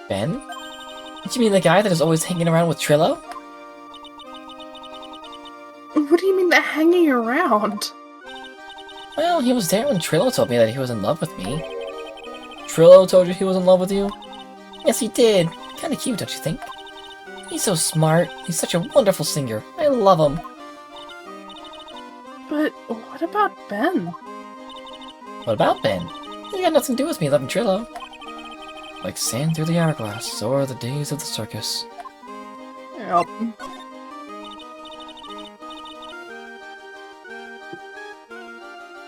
Ben? Don't you mean the guy that is always hanging around with Trillo? What do you mean that hanging around? Well, he was there when Trillo told me that he was in love with me. Trillo told you he was in love with you? Yes, he did. Kinda cute, don't you think? He's so smart. He's such a wonderful singer. I love him. But what about Ben? What about Ben? He got nothing to do with me loving Trillo. Like sand through the hourglass, so are the days of the circus. Yep.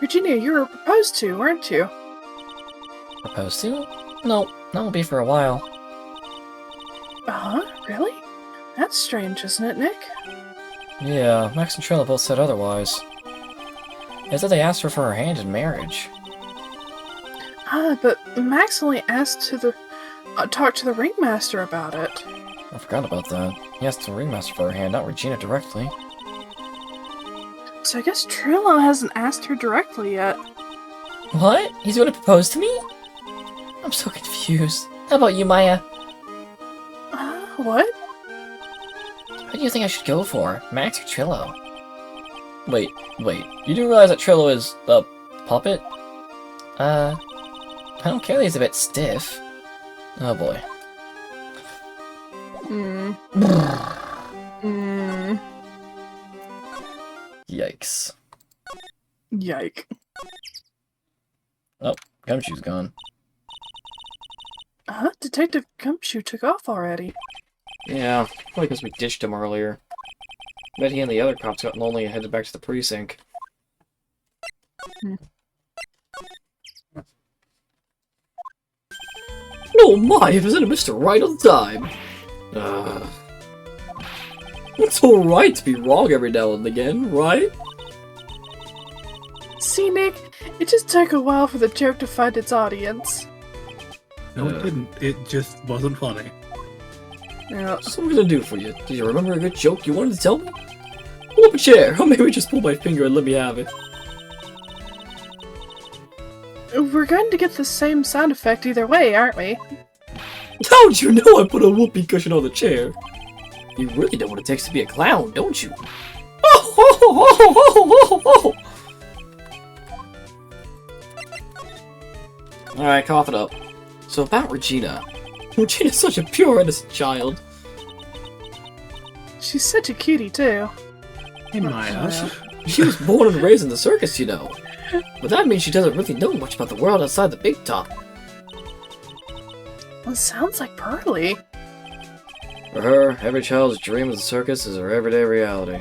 Virginia, you were proposed to, weren't you? Proposed to? No, that won't be for a while. Really? That's strange, isn't it, Nick? Yeah, Max and Trilla both said otherwise. They said they asked her for her hand in marriage. But Max only asked to talk to the ringmaster about it. I forgot about that. He asked the ringmaster for her hand, not Regina directly. So I guess Trillo hasn't asked her directly yet. What? He's gonna propose to me? I'm so confused. How about you, Maya? What? Who do you think I should go for? Max or Trillo? Wait. You do realize that Trillo is a puppet? I don't care that he's a bit stiff. Oh boy. Yikes. Yike. Oh, Gumshoe's gone. Detective Gumshoe took off already. Yeah, probably because we ditched him earlier. Bet he and the other cops got lonely and headed back to the precinct. Oh my, isn't it Mr. Right on time? It's alright to be wrong every now and again, right? See, Nick, it just took a while for the joke to find its audience. No, it didn't. It just wasn't funny. Yeah. So what am I gonna do for you? Do you remember a good joke you wanted to tell me? Pull up a chair, or maybe just pull my finger and let me have it. We're going to get the same sound effect either way, aren't we? How'd you know I put a whoopee cushion on the chair? You really know what it takes to be a clown, don't you? Alright, cough it up. So about Regina. Regina's such a pure, innocent child. She's such a cutie, too. Hey, Maya. She was born and raised in the circus, you know. But that means she doesn't really know much about the world outside the big top. Well, sounds like Pearly. For her, every child's dream of the circus is her everyday reality.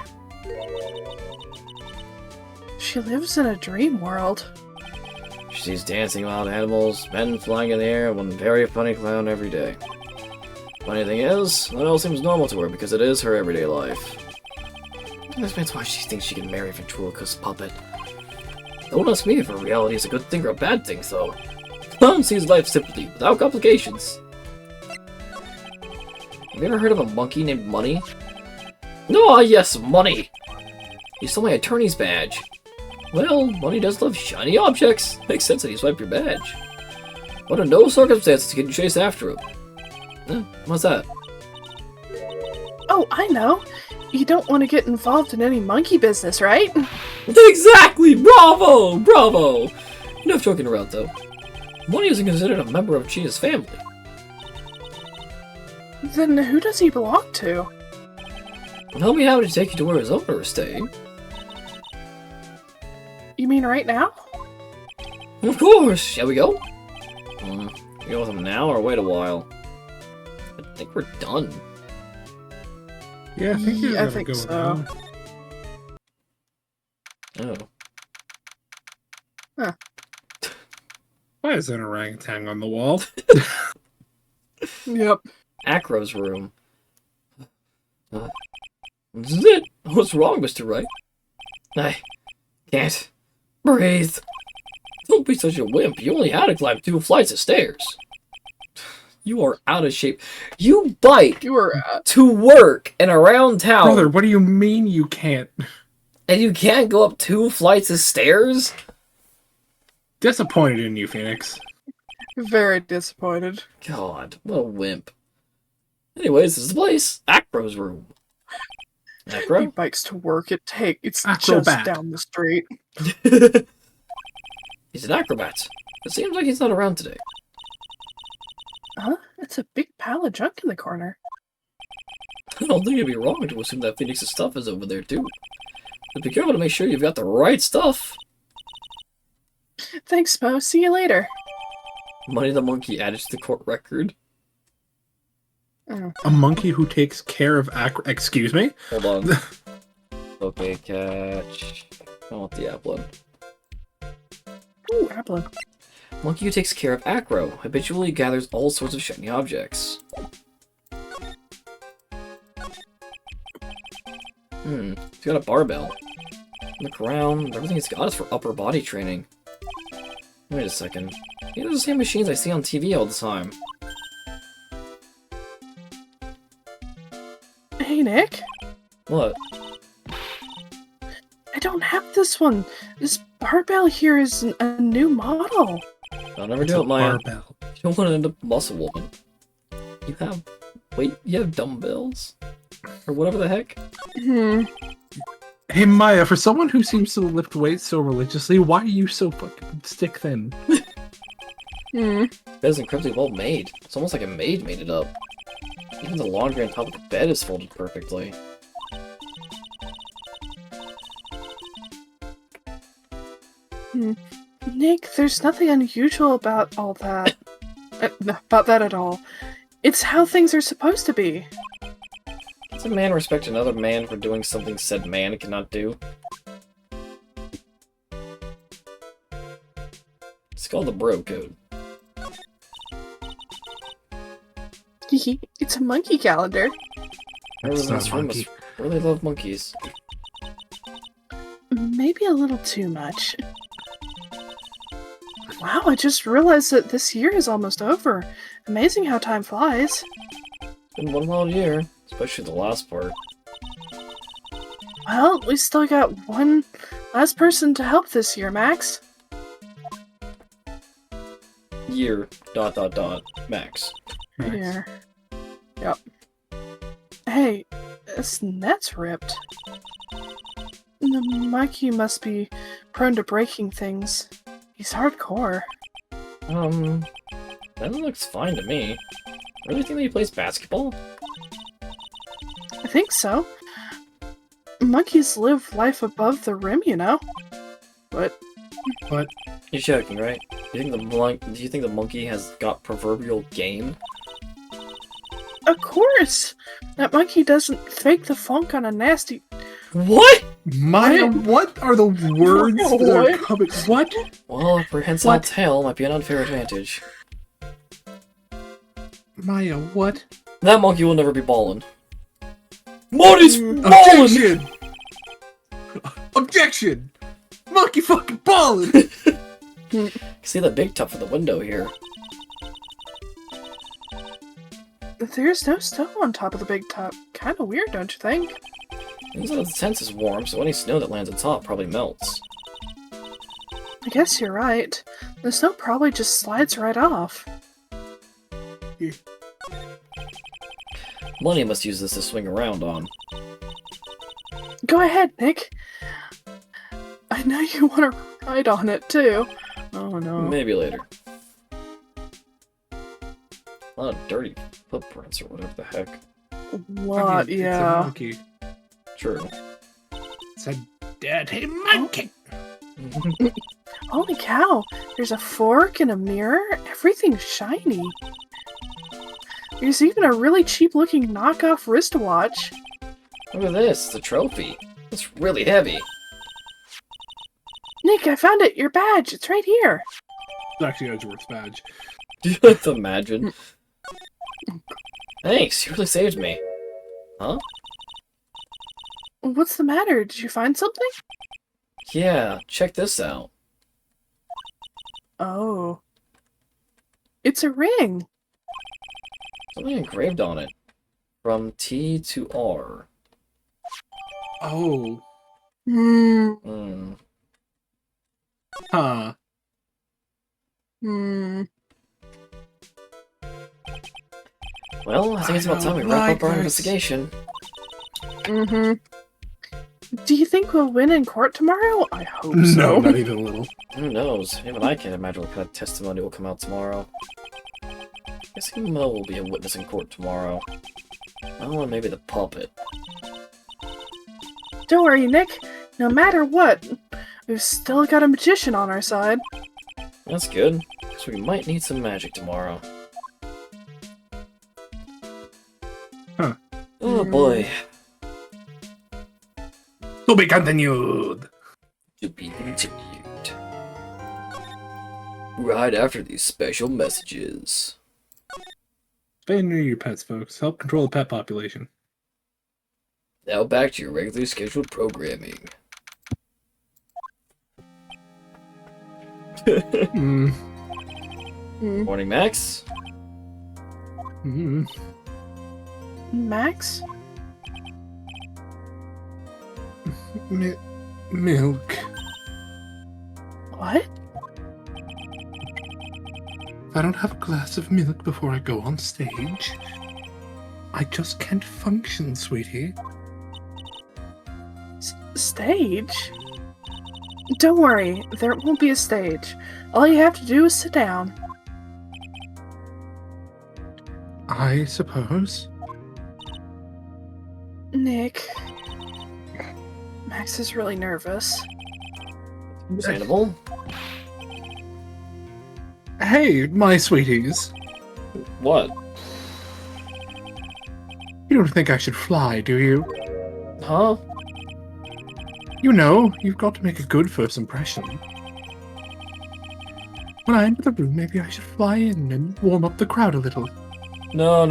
She lives in a dream world. She sees dancing wild animals, men flying in the air, and one very funny clown every day. Funny thing is, that all seems normal to her because it is her everyday life. That's why she thinks she can marry Ventriloquist's puppet. Don't ask me if her reality is a good thing or a bad thing, though. Clown sees life simply, without complications. Have you ever heard of a monkey named Money? Ah, yes, Money! He stole my attorney's badge. Well, Money does love shiny objects. Makes sense that he swiped your badge. Under no circumstances can you chase after him. What's that? Oh, I know. You don't want to get involved in any monkey business, right? Exactly! Bravo! Bravo! Enough joking around, though. Money isn't considered a member of Gina's family. Then who does he belong to? Tell me how to take you to where his owner is staying. You mean right now? Of course! Shall we go? You go with him now or wait a while? I think we're done. Yeah, I think you're I gonna think go so. now. Oh. Huh. Why is there an orangutan on the wall? Yep. Acro's room. This is it. What's wrong, Mr. Wright? I can't breathe. Don't be such a wimp. You only had to climb 2 flights of stairs. You are out of shape. You bike You were to work and around town. Brother, what do you mean you can't? And you can't go up 2 flights of stairs? Disappointed in you, Phoenix. very disappointed. God, what a wimp. Anyways, this is the place. Acro's room. He Acro? bikes to work. It's Acrobat. just down the street. He's an acrobat. It seems like he's not around today. Huh? It's a big pile of junk in the corner. I don't think it'd be wrong to assume that Phoenix's stuff is over there, too. But be careful to make sure you've got the right stuff. Thanks, Mo. See you later. Money the Monkey added to the court record. Oh. A monkey who takes care of Excuse me? Hold on. Okay, catch. I want the app one. Ooh, apple. Monkey who takes care of Acro habitually gathers all sorts of shiny objects. He's got a barbell. Look around. Everything he's got is for upper body training. Wait a second. These are the same machines I see on TV all the time. Hey, Nick. What? I don't have this one. This barbell here is a new model. I'll never It's do a it, Maya. barbell. You don't want to end up muscle woman. You have... Wait, you have dumbbells? Or whatever the heck? Hmm. Hey Maya, for someone who seems to lift weights so religiously, why are you so fucking stick thin? Hmm. That is incredibly well made. It's almost like a maid made it up. Even the laundry on top of the bed is folded perfectly. Nick, there's nothing unusual about all that. About that at all. It's how things are supposed to be. Does a man respect another man for doing something said man cannot do? It's called the bro code. It's a monkey calendar. Everyone in not this room monkey. must really love monkeys. Maybe a little too much. Wow, I just realized that this year is almost over. Amazing how time flies. It's been one wild year, especially the last part. Well, we still got one last person to help this year, Max. Year, ... max. Max. Here. Yep. Hey, this net's ripped. The monkey must be prone to breaking things. He's hardcore. That looks fine to me. Really think that he plays basketball? I think so. Monkeys live life above the rim, you know. But But You're joking, right? Do you think the monkey has got proverbial game? of course, that monkey doesn't fake the funk on a nasty. What? Maya, what are the words that are What? coming? What? Well, a prehensile What? tail might be an unfair advantage. Maya, what? That monkey will never be ballin'. Money's ballin'! Objection! Objection! Monkey fucking ballin'! See the big top of the window here. There's no snow on top of the big top. Kinda weird, don't you think? The tent is warm, so any snow that lands atop probably melts. I guess you're right. The snow probably just slides right off. Money must use this to swing around on. Go ahead, Nick. I know you want to ride on it too. Oh no. Maybe later. A lot of dirty footprints or whatever the heck. What? It's a Yeah. monkey. True. It's a dirty monkey. Holy cow! There's a fork and a mirror. Everything's shiny. There's even a really cheap-looking knockoff wristwatch. Look at this, it's a trophy. It's really heavy. Nick, I found it. Your badge. It's right here. It's actually Edgeworth's badge. Do you like to imagine? Thanks, you really saved me. Huh? What's the matter? Did you find something? Yeah, check this out. Oh. It's a ring. Something engraved on it. From T to R. Oh. Hmm. Hmm. Huh. Hmm. Well, I think it's about time we don't wrap like up our this. investigation. Mm-hmm. Do you think we'll win in court tomorrow? I hope No, so. not even a little. Who knows? Even I can't imagine what kind of testimony will come out tomorrow. Guessing Mo will be a witness in court tomorrow. Oh, and maybe the puppet. Don't worry, Nick. No matter what, we've still got a magician on our side. That's good, because we might need some magic tomorrow. Huh. Oh boy. To be continued. To be continued. Right after these special messages. Spay and neuter your pets, folks. Help control the pet population. Now back to your regularly scheduled programming. Hmm. Morning, Max. Mm. Max? Milk. What? If I don't have a glass of milk before I go on stage, I just can't function, sweetie. Stage? Don't worry, there won't be a stage. All you have to do is sit down. I suppose. Nick. Max is really nervous. Understandable. Hey, my sweeties. What? You don't think I should fly, do you? Huh? You know, you've got to make a good first impression. When I enter the room, maybe I should fly in and warm up the crowd a little. No.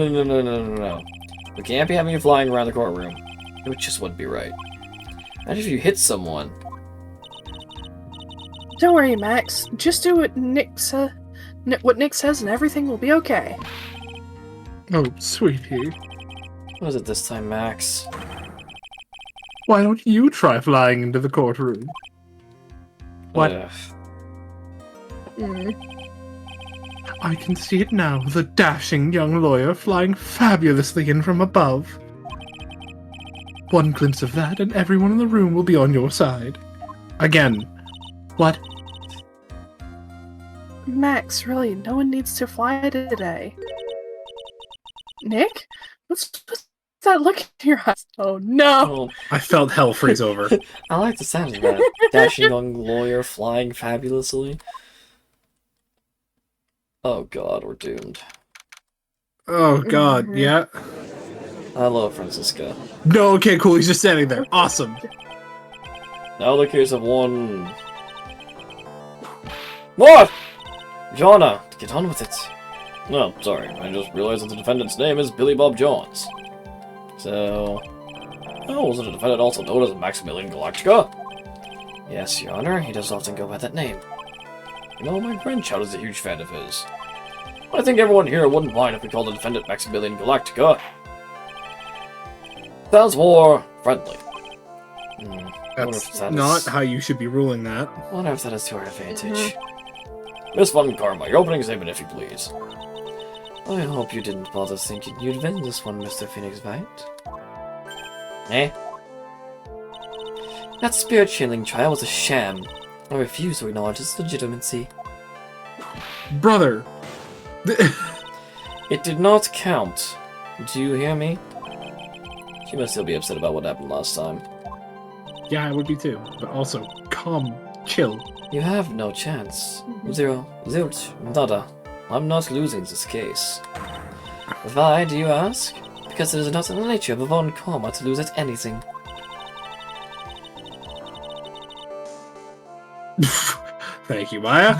We can't be having you flying around the courtroom. It just wouldn't be right. Imagine if you hit someone. Don't worry, Max. Just do what Nick says and everything will be okay. Oh, sweetie. What is it this time, Max? Why don't you try flying into the courtroom? What? Ugh. I can see it now, the dashing young lawyer flying fabulously in from above. One glimpse of that, and everyone in the room will be on your side. Again. What? Max, really, no one needs to fly today. Nick? What's that look in your eyes? Oh no! Oh, I felt hell freeze over. I like the sound of that. Dashing young lawyer flying fabulously. Oh god, we're doomed. Oh god, yeah. I love Francisca. No, okay, cool, he's just standing there. Awesome. Now the case of one... What? Jonna, get on with it. No, sorry, I just realized that the defendant's name is Billy Bob Jones. So... Oh, wasn't the defendant also known as Maximilian Galactica? Yes, Your Honor, he does often go by that name. You know, my grandchild is a huge fan of his. I think everyone here wouldn't mind if we called the defendant Maximilian Galactica. Sounds more friendly. That's not how you should be ruling that. I wonder if that is to our advantage. Miss Von Karma, your opening statement, if you please. I hope you didn't bother thinking you'd win this one, Mr. Phoenix Wright. Eh? That spirit-channeling trial was a sham. I refuse to acknowledge its legitimacy. Brother! It did not count. Do you hear me? She must still be upset about what happened last time. Yeah, I would be too. But also, calm, chill. You have no chance. Zilch, nada. I'm not losing this case. Why, do you ask? Because it is not in the nature of a Von Karma to lose at anything. Thank you, Maya.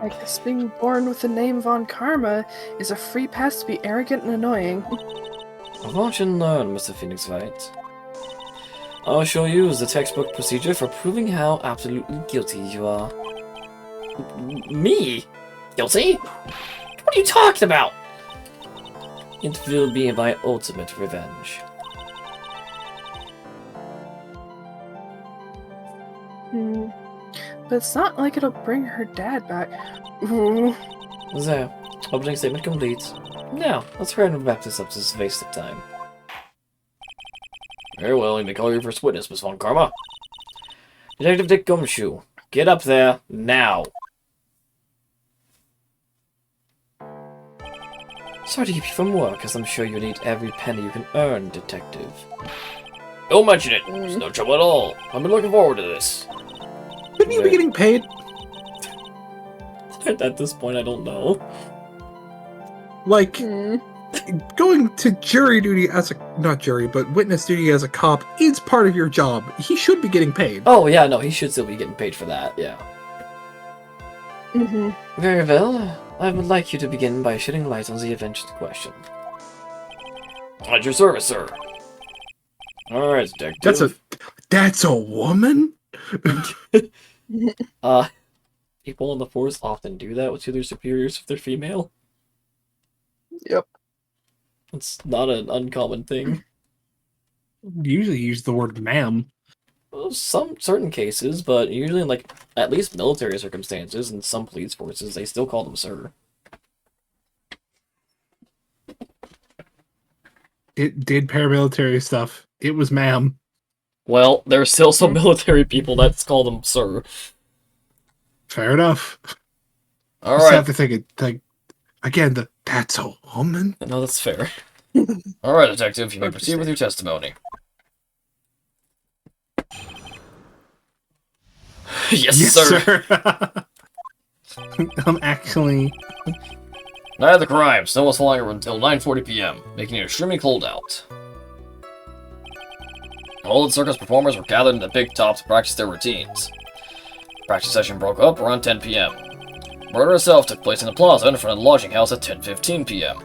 I guess being born with the name Von Karma is a free pass to be arrogant and annoying. Watch and learn, Mr. Phoenix Wright. I shall use the textbook procedure for proving how absolutely guilty you are. Me? Guilty? What are you talking about? It will be my ultimate revenge. But it's not like it'll bring her dad back. There. Opening statement complete. Now, let's hurry and wrap this up to this waste of time. Very well, you may call your first witness, Miss Von Karma. Detective Dick Gumshoe, get up there, now! Sorry to keep you from work, as I'm sure you need every penny you can earn, Detective. Don't mention it! There's no trouble at all. I've been looking forward to this. Shouldn't you be getting paid? At this point, I don't know. Like, going to jury duty as a... not jury, but witness duty as a cop is part of your job. He should be getting paid. Oh, yeah, no, he should still be getting paid for that, yeah. Very well. I would like you to begin by shedding light on the event in question. At your service, sir. Alright, Detective. That's a woman? people in the force often do that to their superiors if they're female. Yep. It's not an uncommon thing. Usually use the word ma'am. Well, some certain cases, but usually in like at least military circumstances and some police forces, they still call them sir. It did paramilitary stuff. It was ma'am. Well, there are still some military people that call them sir. Fair enough. All Just right. have to think it like again. That's a woman. No, that's fair. All right, detective, you may proceed with your testimony. Yes, sir. I'm actually. Night of the crime. Snow was falling until 9:40 p.m., making it extremely cold out. All the circus performers were gathered in the big top to practice their routines. Practice session broke up around 10 p.m. Murder itself took place in the plaza in front of the lodging house at 10:15 p.m.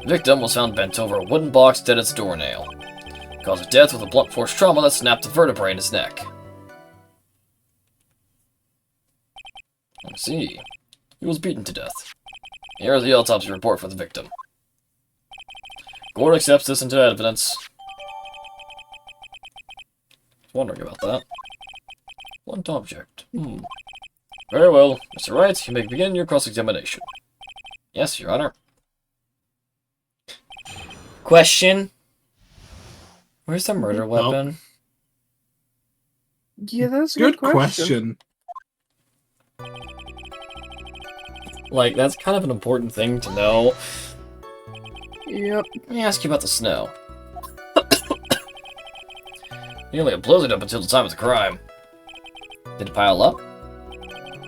The victim was found bent over a wooden box dead at its doornail. Cause of death with a blunt force trauma that snapped the vertebrae in his neck. Let's see. He was beaten to death. Here is the autopsy report for the victim. Court accepts this into evidence. Wondering about that. Blunt object. Very well. Mr. Wright, you may begin your cross-examination. Yes, Your Honor. Question. Where's the murder weapon? Yeah, that's a Good good question. Like, that's kind of an important thing to know. Yep. Let me ask you about the snow. Nearly a blizzard up until the time of the crime. Did it pile up?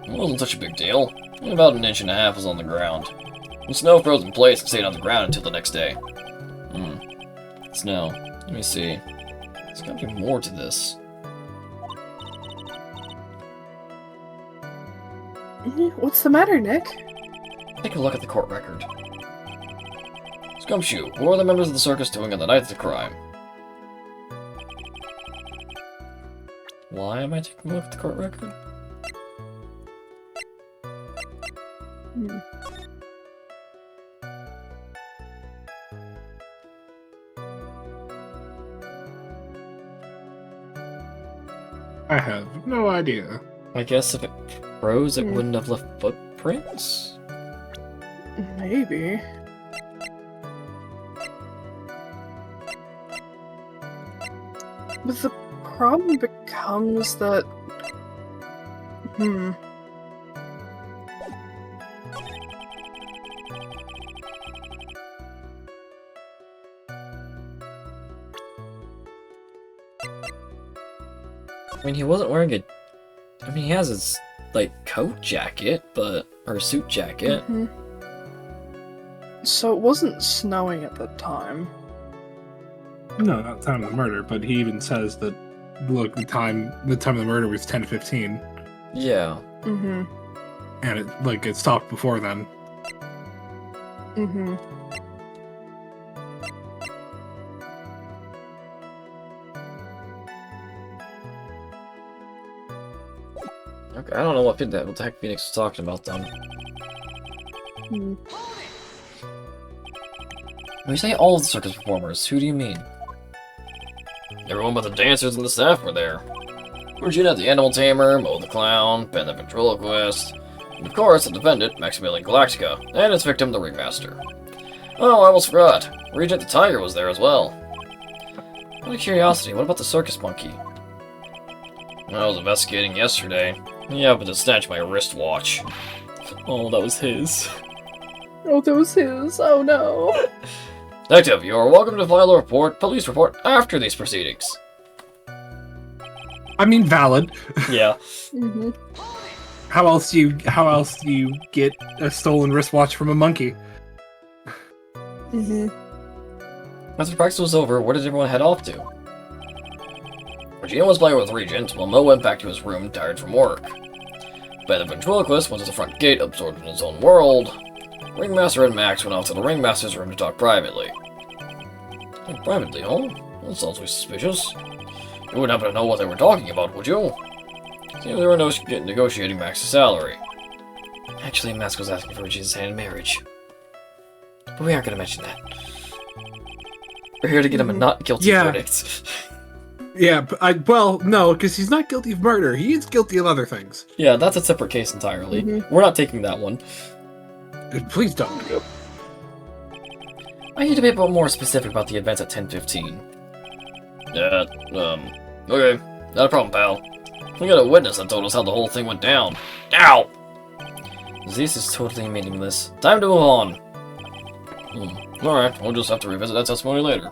It wasn't such a big deal. Only about 1.5 inches was on the ground. The snow froze in place and stayed on the ground until the next day. Snow. Let me see. There's gotta be more to this. What's the matter, Nick? Take a look at the court record. Scumshoe, what were the members of the circus doing on the night of the crime? Why am I taking a look at the court record? I have no idea. I guess if it froze, it wouldn't have left footprints? Maybe. But the problem becomes that... I mean, he wasn't wearing a... I mean, he has his, like, coat jacket, but... or suit jacket. So it wasn't snowing at the time. No, not the time of the murder, but he even says that, look, the time of the murder was 10:15. Yeah. Mm-hmm. And it stopped before then. Mm-hmm. Okay, I don't know what the heck Phoenix was talking about then. When you say all of the circus performers, who do you mean? Everyone but the dancers and the staff were there. Regina the Animal Tamer, Mo the Clown, Ben the Ventriloquist, and of course the defendant, Maximilian Galactica, and its victim, the Ringmaster. Oh, I almost forgot. Regent the Tiger was there as well. Out of curiosity, what about the circus monkey? I was investigating yesterday. He happened to snatch my wristwatch. Oh, that was his. Oh, that was his. Oh, no. Detective, you are welcome to file a police report after these proceedings. I mean, valid. Yeah. Mm-hmm. How else do you get a stolen wristwatch from a monkey? Mm-hmm. After the practice was over, where did everyone head off to? Regina was playing with Regent, while Mo went back to his room, tired from work. Ben the Ventriloquist went to the front gate, absorbed in his own world. Ringmaster and Max went off to the Ringmaster's room to talk privately. Privately, huh? That sounds suspicious. You wouldn't happen to know what they were talking about, would you? See, we were negotiating Max's salary. Actually, Max was asking for Regina's hand in marriage. But we aren't going to mention that. We're here to get him a not guilty verdict. Yeah, but well, no, because he's not guilty of murder. He is guilty of other things. Yeah, that's a separate case entirely. We're not taking that one. Please don't. I need to be a bit more specific about the events at 10:15. Yeah, okay. Not a problem, pal. We got a witness that told us how the whole thing went down. Ow! This is totally meaningless. Time to move on. Alright, we'll just have to revisit that testimony later.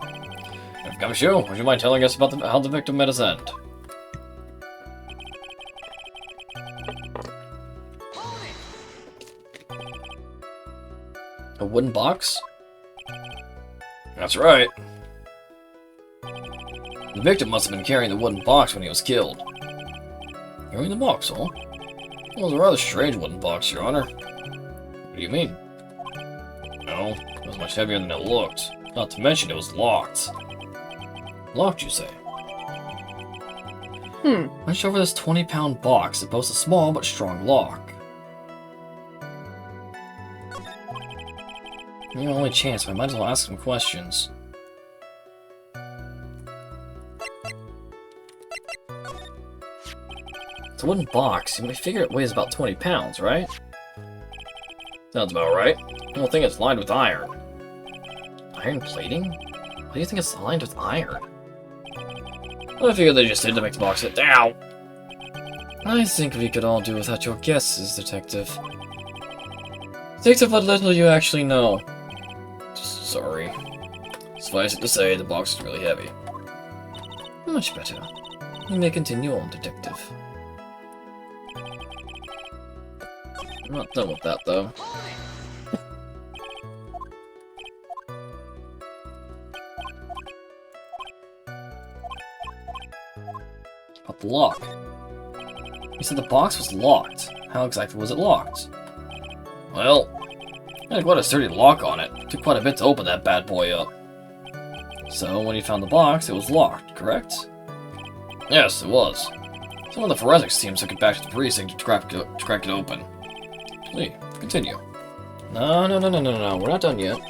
Gumshoe, would you mind telling us about how the victim met his end? A wooden box? That's right. The victim must have been carrying the wooden box when he was killed. Carrying the box, huh? Well, it was a rather strange wooden box, Your Honor. What do you mean? No, it was much heavier than it looked. Not to mention it was locked. Locked, you say? Reach over this 20-pound box that boasts a small but strong lock. The only chance, I might as well ask some questions. It's a wooden box. You may figure it weighs about 20 pounds, right? Sounds about right. The whole thing is lined with iron. Iron plating? Why do you think it's lined with iron? I figured they just did to make the box sit down. I think we could all do without your guesses, Detective. Detective, what little you actually know. Sorry. Suffice it to say, the box is really heavy. Much better. You may continue on, Detective. I'm not done with that, though. About the lock. You said the box was locked. How exactly was it locked? Well, it had quite a sturdy lock on it. It took quite a bit to open that bad boy up. So, when you found the box, it was locked, correct? Yes, it was. Some of the forensics teams took it back to the precinct to crack it open. Lee, continue. No, we're not done yet.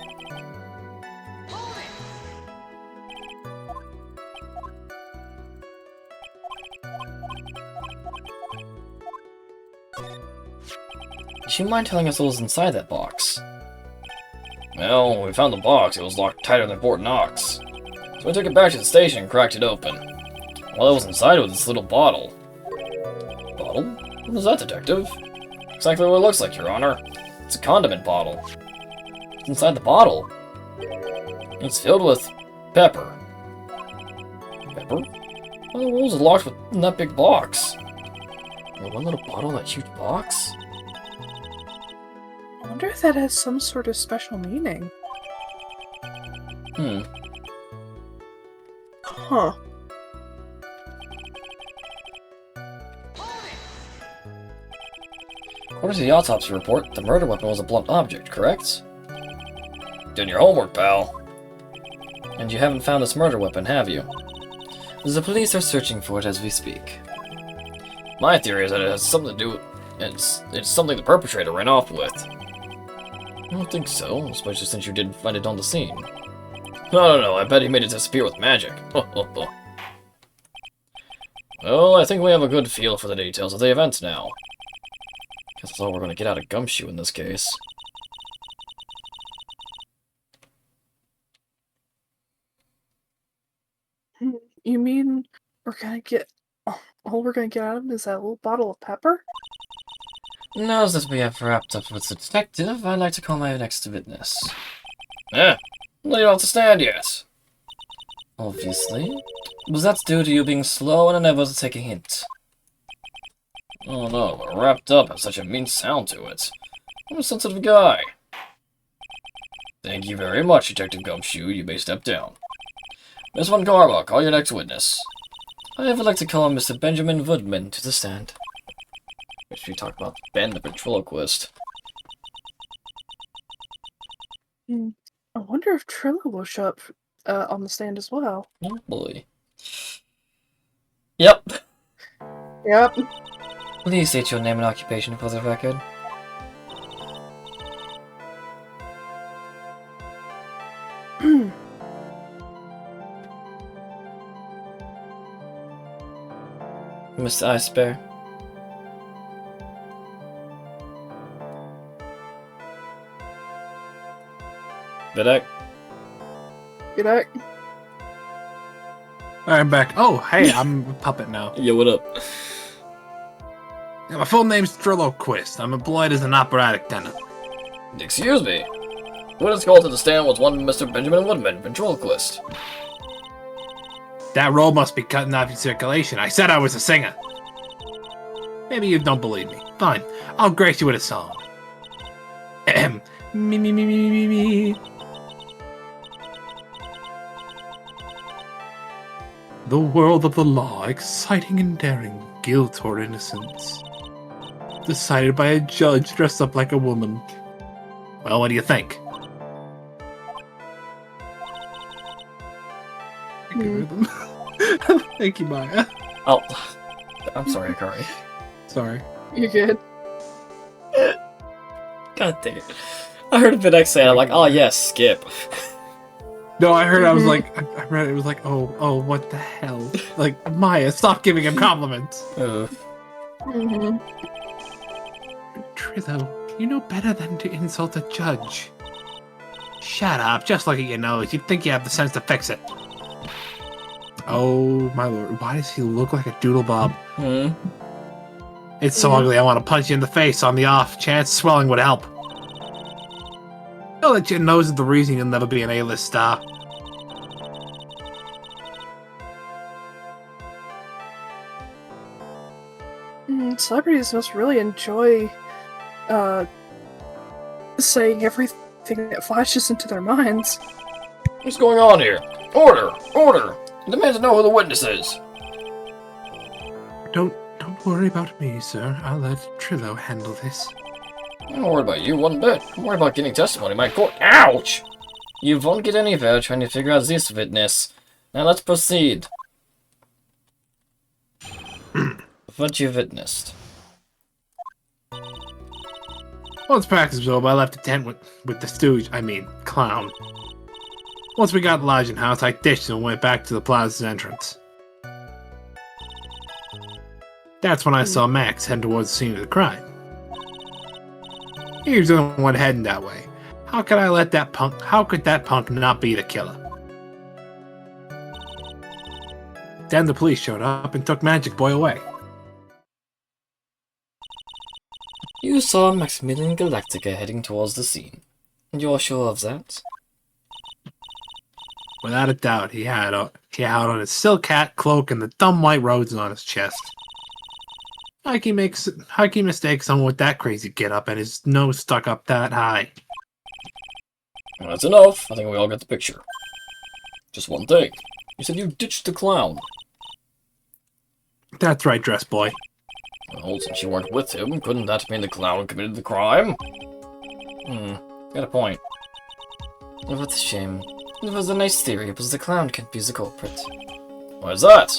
Do you mind telling us what was inside that box? Well, when we found the box, it was locked tighter than Fort Knox. So we took it back to the station and cracked it open. While it was inside, it was this little bottle. Bottle? What is that, Detective? Exactly what it looks like, Your Honor. It's a condiment bottle. What's inside the bottle? It's filled with pepper. Pepper? Well, the rules are locked in that big box. One little bottle in that huge box? I wonder if that has some sort of special meaning. Huh. According to the autopsy report, the murder weapon was a blunt object, correct? Done your homework, pal. And you haven't found this murder weapon, have you? The police are searching for it as we speak. My theory is that it has something to do with... It's something the perpetrator ran off with. I don't think so, especially since you didn't find it on the scene. No, I bet he made it disappear with magic. Well, I think we have a good feel for the details of the event now. Guess that's all we're going to get out of Gumshoe in this case. You mean we're gonna get... all we're gonna get out of him is that little bottle of pepper? Now that we have wrapped up with the detective, I'd like to call my next witness. Eh, well, you don't have to stand yet. Obviously. But that's due to you being slow and unable to take a hint. Oh no, but wrapped up has such a mean sound to it. I'm a sensitive guy. Thank you very much, Detective Gumshoe. You may step down. Miss Von Karma, call your next witness. I would like to call Mr. Benjamin Woodman to the stand. Which we talk about Ben, the ventriloquist. I wonder if Trillo will show up on the stand as well. Oh boy. Yep. Yep. Please state your name and occupation for the record. Mr. Ice Bear. Vidak. Good. I'm back. Oh, hey, I'm a puppet now. Yo, what up? Yeah, my full name's Triloquist. I'm employed as an operatic tenor. Excuse me. What is called to the stand was one Mr. Benjamin Woodman, ventriloquist. That roll must be cutting off your circulation. I said I was a singer. Maybe you don't believe me. Fine. I'll grace you with a song. Ahem. Me, me, me, me, me, me. The world of the law, exciting and daring, guilt or innocence. Decided by a judge dressed up like a woman. Well, what do you think? Thank you, Maya. Oh, I'm sorry, Akari. Sorry. You're good. God dang it. I heard Vidak say it, I'm like, oh yes, skip. No, I heard. I was like, I read it. It was like, oh, what the hell? Like, Maya, stop giving him compliments. Mm-hmm. Trillo, you know better than to insult a judge. Shut up. Just look at your nose. You'd think you have the sense to fix it. Oh my lord, why does he look like a doodle bob? It's so ugly. I want to punch you in the face on the off chance swelling would help. Know that your nose is the reason you'll never be an A-list star. Celebrities must really enjoy saying everything that flashes into their minds. What's going on here? Order! Order! I demand to know who the witness is. Don't worry about me, sir. I'll let Trillo handle this. I'm not worried about you one bit. I'm worried about getting testimony in my court. Ouch! You won't get anywhere trying to figure out this witness. Now let's proceed. What you witnessed? Once practice was over, I left the tent with the stooge, clown. Once we got the lodging house, I ditched and went back to the plaza's entrance. That's when I saw Max head towards the scene of the crime. He was the only one heading that way. How could that punk not be the killer? Then the police showed up and took Magic Boy away. You saw Maximilian Galactica heading towards the scene. And you're sure of that? Without a doubt, he had on his silk hat, cloak, and the dumb white roses on his chest. How can he mistake someone with that crazy get-up and his nose stuck up that high? Well, that's enough. I think we all get the picture. Just one thing. You said you ditched the clown. That's right, dress boy. Well, since you weren't with him, couldn't that mean the clown committed the crime? Got a point. What a shame. It was a nice theory, but the clown can't be the culprit. Why is that?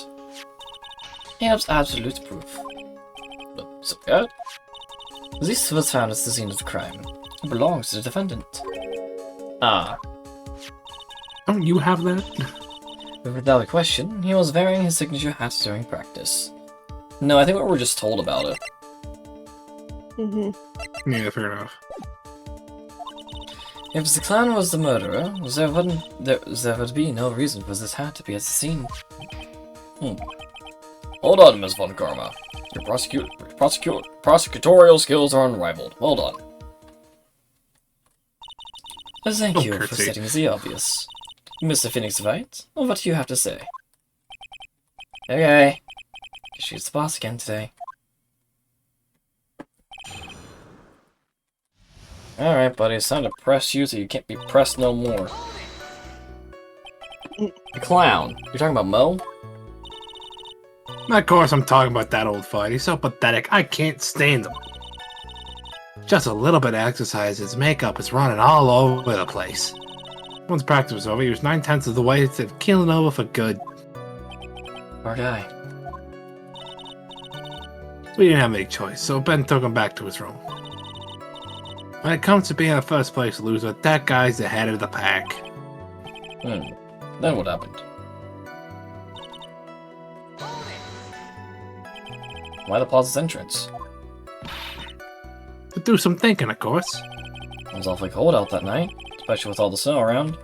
He has absolute proof. So, yeah? This was found at the scene of the crime. It belongs to the defendant. Ah. Don't you have that? Without a question, he was wearing his signature hat during practice. No, I think we were just told about it. Yeah, fair enough. If the clown was the murderer, there would be no reason for this hat to be at the scene. Hold on, Ms. Von Karma. Your prosecutorial skills are unrivaled. Well done. Thank you for curtsy. stating the obvious. Mr. Phoenix Wright, what do you have to say? Okay. She's the boss again today. Alright, buddy, it's time to press you so you can't be pressed no more. The clown. You're talking about Mo? Of course I'm talking about that old fight. He's so pathetic, I can't stand him. Just a little bit of exercise, his makeup is running all over the place. Once practice was over, he was 9/10 of the way to keeling over for good. Poor guy. We didn't have any choice, so Ben took him back to his room. When it comes to being a first place loser, that guy's the head of the pack. Then what happened? Why the plaza's entrance? To do some thinking, of course. It was awfully cold out that night, especially with all the snow around.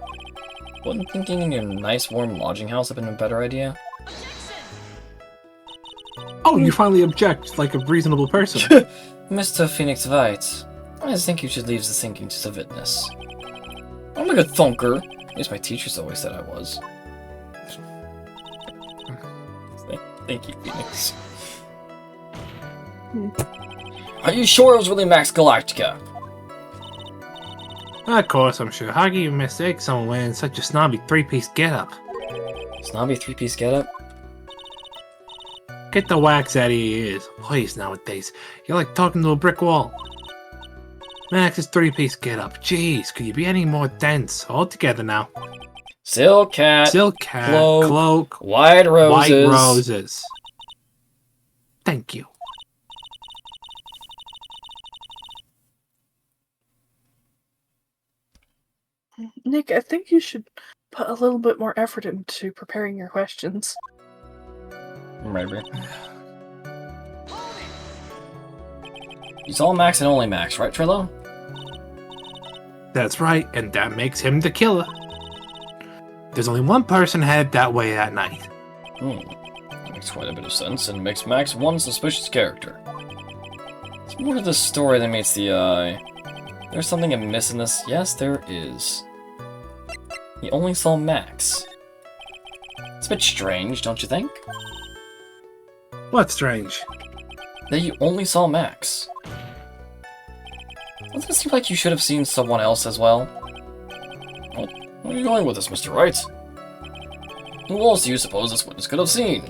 Wouldn't thinking in your nice warm lodging house have been a better idea? Oh, you finally object like a reasonable person. Mr. Phoenix White, I think you should leave the thinking to the witness. I'm a good thunker. At least my teachers always said I was. Thank you, Phoenix. Are you sure it was really Max Galactica? Of course, I'm sure. How can you mistake someone wearing such a snobby three-piece getup? Snobby three-piece getup? Get the wax out of your ears. Please, nowadays. You're like talking to a brick wall. Max's three-piece getup. Jeez, could you be any more dense? All together now. Silk hat, Silk hat, cloak, cloak, white roses. white roses. Thank you. Nick, I think you should put a little bit more effort into preparing your questions. Maybe. You saw Max and only Max, right, Trillo? That's right, and that makes him the killer. There's only one person headed that way that night. That makes quite a bit of sense, and makes Max one suspicious character. There's more to this story than meets the eye. There's something amiss in this. Yes, there is. He only saw Max. It's a bit strange, don't you think? What's strange? That you only saw Max. Doesn't it seem like you should have seen someone else as well? What? Where are you going with this, Mr. Wright? Who else do you suppose this witness could have seen?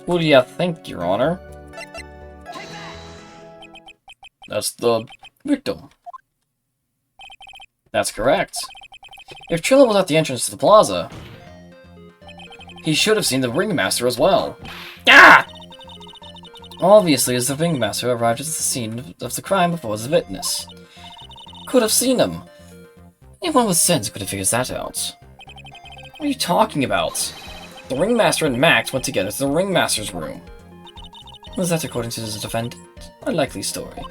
Who do you think, Your Honor? That's the victim. That's correct. If Trillo was at the entrance to the plaza, he should have seen the ringmaster as well. Ah! Obviously, as the ringmaster arrived at the scene of the crime before the witness. Could have seen him. Anyone with sense could have figured that out. What are you talking about? The ringmaster and Max went together to the ringmaster's room. Was that according to the defendant? A likely story.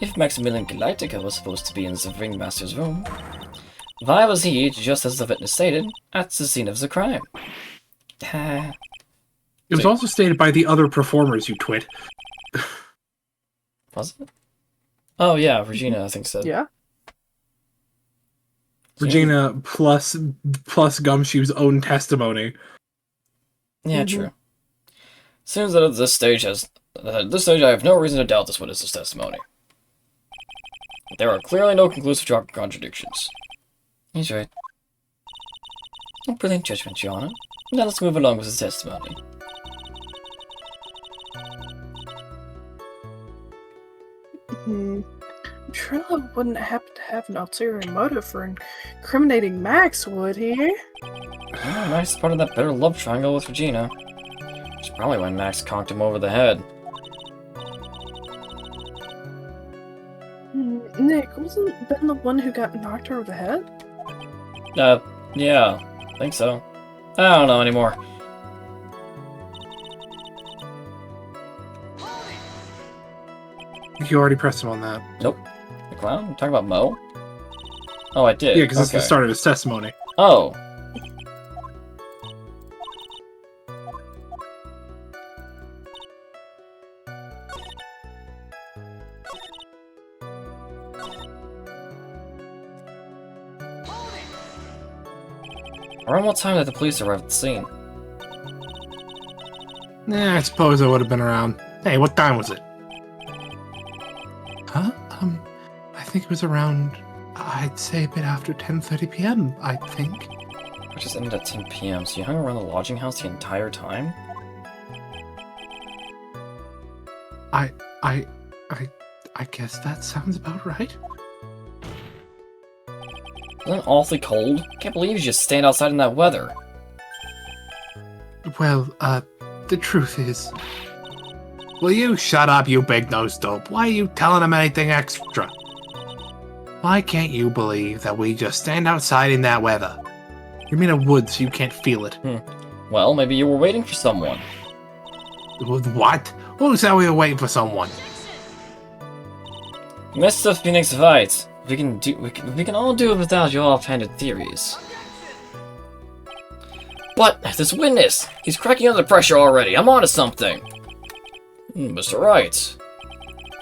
If Maximilian Galactica was supposed to be in the ringmaster's room, why was he, just as the witness stated, at the scene of the crime? It was also stated by the other performers, you twit. Was it? Oh yeah, Regina, I think so. Yeah. Regina plus Gumshoe's own testimony. Yeah, true. Seems that at this stage I have no reason to doubt this witness's testimony. There are clearly no conclusive contradictions. He's right. A brilliant judgment, Your Honor. Now let's move along with his testimony. Trillo wouldn't happen to have an ulterior motive for incriminating Max, would he? Oh, Max is part of that bitter love triangle with Regina. Which is probably why Max conked him over the head. Nick, wasn't Ben the one who got knocked over the head? Yeah, I think so. I don't know anymore. You already pressed him on that. Nope. The clown? You talking about Mo? Oh, I did. Yeah, because it's the start of his testimony. Oh. Around what time did the police arrive at the scene? I suppose I would have been around. Hey, what time was it? Huh? I think it was around, I'd say a bit after 10:30 p.m., I think. It just ended at 10 p.m., so you hung around the lodging house the entire time? I guess that sounds about right. Isn't it awfully cold? Can't believe you just stand outside in that weather. Well, the truth is, Will you shut up, you big-nosed dope? Why are you telling him anything extra? Why can't you believe that we just stand outside in that weather? You're in a woods, so you can't feel it. Well, maybe you were waiting for someone. What? Who said we were waiting for someone? Mr. Phoenix Wright, we can all do it without your offhanded theories. But this witness, he's cracking under pressure already. I'm onto something. Mr. Wright,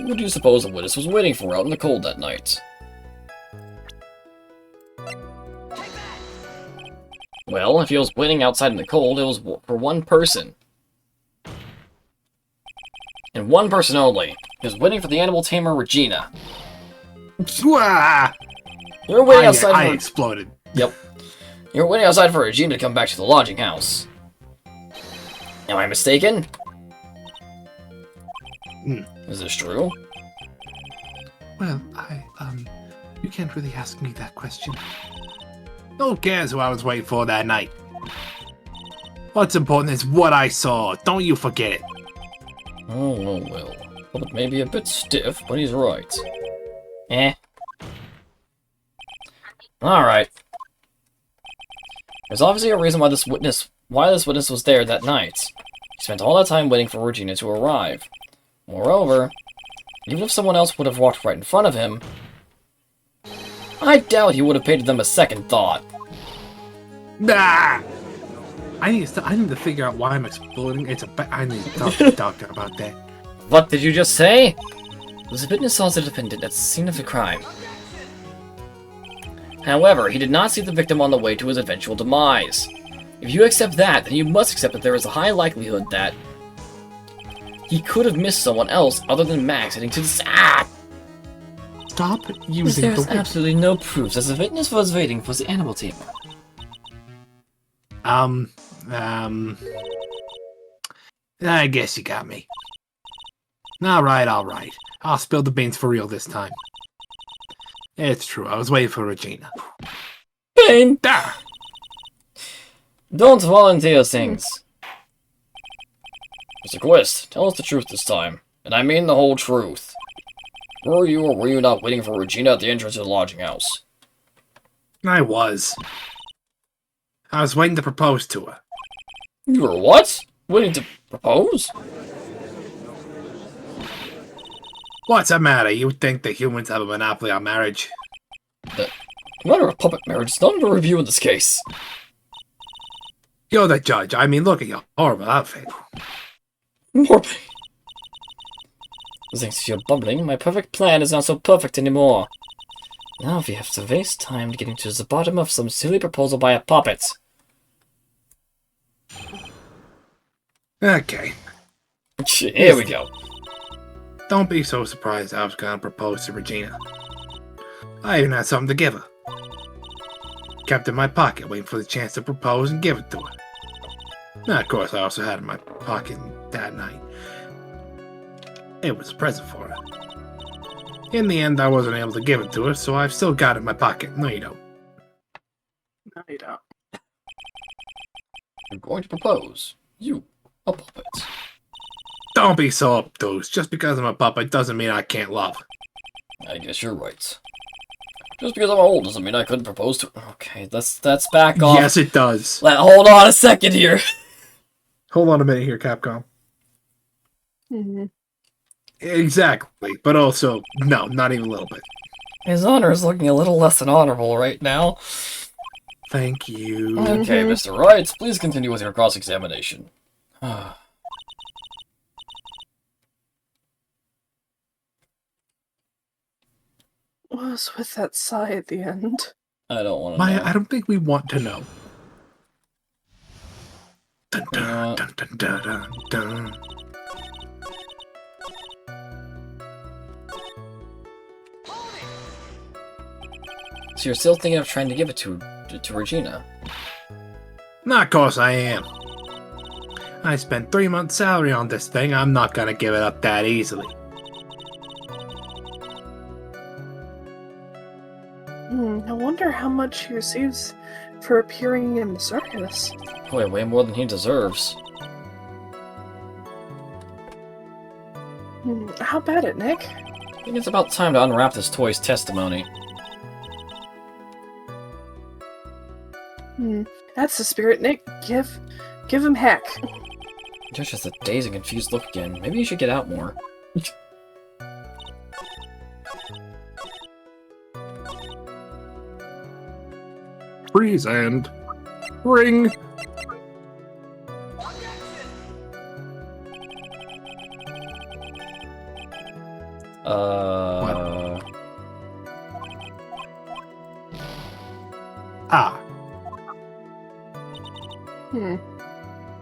what do you suppose the witness was waiting for out in the cold that night? Well, if he was waiting outside in the cold, it was for one person. And one person only. He was waiting for the animal tamer Regina. Swah! You're waiting outside I for... exploded. Yep. You're waiting outside for Regina to come back to the lodging house. Am I mistaken? Is this true? Well, you can't really ask me that question. Who cares who I was waiting for that night? What's important is what I saw. Don't you forget it. Oh, well. Well, it may be a bit stiff, but he's right. Eh. Alright. There's obviously a reason why this witness was there that night. He spent all that time waiting for Regina to arrive. Moreover, even if someone else would have walked right in front of him, I doubt he would have paid them a second thought. Nah! I need to figure out why I'm exploding. I need to talk to the doctor about that. What did you just say? The witness saw the defendant at the scene of the crime. However, he did not see the victim on the way to his eventual demise. If you accept that, then you must accept that there is a high likelihood that he could have missed someone else other than Max heading to the... Stop using There's the word. absolutely no proof that the witness was waiting for the animal tamer. I guess you got me. Alright. I'll spill the beans for real this time. It's true, I was waiting for Regina. Pain! Ah! Don't volunteer things. Mr. Quest, tell us the truth this time. And I mean the whole truth. Were you or were you not waiting for Regina at the entrance of the lodging house? I was. I was waiting to propose to her. You were what? Waiting to propose? What's the matter? You think the humans have a monopoly on marriage? The matter of puppet marriage is not under review in this case. You're the judge. I mean, look at your horrible outfit. More pain. Thanks to your bumbling, my perfect plan is not so perfect anymore. Now we have to waste time getting to the bottom of some silly proposal by a puppet. Okay. Here we go. Don't be so surprised I was gonna propose to Regina. I even had something to give her. Kept it in my pocket, waiting for the chance to propose and give it to her. Now, of course, I also had it in my pocket that night. It was a present for her. In the end, I wasn't able to give it to her, so I've still got it in my pocket. No, you don't. No, you don't. You're going to propose. You, a puppet. Don't be so obtuse. Just because I'm a puppet doesn't mean I can't love. I guess you're right. Just because I'm old doesn't mean I couldn't propose to... Okay, let's back off. Yes, it does. Hold on a second here. Hold on a minute here, Capcom. Mm-hmm. Exactly, but also, no, not even a little bit. His honor is looking a little less than honorable right now. Thank you. Okay, Mr. Wright, please continue with your cross-examination. What was with that sigh at the end? I don't want to Maya, know. I don't think we want to know. Dun, dun, dun, dun, dun, dun, dun. So you're still thinking of trying to give it to Regina? Nah, of course I am. I spent 3 months' salary on this thing. I'm not gonna give it up that easily. I wonder how much he receives for appearing in the circus. Boy, way more than he deserves. How about it, Nick? I think it's about time to unwrap this toy's testimony. That's the spirit, Nick. Give him heck. Josh has a dazed and confused look again. Maybe you should get out more. Freeze and ring. Ah.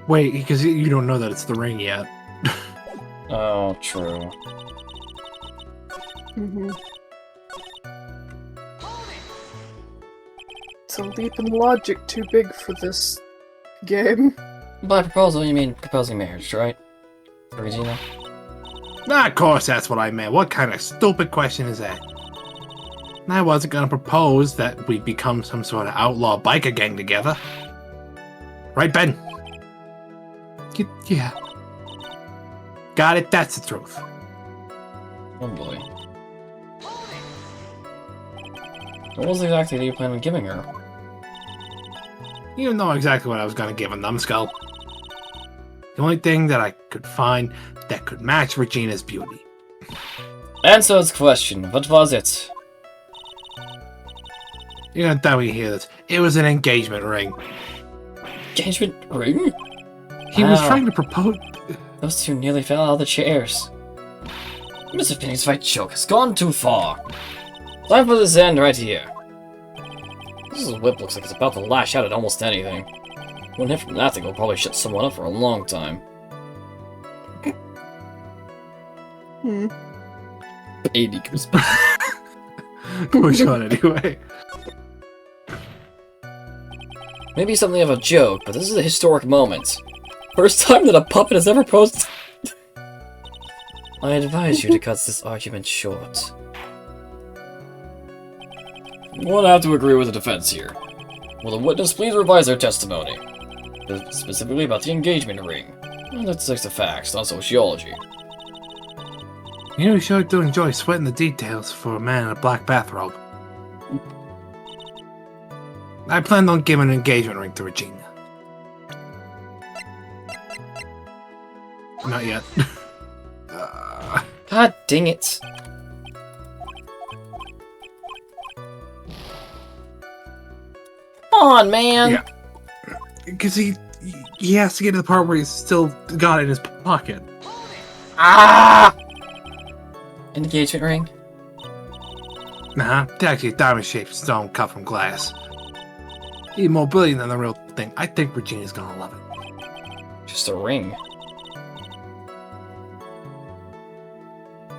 Wait, because you don't know that it's the ring yet. Oh, true. It's a leap in logic too big for this game. By proposal, you mean proposing marriage, right? For Regina? Of course that's what I meant. What kind of stupid question is that? I wasn't gonna propose that we become some sort of outlaw biker gang together. Right, Ben? Yeah. Got it, that's the truth. Oh boy. What was exactly that you plan on giving her? You know exactly what I was gonna give a numbskull. The only thing that I could find that could match Regina's beauty. Answer this question. What was it? You're gonna tell me here that it was an engagement ring. Engagement ring? He was Wow. trying to propose. Those two nearly fell out of the chairs. Mr. Penny's fight joke has gone too far. Time for this end right here. This whip looks like it's about to lash out at almost anything. One hit from that thing will probably shut someone up for a long time. Baby goosebumps. Which one, anyway? Maybe something of a joke, but this is a historic moment. First time that a puppet has ever posed. I advise you to cut this argument short. We'll have to agree with the defense here. Will the witness please revise their testimony? Specifically about the engagement ring. Well, that sticks to facts, not sociology. You know, you sure do enjoy sweating the details for a man in a black bathrobe. I planned on giving an engagement ring to Regina. Not yet. God dang it. Come on, man! Yeah. Because he has to get to the part where he's still got it in his pocket. Ah! Engagement ring? Nah, it's actually a diamond-shaped stone cut from glass. Even more brilliant than the real thing. I think Regina's gonna love it. Just a ring.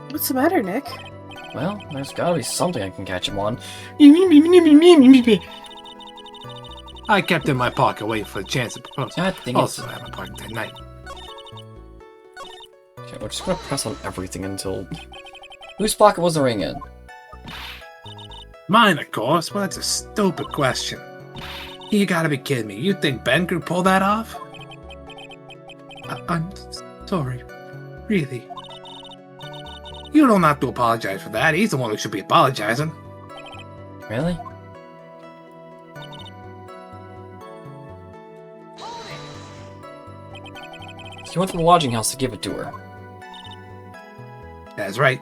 What's the matter, Nick? Well, there's gotta be something I can catch him on. I kept it in my pocket waiting for the chance to propose. God dang it. Also, I had my pocket that night. Okay, we're just gonna press on everything until... Whose pocket was the ring in? Mine, of course. Well, that's a stupid question. You gotta be kidding me. You think Ben could pull that off? I'm sorry. Really. You don't have to apologize for that. He's the one who should be apologizing. Really? She went to the lodging house to give it to her. That's right.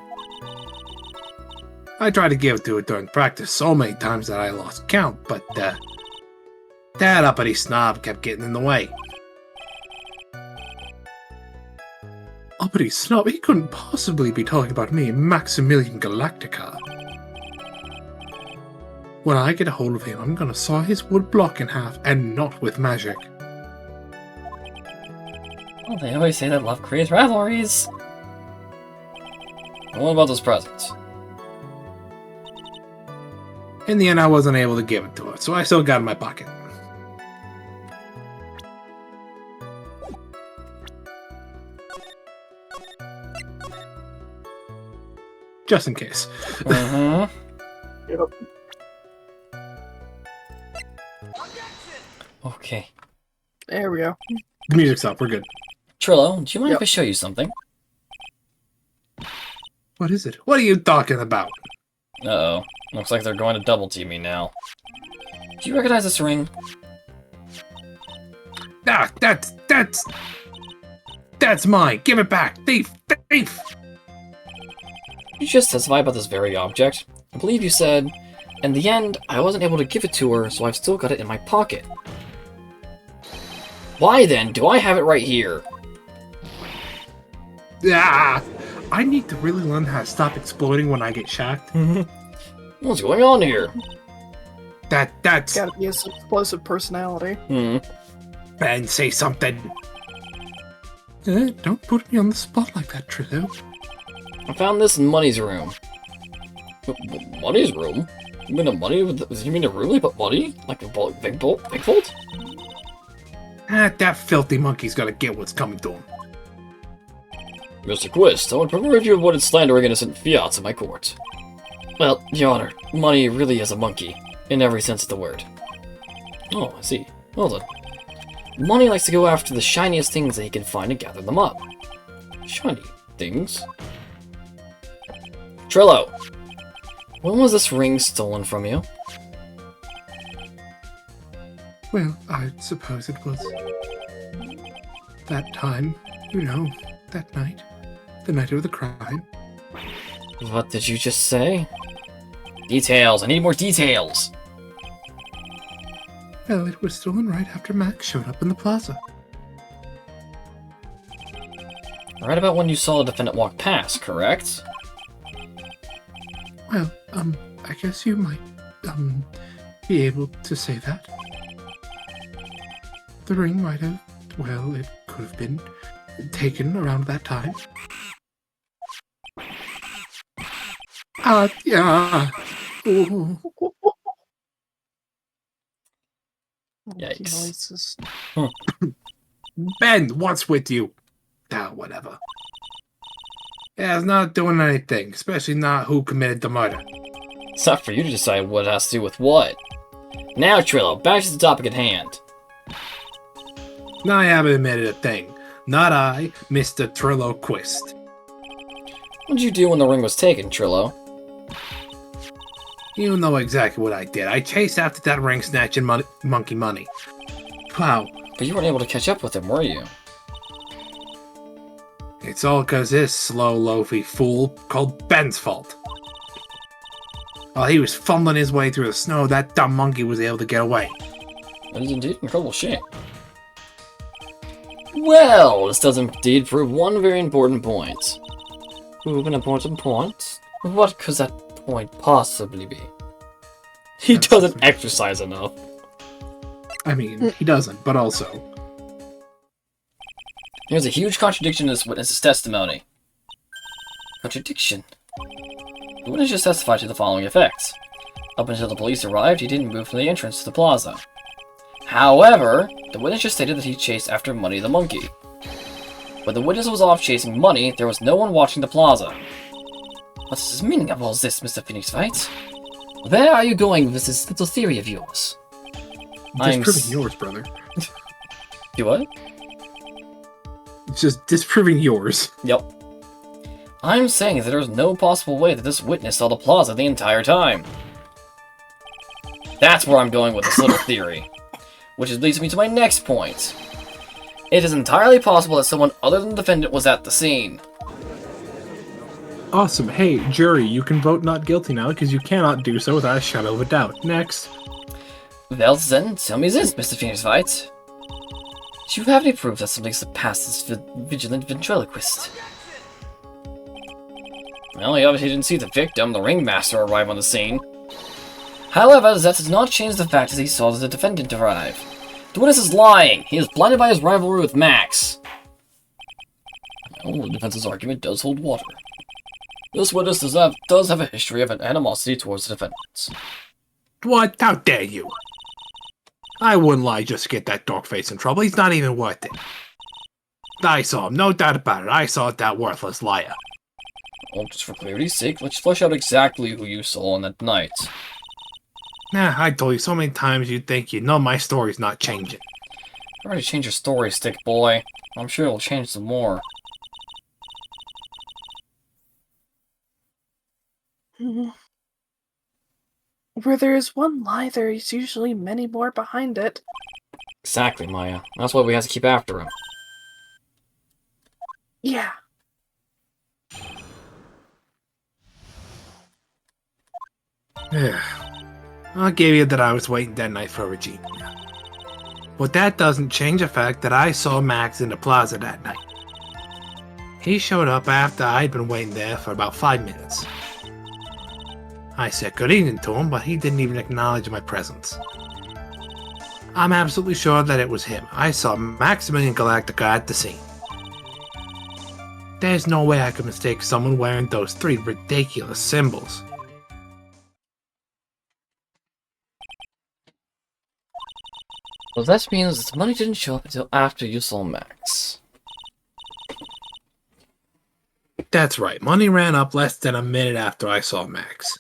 I tried to give it to her during practice so many times that I lost count, but that uppity snob kept getting in the way. Uppity snob? He couldn't possibly be talking about me, Maximilian Galactica. When I get a hold of him, I'm gonna saw his wood block in half, and not with magic. Well, they always say that love creates rivalries. And what about those presents? In the end, I wasn't able to give it to her, so I still got it in my pocket. Just in case. Mm-hmm. Yep. Okay. There we go. The music's up, we're good. Trillo, do you mind Yep. if I show you something? What is it? What are you talking about? Uh-oh. Looks like they're going to double team me now. Do you recognize this ring? Ah, that's mine. Give it back. Thief! Thief! You just testified about this very object. I believe you said, in the end, I wasn't able to give it to her, so I've still got it in my pocket. Why then do I have it right here? Ah! I need to really learn how to stop exploding when I get shocked. What's going on here? That's... Gotta be his explosive personality. And say something. Don't put me on the spot like that, Trillo. I found this in Money's room. Money's room? You mean a money? You mean a room they put money? Like a big vault? That filthy monkey's gotta get what's coming to him. Mr. Quist, I would prefer if you avoided slandering innocent fiats in my court. Well, Your Honor, Money really is a monkey, in every sense of the word. Oh, I see. Well done. Money likes to go after the shiniest things that he can find and gather them up. Shiny things? Trillo! When was this ring stolen from you? Well, I suppose it was... that time, you know, that night. The night of the crime. What did you just say? Details! I need more details! Well, it was stolen right after Max showed up in the plaza. Right about when you saw the defendant walk past, correct? Well, I guess you might, be able to say that. The ring might have, well, it could have been taken around that time. Yeah. Ooh. Yikes. Noises. Ben, what's with you? Ah, whatever. Yeah, it's not doing anything, especially not who committed the murder. It's not for you to decide what it has to do with what. Now, Trillo, back to the topic at hand. I haven't admitted a thing. Not I, Mr. Trillo Quist. What did you do when the ring was taken, Trillo? You know exactly what I did. I chased after that ring snatching monkey money. Wow. But you weren't able to catch up with him, were you? It's all because this slow, loafy fool called Ben's fault. While he was fumbling his way through the snow, that dumb monkey was able to get away. That is indeed an incredible shame. Well, this does indeed prove one very important point. Prove an important point? What could that point possibly be? He doesn't exercise enough. I mean, he doesn't, but also... There's a huge contradiction in this witness's testimony. Contradiction? The witness just testified to the following effects. Up until the police arrived, he didn't move from the entrance to the plaza. However, the witness just stated that he chased after Money the monkey. When the witness was off chasing Money, there was no one watching the plaza. What is the meaning of all this, Mr. Phoenix Wright? Where are you going with this little theory of yours? Disproving yours, brother. You what? It's just disproving yours. Yep. I'm saying that there's no possible way that this witness saw the plaza the entire time. That's where I'm going with this little theory. Which leads me to my next point. It is entirely possible that someone other than the defendant was at the scene. Awesome. Hey, jury, you can vote not guilty now because you cannot do so without a shadow of a doubt. Next. Well then, tell me this, Mr. Phoenix Wright. Do you have any proof that something surpasses this vigilant ventriloquist? Well, he obviously didn't see the victim, the ringmaster, arrive on the scene. However, that does not change the fact that he saw the defendant arrive. The witness is lying. He is blinded by his rivalry with Max. Well, the defense's argument does hold water. This witness does have a history of an animosity towards the defendants. What? How dare you? I wouldn't lie just to get that dog face in trouble. He's not even worth it. I saw him, no doubt about it. I saw that worthless liar. Well, just for clarity's sake, let's flesh out exactly who you saw on that night. Nah, I told you so many times you'd think you know my story's not changing. You already changed your story, stick boy. I'm sure it'll change some more. Where there is one lie, there is usually many more behind it. Exactly, Maya. That's why we have to keep after him. Yeah. I'll give you that I was waiting that night for Regina. But that doesn't change the fact that I saw Max in the plaza that night. He showed up after I'd been waiting there for about 5 minutes. I said good evening to him, but he didn't even acknowledge my presence. I'm absolutely sure that it was him. I saw Maximilian Galactica at the scene. There's no way I could mistake someone wearing those 3 ridiculous symbols. Well, that means that the money didn't show up until after you saw Max. That's right, money ran up less than a minute after I saw Max.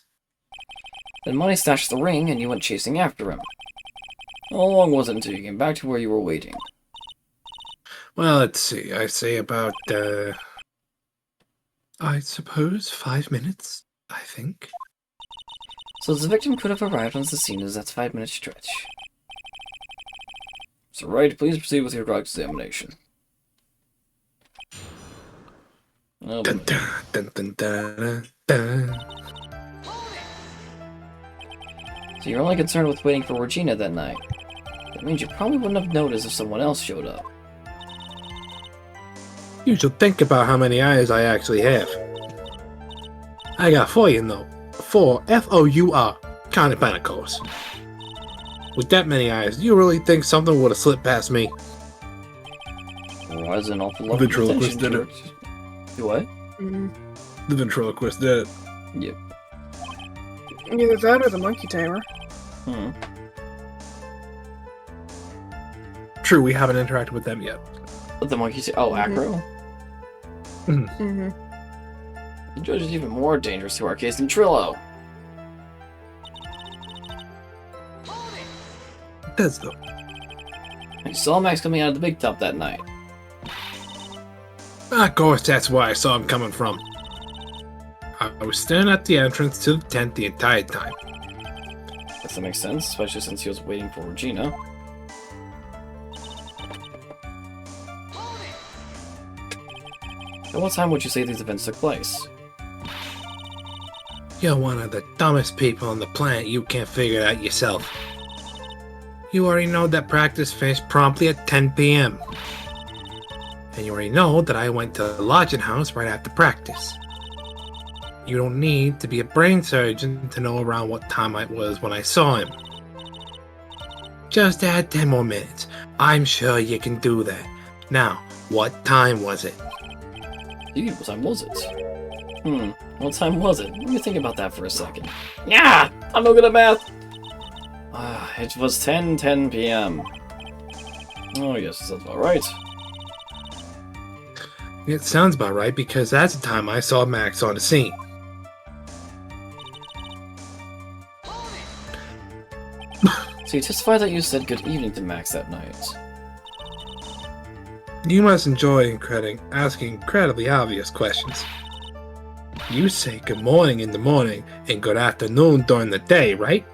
Then Money stashed the ring, and you went chasing after him. How long was it until you came back to where you were waiting? Well, let's see, I say about, I suppose 5 minutes, I think. So the victim could have arrived on the scene as that 5-minute stretch. So, right, please proceed with your drug examination. Oh, Dun, dun, dun, dun, dun, dun. so you're only concerned with waiting for Regina that night. That means you probably wouldn't have noticed if someone else showed up. You should think about how many eyes I actually have. I got 4, you know. 4 F-O-U-R, counted pentacles. With that many eyes, do you really think something would have slipped past me? Why is an awful lot of Ventriloquist attention did to it? What? Mm. The ventriloquist did it. Yep. Either that or the monkey tamer. Hmm. True, we haven't interacted with them yet. But the monkey oh, Acro? Mm-hmm. The judge is even more dangerous to our case than Trillo. It does, though. I saw Max coming out of the big top that night. Of course, that's where I saw him coming from. I was standing at the entrance to the tent the entire time. Guess that makes sense, especially since he was waiting for Regina. At what time would you say these events took place? You're one of the dumbest people on the planet. You can't figure it out yourself. You already know that practice finished promptly at 10 p.m. And you already know that I went to the lodging house right after practice. You don't need to be a brain surgeon to know around what time it was when I saw him. Just add 10 more minutes. I'm sure you can do that. Now, what time was it? Dude, what time was it? What time was it? Let me think about that for a second. Yeah! I'm no good at math! It was 10:10 p.m. Oh, yes, that's about right. It sounds about right because that's the time I saw Max on the scene. So you testify that you said good evening to Max that night. You must enjoy asking incredibly obvious questions. You say good morning in the morning and good afternoon during the day, right?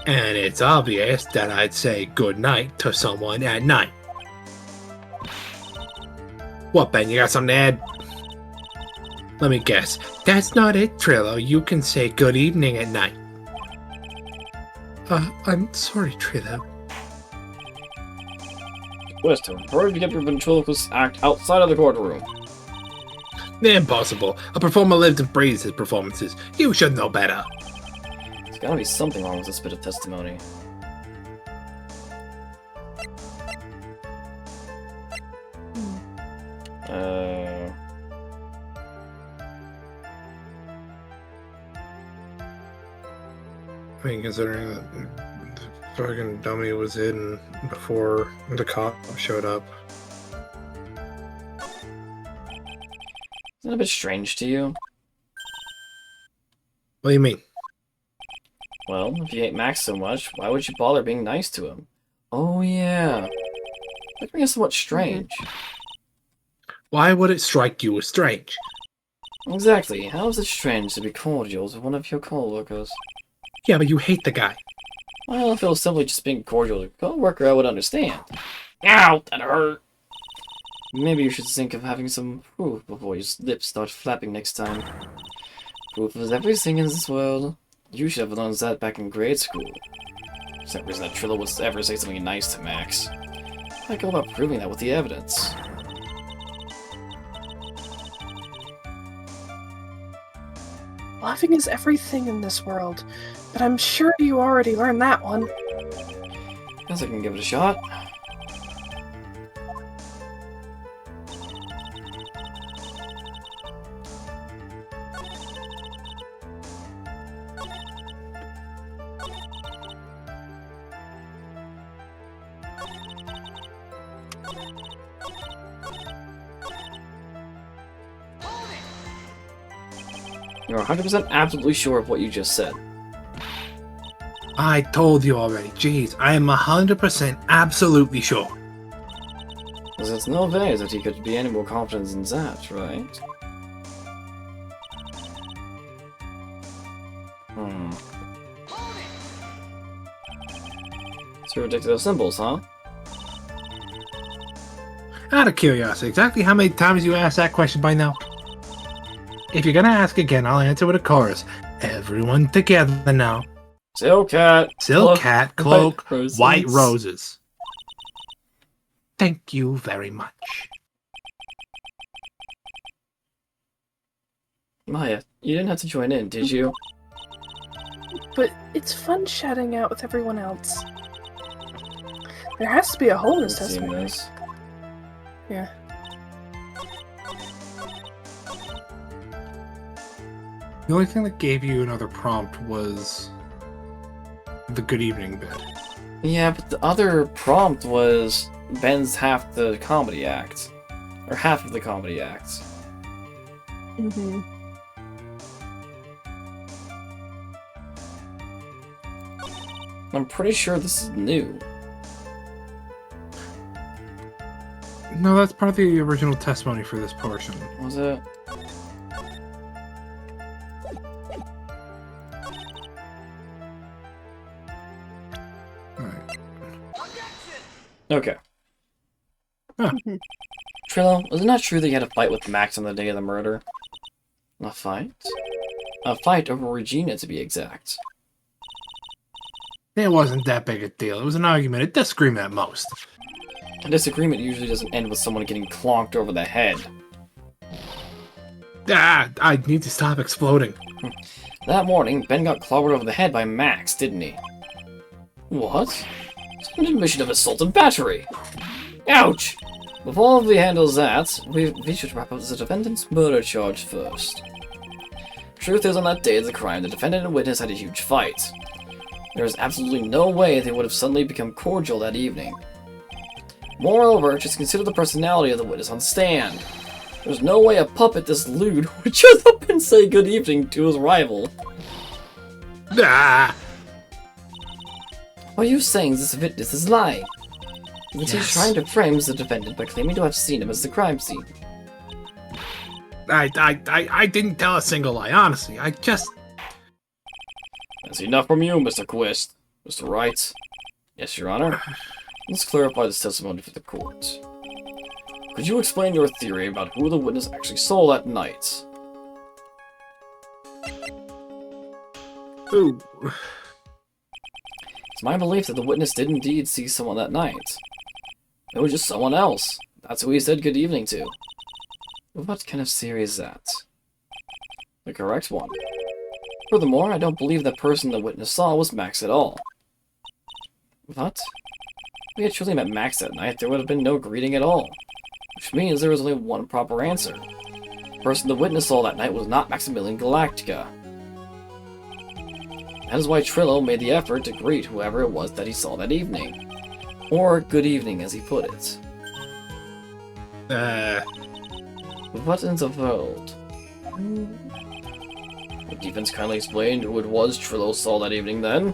And it's obvious that I'd say good night to someone at night. What, Ben, you got something to add? Let me guess. That's not it, Trillo. You can say good evening at night. I'm sorry, Trillo. Wisdom, hurry to get your ventriloquist act outside of the courtroom. Impossible. A performer lives and breathes his performances. You should know better. There's gotta be something wrong with this bit of testimony. I mean, considering that the fucking dummy was hidden before the cop showed up. Isn't that a bit strange to you? What do you mean? Well, if you hate Max so much, why would you bother being nice to him? Oh yeah. That brings us somewhat strange. Why would it strike you as strange? Exactly. How is it strange to be cordial to one of your co-workers? Yeah, but you hate the guy. Well, if it was simply just being cordial to a co-worker, I would understand. Ow, that hurt! Maybe you should think of having some proof before your lips start flapping next time. Proof is everything in this world. You should have learned that back in grade school. There's no reason that Trillo would ever say something nice to Max. I go about proving that with the evidence. Laughing is everything in this world, but I'm sure you already learned that one. Guess I can give it a shot. You're 100% absolutely sure of what you just said. I told you already. Jeez, I am 100% absolutely sure. Because it's no way that he could be any more confident than that, right? So ridiculous symbols, huh? Out of curiosity, exactly how many times you asked that question by now? If you're gonna ask again, I'll answer with a chorus. Everyone together now. Silk cat. Silk cat, cloak, roses. white roses. Thank you very much. Maya, you didn't have to join in, did you? But it's fun chatting out with everyone else. There has to be a hole in this I've seen testimony. this. Yeah. The only thing that gave you another prompt was the good evening bit. Yeah, but the other prompt was Ben's half the comedy act. Or half of the comedy act. Mm-hmm. I'm pretty sure this is new. No, that's part of the original testimony for this portion. Was it? Alright. Okay. Huh. Trillo, was it not true that you had a fight with Max on the day of the murder? A fight? A fight over Regina, to be exact. It wasn't that big a deal. It was an argument, a disagreement at most. A disagreement usually doesn't end with someone getting clonked over the head. Ah, I need to stop exploding. That morning, Ben got clobbered over the head by Max, didn't he? What? It's an admission of assault and battery! Ouch! Before we handle that, we should wrap up the defendant's murder charge first. Truth is, on that day of the crime, the defendant and witness had a huge fight. There is absolutely no way they would have suddenly become cordial that evening. Moreover, just consider the personality of the witness on stand. There's no way a puppet this lewd would just up and say good evening to his rival. Ah! Are you saying this witness is lying? That he's Yes. trying to frame the defendant by claiming to have seen him as the crime scene? I didn't tell a single lie, honestly. I just... That's enough from you, Mr. Quist. Mr. Wright? Yes, Your Honor? Let's clarify this testimony for the court. Could you explain your theory about who the witness actually saw that night? Ooh. It's my belief that the witness did indeed see someone that night. It was just someone else. That's who he said good evening to. What kind of theory is that? The correct one. Furthermore, I don't believe the person the witness saw was Max at all. What? If we had truly met Max that night, there would have been no greeting at all. Which means there was only one proper answer. The person the witness saw that night was not Maximilian Galactica. That is why Trillo made the effort to greet whoever it was that he saw that evening. Or good evening, as he put it. What in the world? Would defense kindly explain who it was Trillo saw that evening then?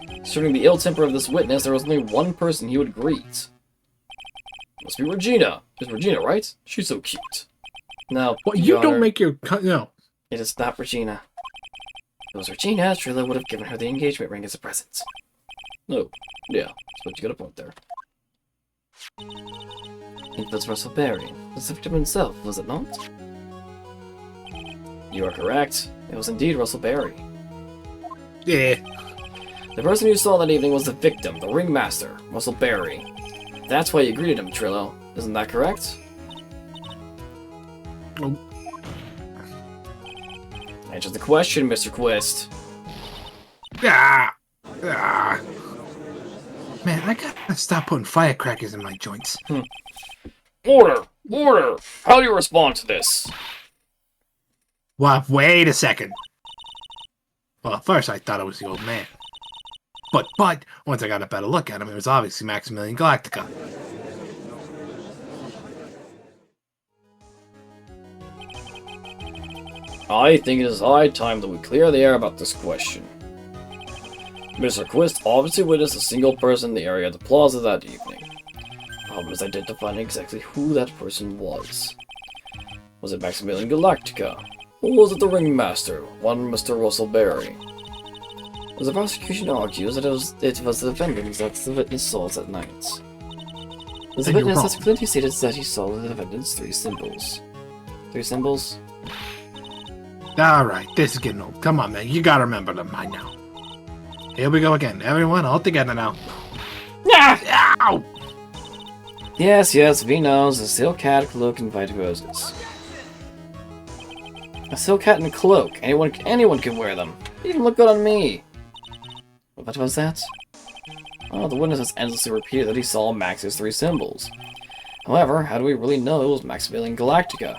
Concerning the ill temper of this witness, there was only one person he would greet. It was Must be Regina. It's Regina, right? She's so cute. Now, Well, Your you don't Honor, make your no. It is not Regina. If it was Regina, Trilla would have given her the engagement ring as a present. No. Yeah, but you got a point there. It was Russell Berry. The victim himself, was it not? You are correct. It was indeed Russell Berry. Yeah. The person you saw that evening was the victim, the ringmaster, Russell Berry. That's why you greeted him, Trillo. Isn't that correct? Oh. Answer the question, Mr. Quist. Ah. Ah. Man, I gotta stop putting firecrackers in my joints. Order! Order! How do you respond to this? Well, wait a second. Well, at first I thought it was the old man. But, once I got a better look at him, it was obviously Maximilian Galactica. I think it is high time that we clear the air about this question. Mr. Quist obviously witnessed a single person in the area of the plaza that evening. Problem is identifying exactly who that person was. Was it Maximilian Galactica? Or was it the ringmaster, one Mr. Russell Berry? As the prosecution argues that it was the defendant that the witness saw that night. The Then you're witness wrong. has clearly stated that he saw the defendant's 3 symbols. 3 symbols? Alright, this is getting old. Come on, man. You gotta remember them by now. Here we go again. Everyone all together now. Ah! Ow! Yes, V knows. A silk hat, cloak, and white roses. A silk hat and a cloak. Anyone can wear them. They even look good on me. What was that? Oh, the witness has endlessly repeated that he saw Max's 3 symbols. However, how do we really know it was Maximilian Galactica?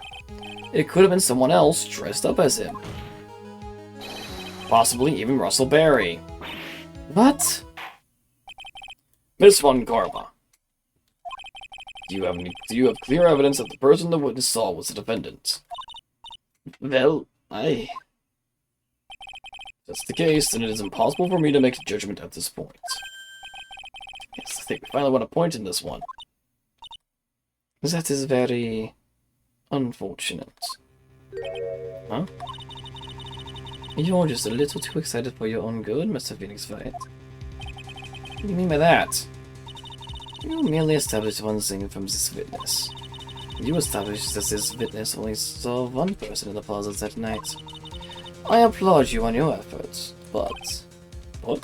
It could have been someone else dressed up as him. Possibly even Russell Berry. What? Miss Von Karma. Do you have clear evidence that the person the witness saw was the defendant? Well, If that's the case, then it is impossible for me to make a judgment at this point. Yes, I think we finally want a point in this one. That is very unfortunate. Huh? You're just a little too excited for your own good, Mr. Phoenix Fight. What do you mean by that? You merely established one thing from this witness. You established that this witness only saw one person in the plaza that night. I applaud you on your efforts, but... What?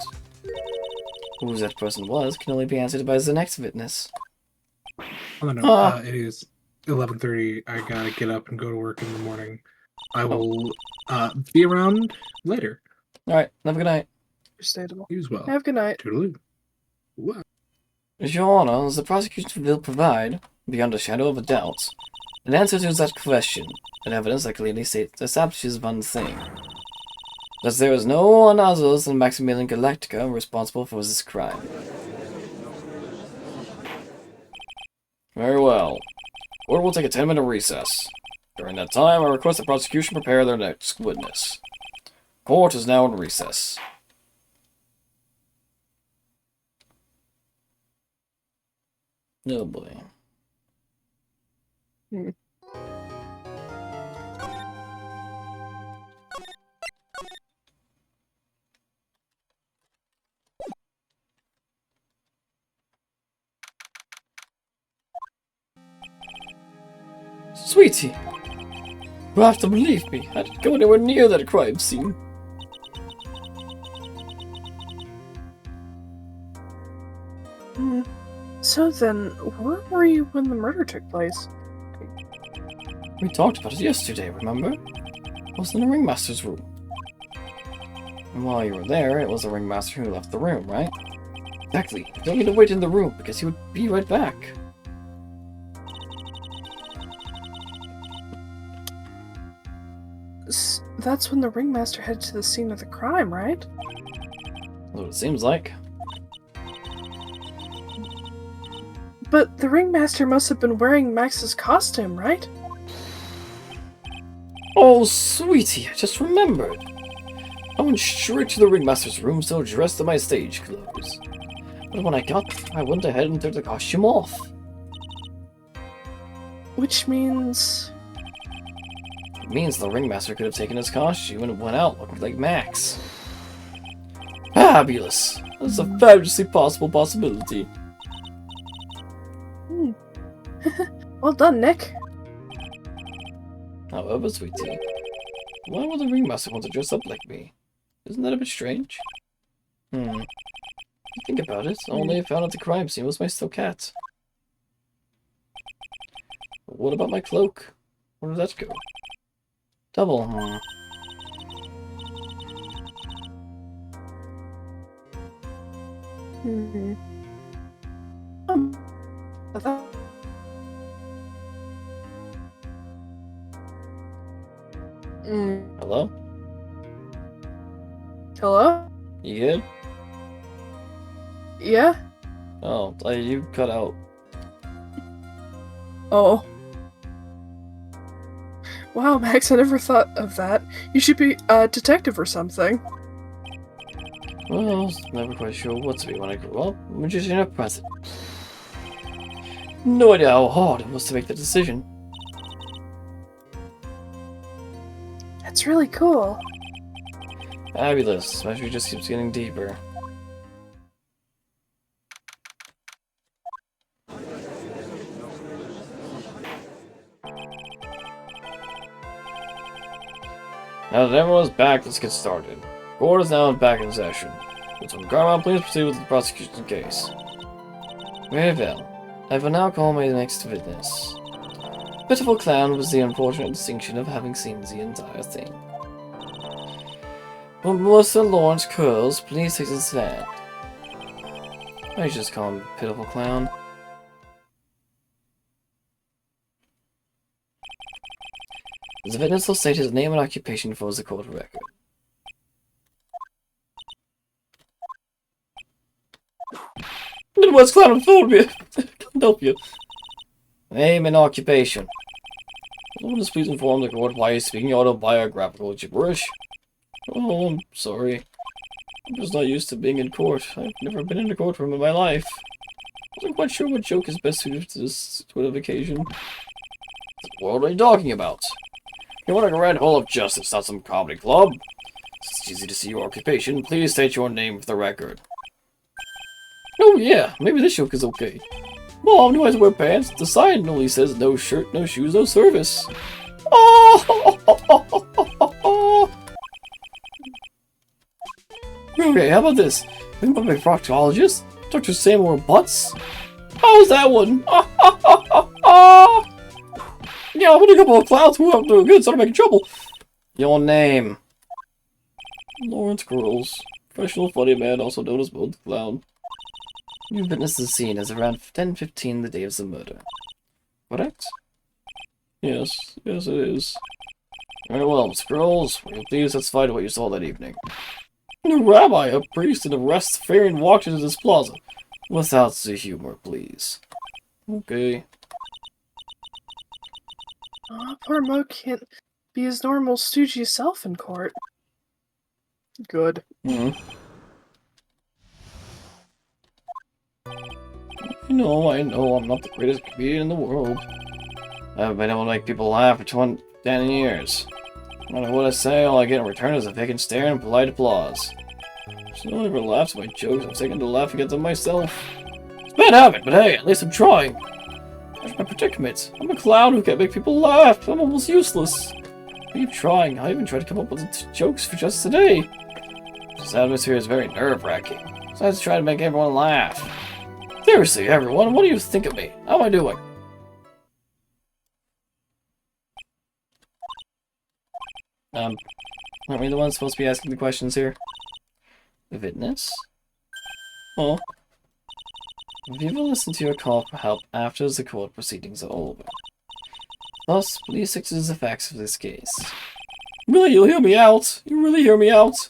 Who that person was can only be answered by the next witness. Oh, no, it is 11:30. I gotta get up and go to work in the morning. I will be around later. Alright, have a good night. Understandable. You as well. Have a good night. Toodaloo. What? Your Honor, the prosecution will provide, beyond a shadow of a doubt, an answer to that question, and evidence that clearly establishes one thing. That there is no one other than Maximilian Galactica responsible for this crime. Very well. Court will take a 10-minute recess. During that time, I request the prosecution prepare their next witness. Court is now in recess. Oh boy. Sweetie! You have to believe me. I didn't go anywhere near that crime scene. So then, where were you when the murder took place? We talked about it yesterday, remember? I was in the ringmaster's room. And while you were there, it was the ringmaster who left the room, right? Exactly. You don't need to wait in the room, because he would be right back. That's when the ringmaster headed to the scene of the crime, right? That's what it seems like. But the ringmaster must have been wearing Max's costume, right? Oh, sweetie, I just remembered. I went straight to the ringmaster's room so dressed in my stage clothes. But when I got there, I went ahead and took the costume off. Which means... It means the ringmaster could have taken his costume and went out looking like Max. Fabulous! That's a fabulously possible possibility. Well done, Nick. However, sweetie, why would the ringmaster want to dress up like me? Isn't that a bit strange? Think about it. Only I found at the crime scene was my steel cat. What about my cloak? Where did that go? Double, I thought... Hello? Hello? You good? Yeah? Oh, you cut out. Oh. Wow, Max, I never thought of that. You should be a detective or something. Well, I was never quite sure what to be when I grew up. Magician or present. No idea how hard it was to make the decision. That's really cool. Fabulous. Mystery just keeps getting deeper. Now that everyone's back, let's get started. Court is now back in session. Lieutenant Garmon, please proceed with the prosecution case. Very well. I will now call my next witness. Pitiful Clown was the unfortunate distinction of having seen the entire thing. Will Mr. Lawrence Curls please take the stand? I just call him Pitiful Clown. The witness will state his name and occupation for the court record. What's claustrophobia? Can't help you. Name and occupation. Will please inform the court why he's speaking autobiographical gibberish? Oh, I'm sorry. I'm just not used to being in court. I've never been in a courtroom in my life. I wasn't quite sure what joke is best suited to this sort of occasion. What are you talking about? You want a grand hall of justice, not some comedy club? It's easy to see your occupation. Please state your name for the record. Oh yeah, maybe this joke is okay. Mom knew I had to wear pants. The sign only says no shirt, no shoes, no service. Oh! Okay, how about this? Think about my proctologist? Dr. Samuel Butts? How's that one? Yeah, I'm a couple of clowns who are doing good, so I'm making trouble. Your name? Lawrence Girls. Professional funny man, also known as Bold Clown. You witnessed the scene as around 10:15 the day of the murder. Correct? Yes, it is. Very well, Mr. Girls. Will you please testify to what you saw that evening? A rabbi, a priest, and a Rastafarian walked into this plaza. Without the humor, please. Okay. Aw, poor Mo can't be his normal stoogey self in court. Good. I know, I'm not the greatest comedian in the world. I haven't been able to make people laugh for 10 years. No matter what I say, all I get in return is a vacant stare and polite applause. So no one ever laughs at my jokes, I'm taking to laughing at them myself. It's a bad habit, but hey, at least I'm trying. That's my predicament. I'm a clown who can't make people laugh. I'm almost useless. I keep trying. I even tried to come up with jokes for just today. This atmosphere is very nerve-wracking, so I have to try to make everyone laugh. Seriously, everyone, what do you think of me? How am I doing? Aren't we the ones supposed to be asking the questions here? The witness? Oh. Have you ever listened to your call for help after the court proceedings are over? Thus, please stick to the facts of this case. Really, you'll hear me out? You really hear me out?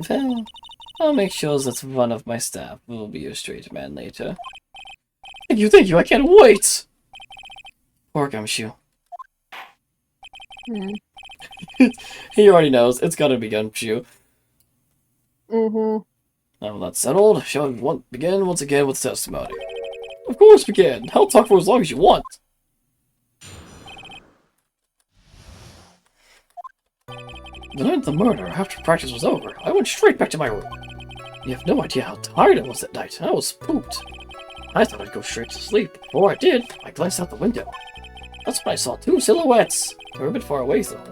Well, I'll make sure that one of my staff will be your straight man later. Thank you, I can't wait! Poor Gumshoe. He already knows, it's gotta be Gumshoe. Now that's settled, shall we begin once again with testimony? Of course we can! I'll talk for as long as you want! The night of the murder, after practice was over, I went straight back to my room. You have no idea how tired I was that night. I was spooked. I thought I'd go straight to sleep. Before I did, I glanced out the window. That's when I saw two silhouettes. They were a bit far away, though.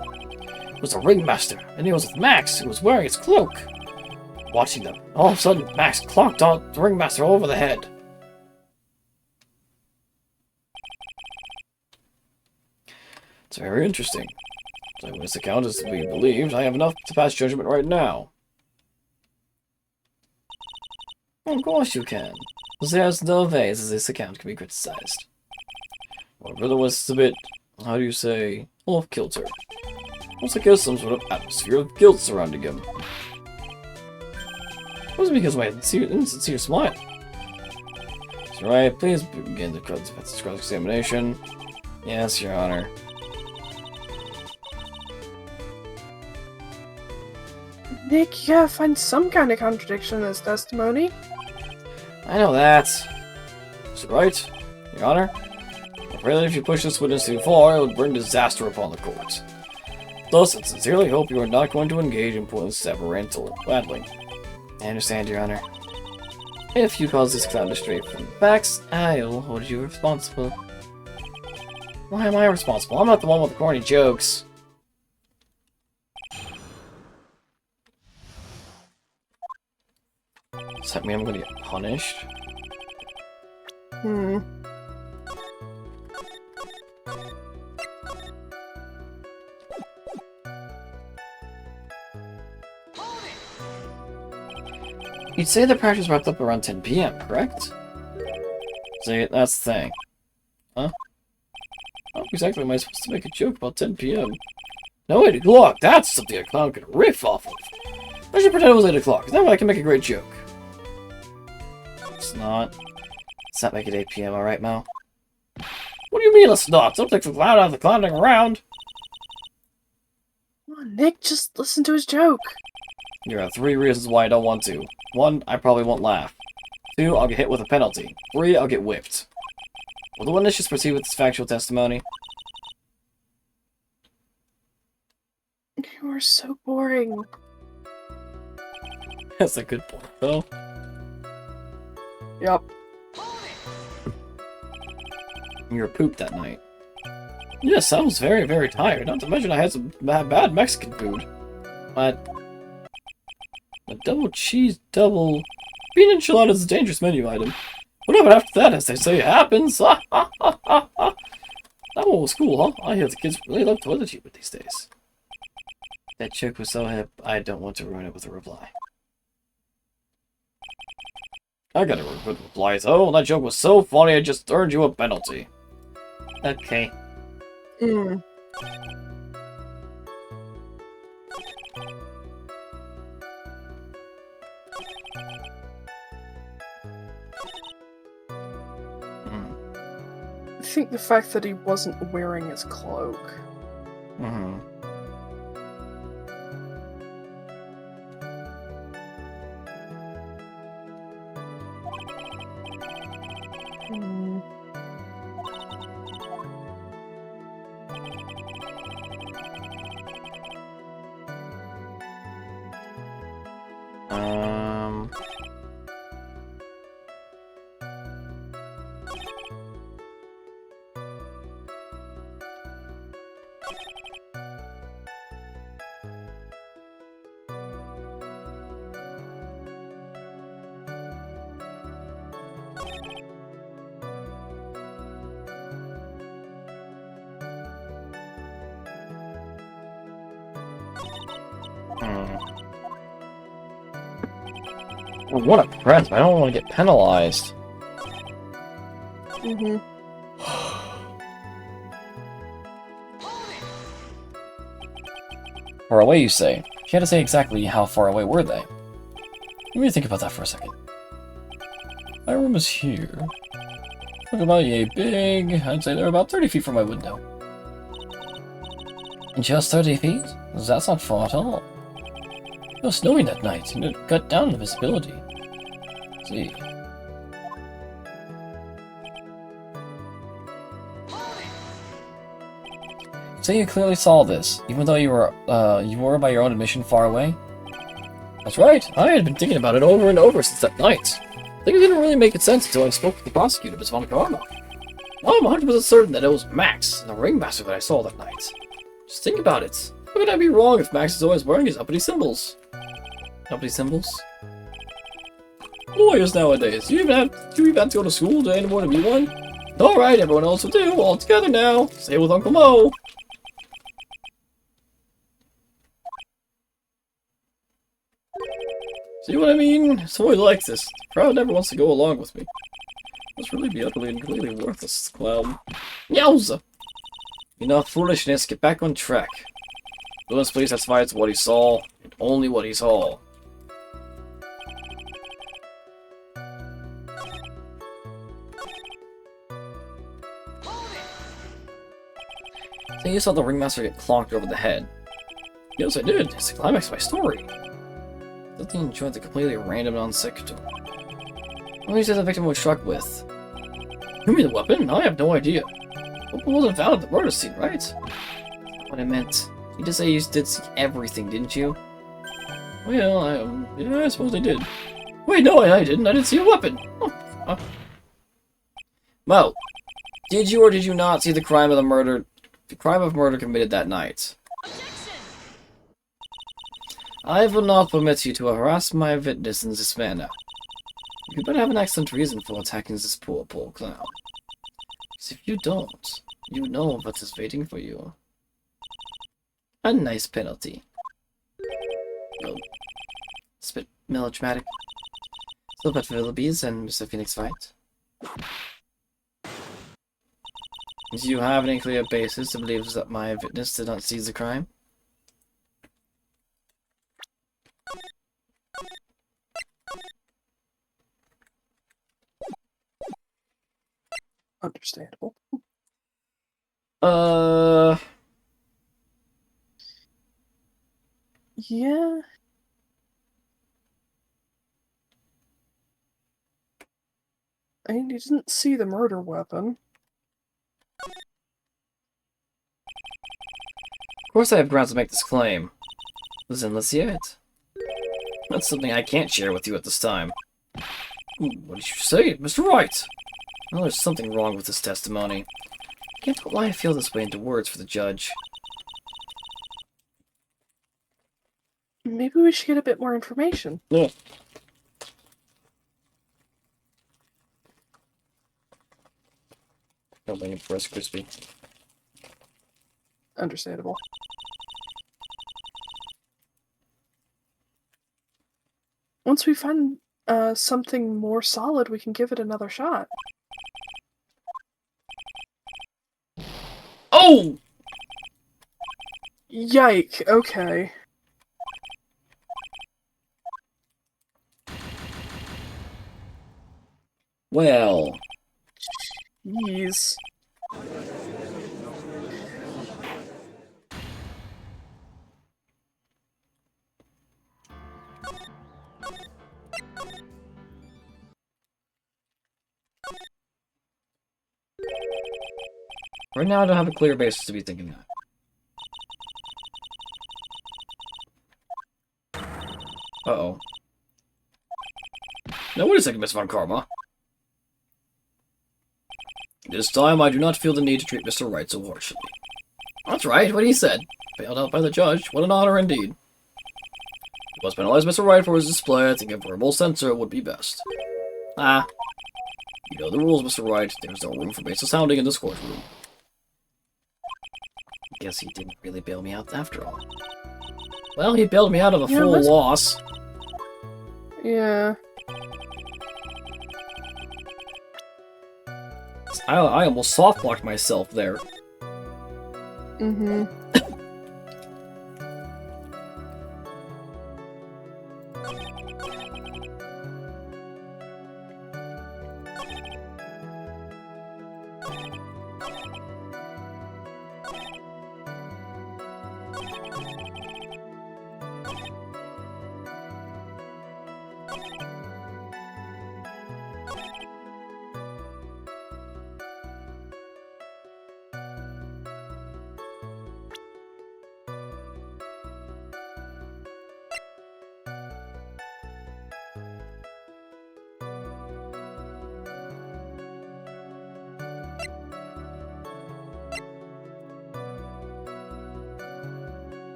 It was a ringmaster, and he was with Max, who was wearing his cloak. Watching them, all of a sudden, Max clocked on the ringmaster over the head. It's very interesting. So when this account is to be believed, I have enough to pass judgment right now. Of course you can. There's no ways that this account can be criticized. My brother was a bit, how do you say, off kilter. Once like there's some sort of atmosphere of guilt surrounding him. It wasn't because of my insincere smile. That's right, please begin the cross-examination. Yes, Your Honor. Nick, you gotta find some kind of contradiction in this testimony. I know that. Is it right, Your Honor? I'm afraid that if you push this witness too far, it would bring disaster upon the court. Thus, I sincerely hope you are not going to engage in pointless sabbatical battling. I understand, Your Honor. If you cause this clown to stray from the facts, I will hold you responsible. Why am I responsible? I'm not the one with the corny jokes. Does that mean I'm gonna get punished? You'd say the practice wrapped up around 10 PM, correct? See, that's the thing. Huh? How exactly am I supposed to make a joke about 10 PM? No, 8 o'clock! That's something a clown could riff off of! I should pretend it was 8 o'clock, that way I can make a great joke. It's not. Let's not make it 8 PM, alright, Mo? What do you mean it's not? Don't take the clown out of the clowning around! Come on, Nick, just listen to his joke. There are 3 reasons why I don't want to. 1, I probably won't laugh. 2, I'll get hit with a penalty. 3, I'll get whipped. Will the witness just proceed with his factual testimony? You are so boring. That's a good point, though. Yep. You were pooped that night. Yes, I was very, very tired. Not to mention I had some bad Mexican food. But a double cheese, double bean enchilada is a dangerous menu item. What happened after that, as they say, happens. That one was cool, huh? I hear the kids really love toilet humor these days. That joke was so hip, I don't want to ruin it with a reply. I got a good reply, though. That joke was so funny, I just earned you a penalty. Okay. I think the fact that he wasn't wearing his cloak. Mm-hmm. I want to press, but I don't want to get penalized. Far away, you say? You had to say exactly how far away were they. Let me think about that for a second. My room is here. Talk about yay big. I'd say they're about 30 feet from my window. Just 30 feet? That's not far at all. It was snowing that night, and it cut down the visibility. Let's see. So you clearly saw this, even though you were by your own admission far away? That's right, I had been thinking about it over and over since that night. Things didn't really make sense until I spoke with the prosecutor, Miss Von Karma. I'm 100% certain that it was Max, the ringmaster that I saw that night. Just think about it. How could I be wrong if Max is always wearing his uppity symbols? Uppity symbols? Lawyers nowadays, do you even have to go to school to anyone to be one? Alright, everyone else will do, all together now. Stay with Uncle Mo. See what I mean? It's always like this. The crowd never wants to go along with me. Must really be utterly and completely worthless, clown. Yowza! Enough foolishness, get back on track. Lewis please testified to what he saw, and only what he saw. So you saw the ringmaster get clonked over the head. Yes, I did. It's the climax of my story. Nothing enjoyed the completely random non-sequitur. What did you say the victim was struck with? You mean the weapon? I have no idea. The weapon wasn't found at the murder scene, right? That's not what I meant. You just say you did see everything, didn't you? Well, yeah, I suppose I did. Wait, no, I didn't. I didn't see a weapon. Huh. Mo, did you or did you not see the crime of murder committed that night? I will not permit you to harass my witness in this manner. You better have an excellent reason for attacking this poor clown. Because if you don't, you know what is waiting for you. A nice penalty. Oh, it's a bit melodramatic. So about Willoughby's and Mr. Phoenix fight. Do you have any clear basis to believe that my witness did not see the crime? Understandable. Yeah. I mean, you didn't see the murder weapon. Of course I have grounds to make this claim. Listen, let's hear it. That's something I can't share with you at this time. What did you say, Mr. Wright? Well, there's something wrong with this testimony. I can't put why I feel this way into words for the judge. Maybe we should get a bit more information. Yeah. No blame for Rice Crispy. Understandable. Once we find something more solid, we can give it another shot. Oh! Yike, okay. Well... Jeez. Right now I don't have a clear basis to be thinking that. Uh-oh. Now wait a second, Miss Von Karma. This time I do not feel the need to treat Mr. Wright so harshly. That's right, what he said. Bailed out by the judge. What an honor indeed. You must penalize Mr. Wright for his display. I think a verbal censor would be best. Ah. You know the rules, Mr. Wright. There's no room for baseless sounding in this courtroom. I guess he didn't really bail me out after all. Well, he bailed me out of a full loss. Yeah. I almost soft-blocked myself there. Mm-hmm.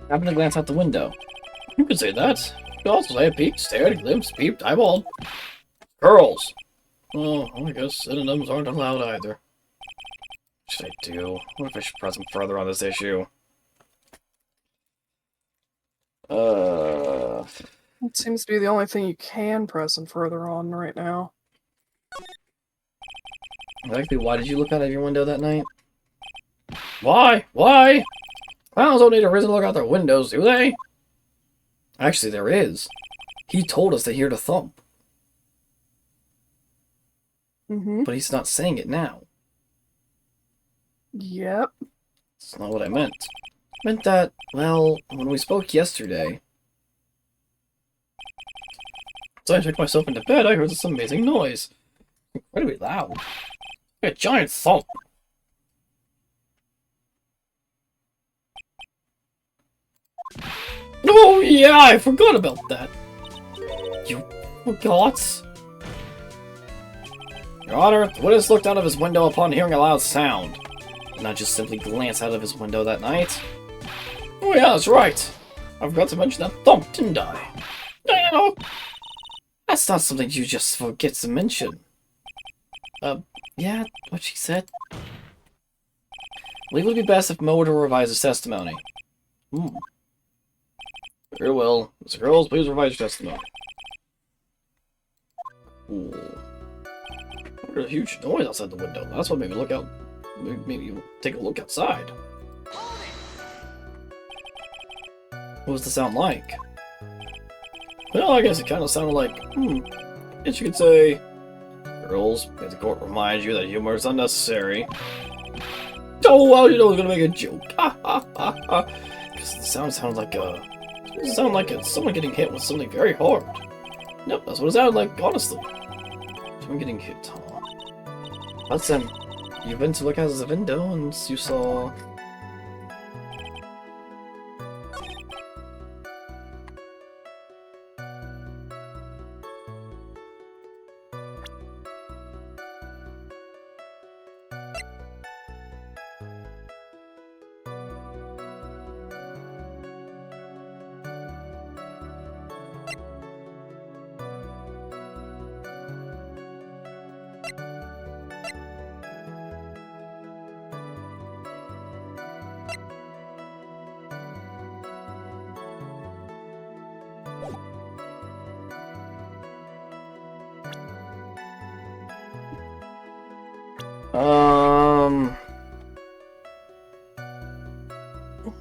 I happened to glance out the window. You could say that. You could also say I peeked, stared, glimpsed, peeped, eyeballed. Girls! Oh, well, I guess synonyms aren't allowed either. What should I do? What if I should press them further on this issue? It seems to be the only thing you can present further on right now. Exactly, why did you look out of your window that night? Why? Why? Clowns don't need a reason to look out their windows, do they? Actually, there is. He told us to hear the thump, Mm-hmm. but he's not saying it now. Yep. That's not what I meant. I meant that, well, when we spoke yesterday... So I checked myself into bed, I heard this amazing noise. Incredibly loud. Like a giant thump. Oh yeah, I forgot about that. You forgot? Your Honor, the witness looked out of his window upon hearing a loud sound. Did not just simply glance out of his window that night. Oh yeah, that's right. I forgot to mention that thump, didn't I? You know, that's not something you just forget to mention. Yeah, what she said. I believe it would be best if Mo were to revise his testimony. Very well. Mr. Girls, please revise your testimony. Ooh. I heard a huge noise outside the window. That's what made me look out. Maybe take a look outside. What was the sound like? Well, I guess it kind of sounded like, I guess you could say, girls, may the court remind you that humor is unnecessary. Oh, well, you know I was gonna make a joke. Because the sound sounds like it's someone getting hit with something very hard. Nope, that's what it sounded like, honestly. Someone getting hit, huh? That's you've been to look out the window and you saw...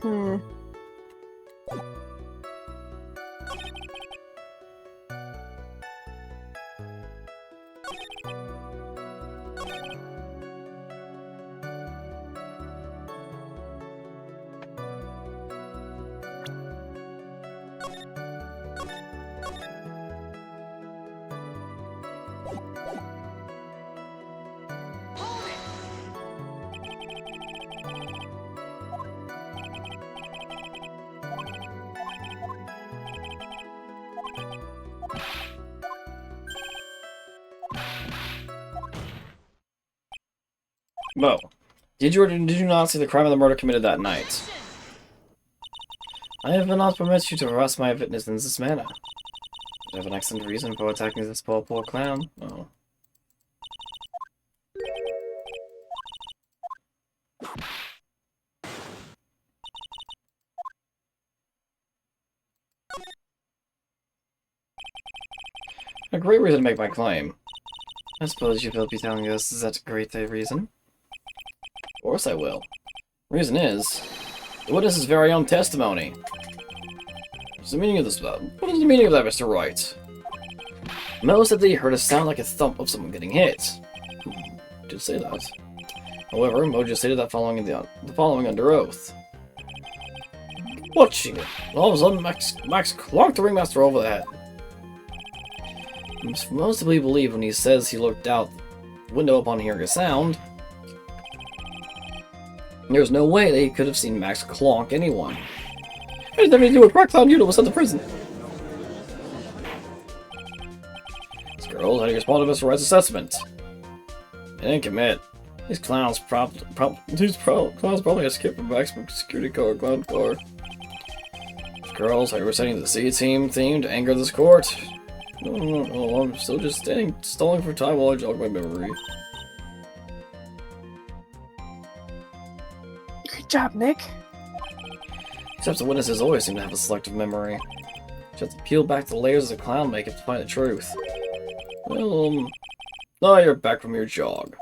Hmm. Mo, did you or did you not see the crime of the murder committed that night? I have not permitted you to harass my witness in this manner. I have an excellent reason for attacking this poor clown. Oh. A great reason to make my claim. I suppose you will be telling us that great a reason? Of course I will. Reason is, the witness's very own testimony. What's the meaning of this? What is the meaning of that, Mr. Wright? Mo said that he heard a sound like a thump of someone getting hit. Did say that. However, Mo just stated that the following under oath. Watching it, all of a sudden Max clonked the ringmaster over the head. It's most to be believed when he says he looked out the window upon hearing a sound. There's no way that he could have seen Max clonk anyone. It had nothing to do with Rock Clown Unit was sent to prison. This girl, how do you respond to Mr. Wright's assessment? They didn't commit. These clowns probably escaped from maximum security clown car. Girls, I were setting the C-team theme to anger this court. No, I'm still just stalling for time while I jog my memory. Great job, Nick. Except the witnesses always seem to have a selective memory. Just have to peel back the layers of the clown makeup to find the truth. Well, now you're back from your jog.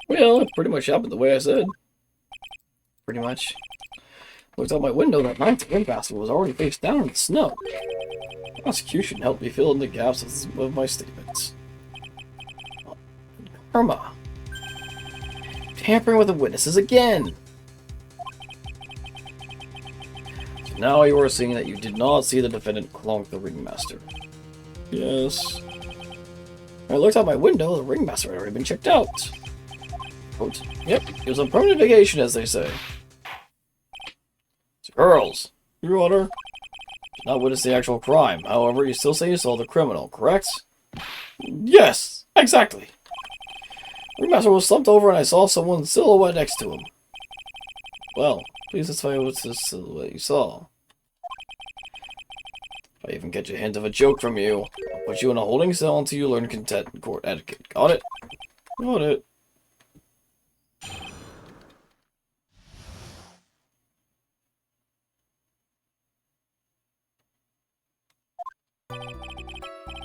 Well, it pretty much happened the way I said. Pretty much. Looked out my window that night, the ringmaster was already face down in the snow. The prosecution helped me fill in the gaps of my statements. Karma. Tampering with the witnesses again! So now you are seeing that you did not see the defendant clonk the ringmaster. Yes. When I looked out my window, the ringmaster had already been checked out. Quote, yep, he was on permanent vacation, as they say. Girls, Your Honor, did not witness the actual crime. However, you still say you saw the criminal, correct? Yes, exactly. Ringmaster was slumped over and I saw someone's silhouette next to him. Well, please testify what's the silhouette you saw. If I even catch a hint of a joke from you, I'll put you in a holding cell until you learn contempt and court etiquette. Got it? Got it.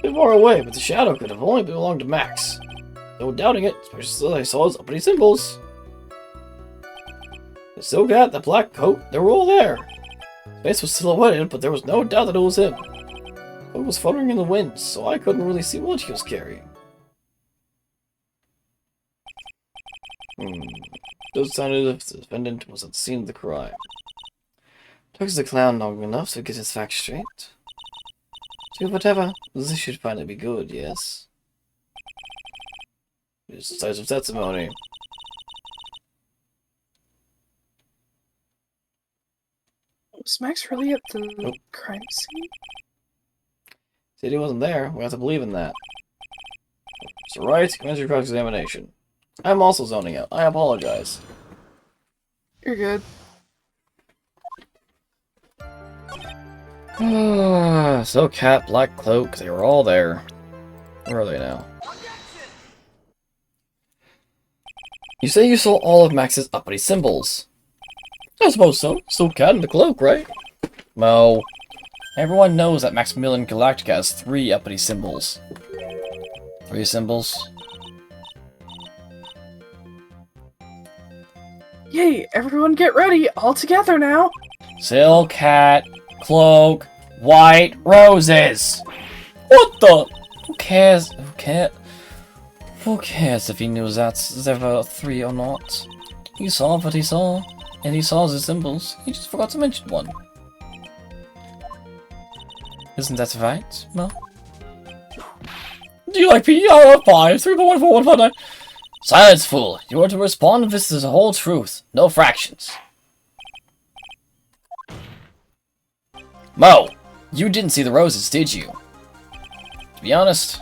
Bit far away, but the shadow could have only belonged to Max. No doubting it, especially since I saw his uppity symbols. The silk hat, the black coat, they were all there. His face was silhouetted, but there was no doubt that it was him. It was fluttering in the wind, so I couldn't really see what he was carrying. Those sounded as if the defendant was at the scene of the crime. Took the clown long enough to get his facts straight. So whatever, this should finally be good, yes? Here's the size of testimony. Was Max really at the crime scene? Said he wasn't there. We have to believe in that. So right, commence your cross-examination. I'm also zoning out. I apologize. You're good. So cat, black cloak, they were all there. Where are they now? You say you saw all of Max's uppity symbols. I suppose so. Still cat in the cloak, right? Mo. Everyone knows that Maximilian Galactica has 3 uppity symbols. 3 symbols? Yay, everyone get ready, all together now! Silk hat, cloak, white roses! What the? Who cares? Who cares if he knew that there were 3 or not? He saw what he saw, and he saw the symbols. He just forgot to mention one. Isn't that right, Mo? Do you like PR 5 3.14 Silence, fool! You are to respond if this is the whole truth, no fractions. Mo! You didn't see the roses, did you? To be honest,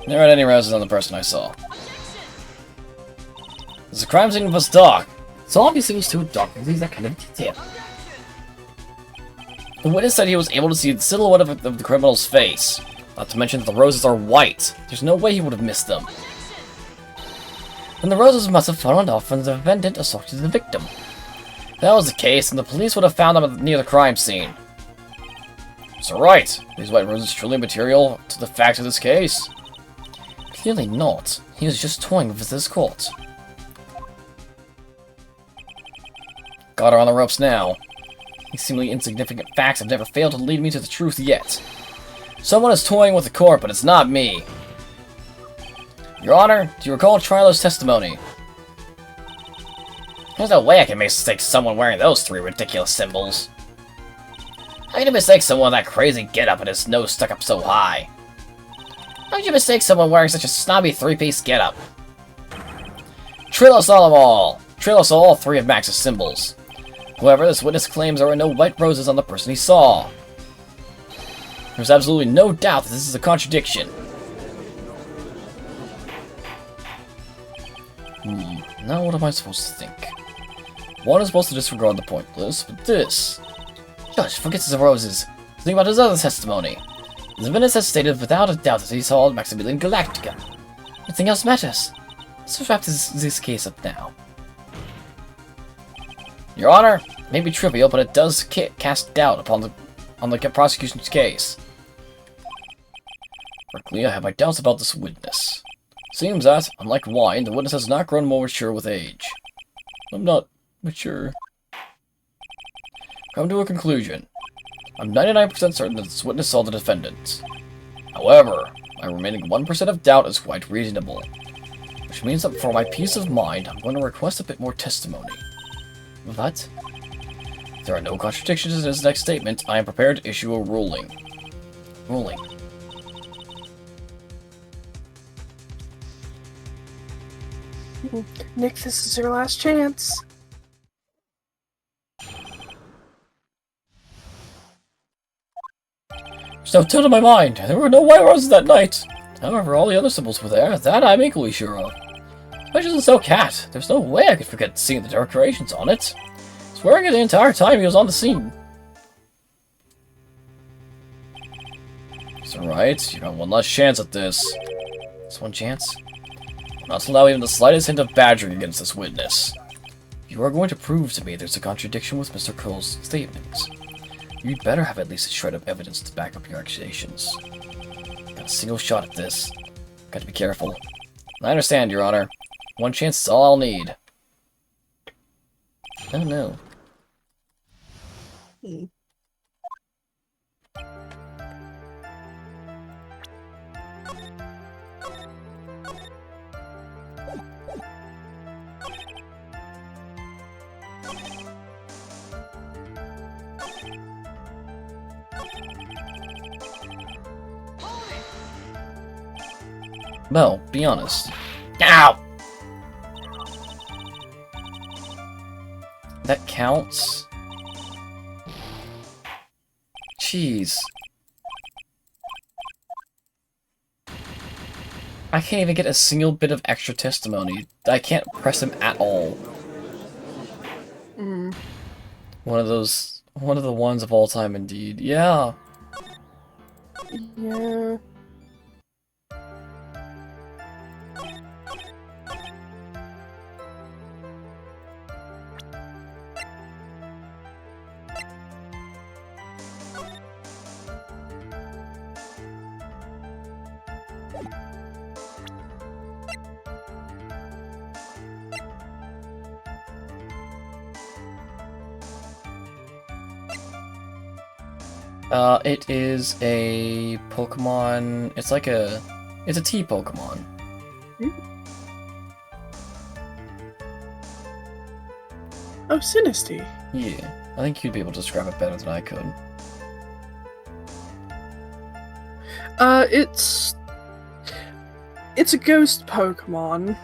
there aren't any roses on the person I saw. The crime scene was dark. So obviously it was too dark to leave that kind of detail. The witness said he was able to see the silhouette of the criminal's face. Not to mention that the roses are white. There's no way he would have missed them. Then the roses must have fallen off when the defendant assaulted the victim. If that was the case, then the police would have found them near the crime scene. So right, these white roses truly material to the facts of this case? Clearly not. He was just toying with this court. Got her on the ropes now. These seemingly insignificant facts have never failed to lead me to the truth yet. Someone is toying with the court, but it's not me. Your Honor, do you recall Trilo's testimony? There's no way I can mistake someone wearing those 3 ridiculous symbols. How can you mistake someone with that crazy getup and his nose stuck up so high? How could you mistake someone wearing such a snobby 3-piece getup? Trilo saw them all! Trilo saw all 3 of Max's symbols. However, this witness claims there were no white roses on the person he saw. There's absolutely no doubt that this is a contradiction. Now what am I supposed to think? One is supposed to disregard the pointless, but this... Judge, forgets his roses. Think about his other testimony. The witness has stated without a doubt that he saw Maximilian Galactica. Nothing else matters. Let's wrap this case up now. Your Honor, it may be trivial, but it does cast doubt upon the prosecution's case. Frankly, I have my doubts about this witness. Seems that, unlike wine, the witness has not grown more mature with age. I'm not mature. Come to a conclusion. I'm 99% certain that this witness saw the defendant. However, my remaining 1% of doubt is quite reasonable. Which means that for my peace of mind, I'm going to request a bit more testimony. But, if there are no contradictions in his next statement, I am prepared to issue a ruling. Nick, this is your last chance. There's no doubt in my mind. There were no white roses that night. However, all the other symbols were there. That I'm equally sure of. Especially the Snow Cat. There's no way I could forget seeing the decorations on it. I was wearing it the entire time he was on the scene. It's alright. You got one last chance at this. Just one chance? I'll not allow even the slightest hint of badgering against this witness. You are going to prove to me there's a contradiction with Mr. Cole's statements. You'd better have at least a shred of evidence to back up your accusations. Got a single shot at this. Got to be careful. I understand, Your Honor. One chance is all I'll need. Oh no. Mel, be honest. Ow! That counts? Jeez. I can't even get a single bit of extra testimony. I can't press him at all. One of the ones of all time indeed. Yeah. Yeah. It is a Pokemon. It's like it's a T Pokemon. Oh, Sinisty. Yeah, I think you'd be able to describe it better than I could. It's a ghost Pokemon.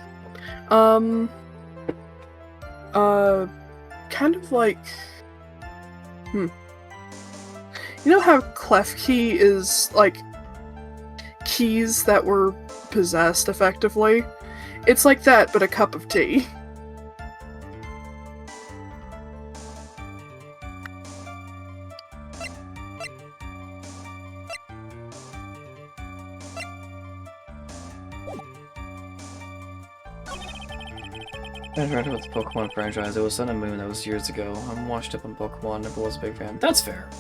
Kind of like, You know how Klefki is, like, keys that were possessed, effectively? It's like that, but a cup of tea. I read about the Pokemon franchise. It was Sun and Moon. That was years ago. I'm washed up on Pokemon. Never was a big fan. That's fair.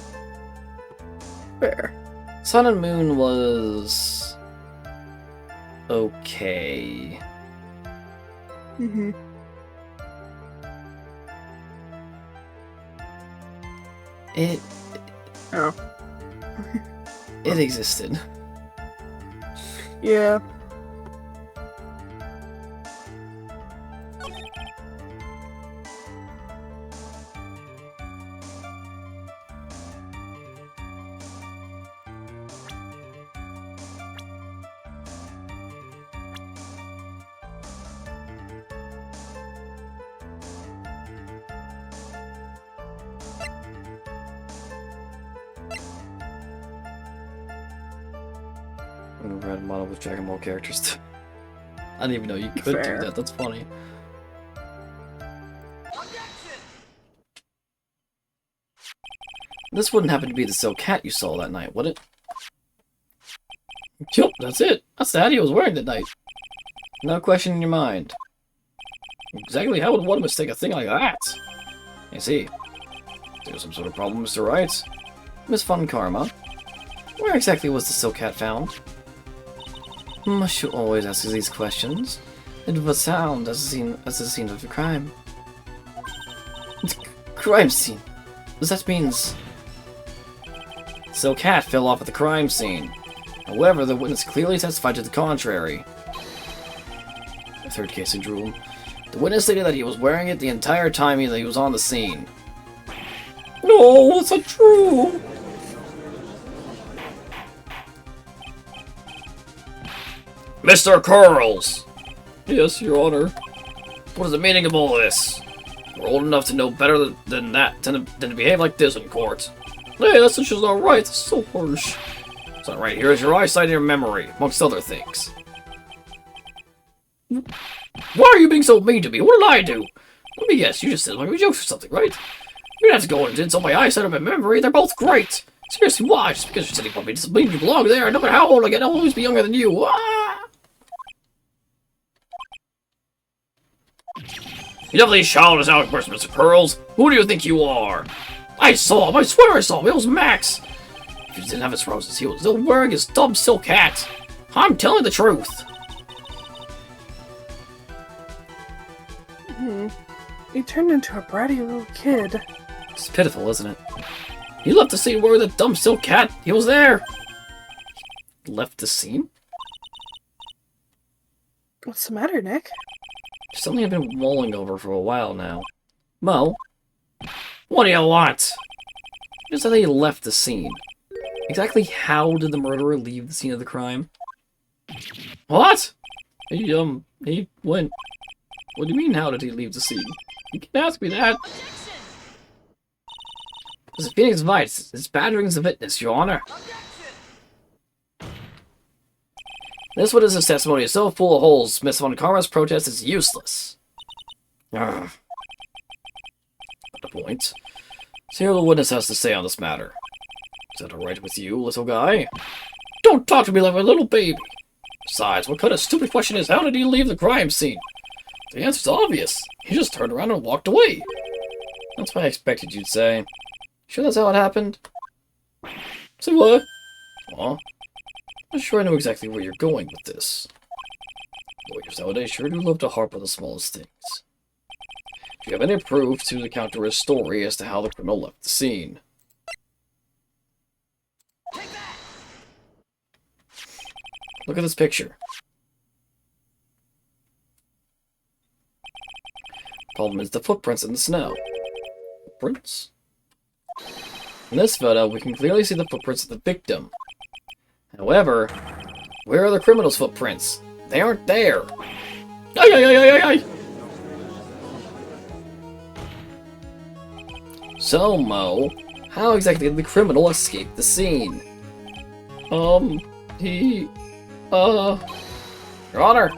Fair. Sun and Moon was okay. Mm-hmm. It. Oh. It existed. Yeah. Red model with Dragon Ball characters. I didn't even know you could Fair. do that. That's funny. This wouldn't happen to be the silk cat you saw that night, would it? Yup, that's it. That's the hat he was wearing that night. No question in your mind. Exactly how would one mistake a thing like that? I see. There's some sort of problem, Mr. Wright. Miss Fun Karma. Where exactly was the silk cat found? Must you always ask these questions? It was sound as the scene of the crime. Crime scene. That means silk cat fell off at the crime scene. However, the witness clearly testified to the contrary. The third case in Drool. The witness stated that he was wearing it the entire time that he was on the scene. No, it's not true! Mr. Curls! Yes, Your Honor. What is the meaning of all this? We're old enough to know better than that, than to behave like this in court. Hey, that's just not right. That's so harsh. It's not right. Here is your eyesight and your memory, amongst other things. Why are you being so mean to me? What did I do? Let me guess, you just said like jokes or something, right? You don't have to go into insult my eyesight or my memory. They're both great. Seriously, why? Just because you're sitting above me doesn't mean you belong there. No matter how old I get, I'll always be younger than you. Ah! You definitely shouted us outburst, Mr. Curls. Who do you think you are? I saw him. I swear I saw him. It was Max. If he didn't have his roses, he was still wearing his dumb silk hat. I'm telling the truth. He turned into a bratty little kid. It's pitiful, isn't it? He left the scene wearing the dumb silk hat. He was there. He left the scene? What's the matter, Nick? Something I've been mulling over for a while now. Mo? What do you want? Just that he left the scene. Exactly how did the murderer leave the scene of the crime? What? He went... What do you mean, how did he leave the scene? You can ask me that. This is Phoenix Vice. It's batterings of witness, Your Honor. This witness's testimony is so full of holes, Miss Von Karma's protest is useless. Ugh. Not the point. See what the witness has to say on this matter. Is that alright with you, little guy? Don't talk to me like a little baby! Besides, what kind of stupid question is, how did he leave the crime scene? The answer's obvious. He just turned around and walked away. That's what I expected you'd say. Sure that's how it happened? Say what? Aw. Not sure I know exactly where you're going with this. Lawyers nowadays sure do love to harp on the smallest things. Do you have any proof to counter his story as to how the criminal left the scene? Look at this picture. Problem is the footprints in the snow. Footprints? In this photo, we can clearly see the footprints of the victim. However, where are the criminal's footprints? They aren't there. Ay, ay, ay, ay, ay, ay. So, Mo, how exactly did the criminal escape the scene? Your Honor,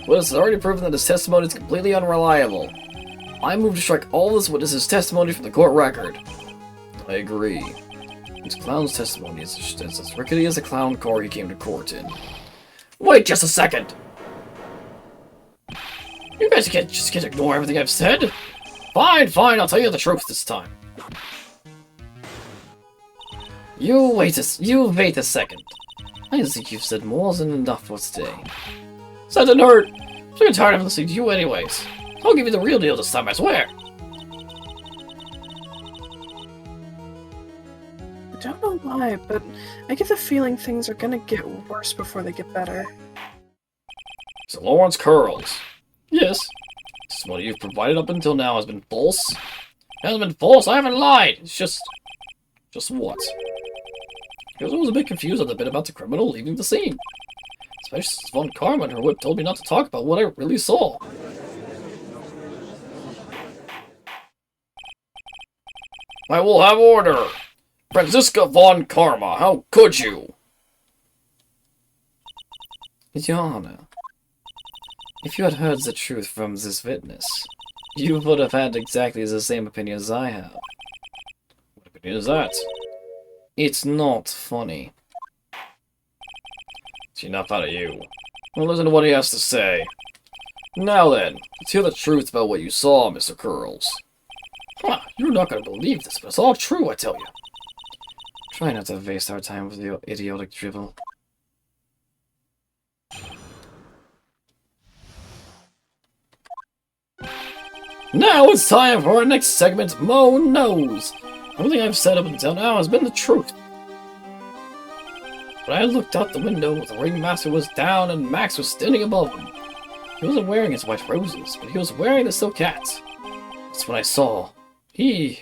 witness has already proven that his testimony is completely unreliable. I move to strike all this witness's testimony from the court record. I agree. This clown's testimony is as rickety as the clown car he came to court in. Wait just a second! You guys just can't ignore everything I've said. Fine, fine, I'll tell you the truth this time. You wait a second. I think you've said more than enough for today. So that didn't hurt. I'm sick and tired of listening to you anyways. I'll give you the real deal this time, I swear. don't know why, but I get the feeling things are gonna get worse before they get better. So Lawrence Curls. Yes. This is what you've provided up until now has been false. It hasn't been false, I haven't lied! It's just what? Because I was a bit confused at the bit about the criminal leaving the scene. Especially since Von Karma and her whip told me not to talk about what I really saw. I will have order! Franziska Von Karma, how could you? Your Honor, if you had heard the truth from this witness, you would have had exactly the same opinion as I have. What opinion is that? It's not funny. It's enough out of you. Well, listen to what he has to say. Now then, let's hear the truth about what you saw, Mr. Curls. Huh, you're not gonna believe this, but it's all true, I tell you. Try not to waste our time with your idiotic drivel. Now it's time for our next segment, Mo Knows. Everything I've said up until now has been the truth. When I looked out the window, the ringmaster was down and Max was standing above him. He wasn't wearing his white roses, but he was wearing the silk hat. That's what I saw. He...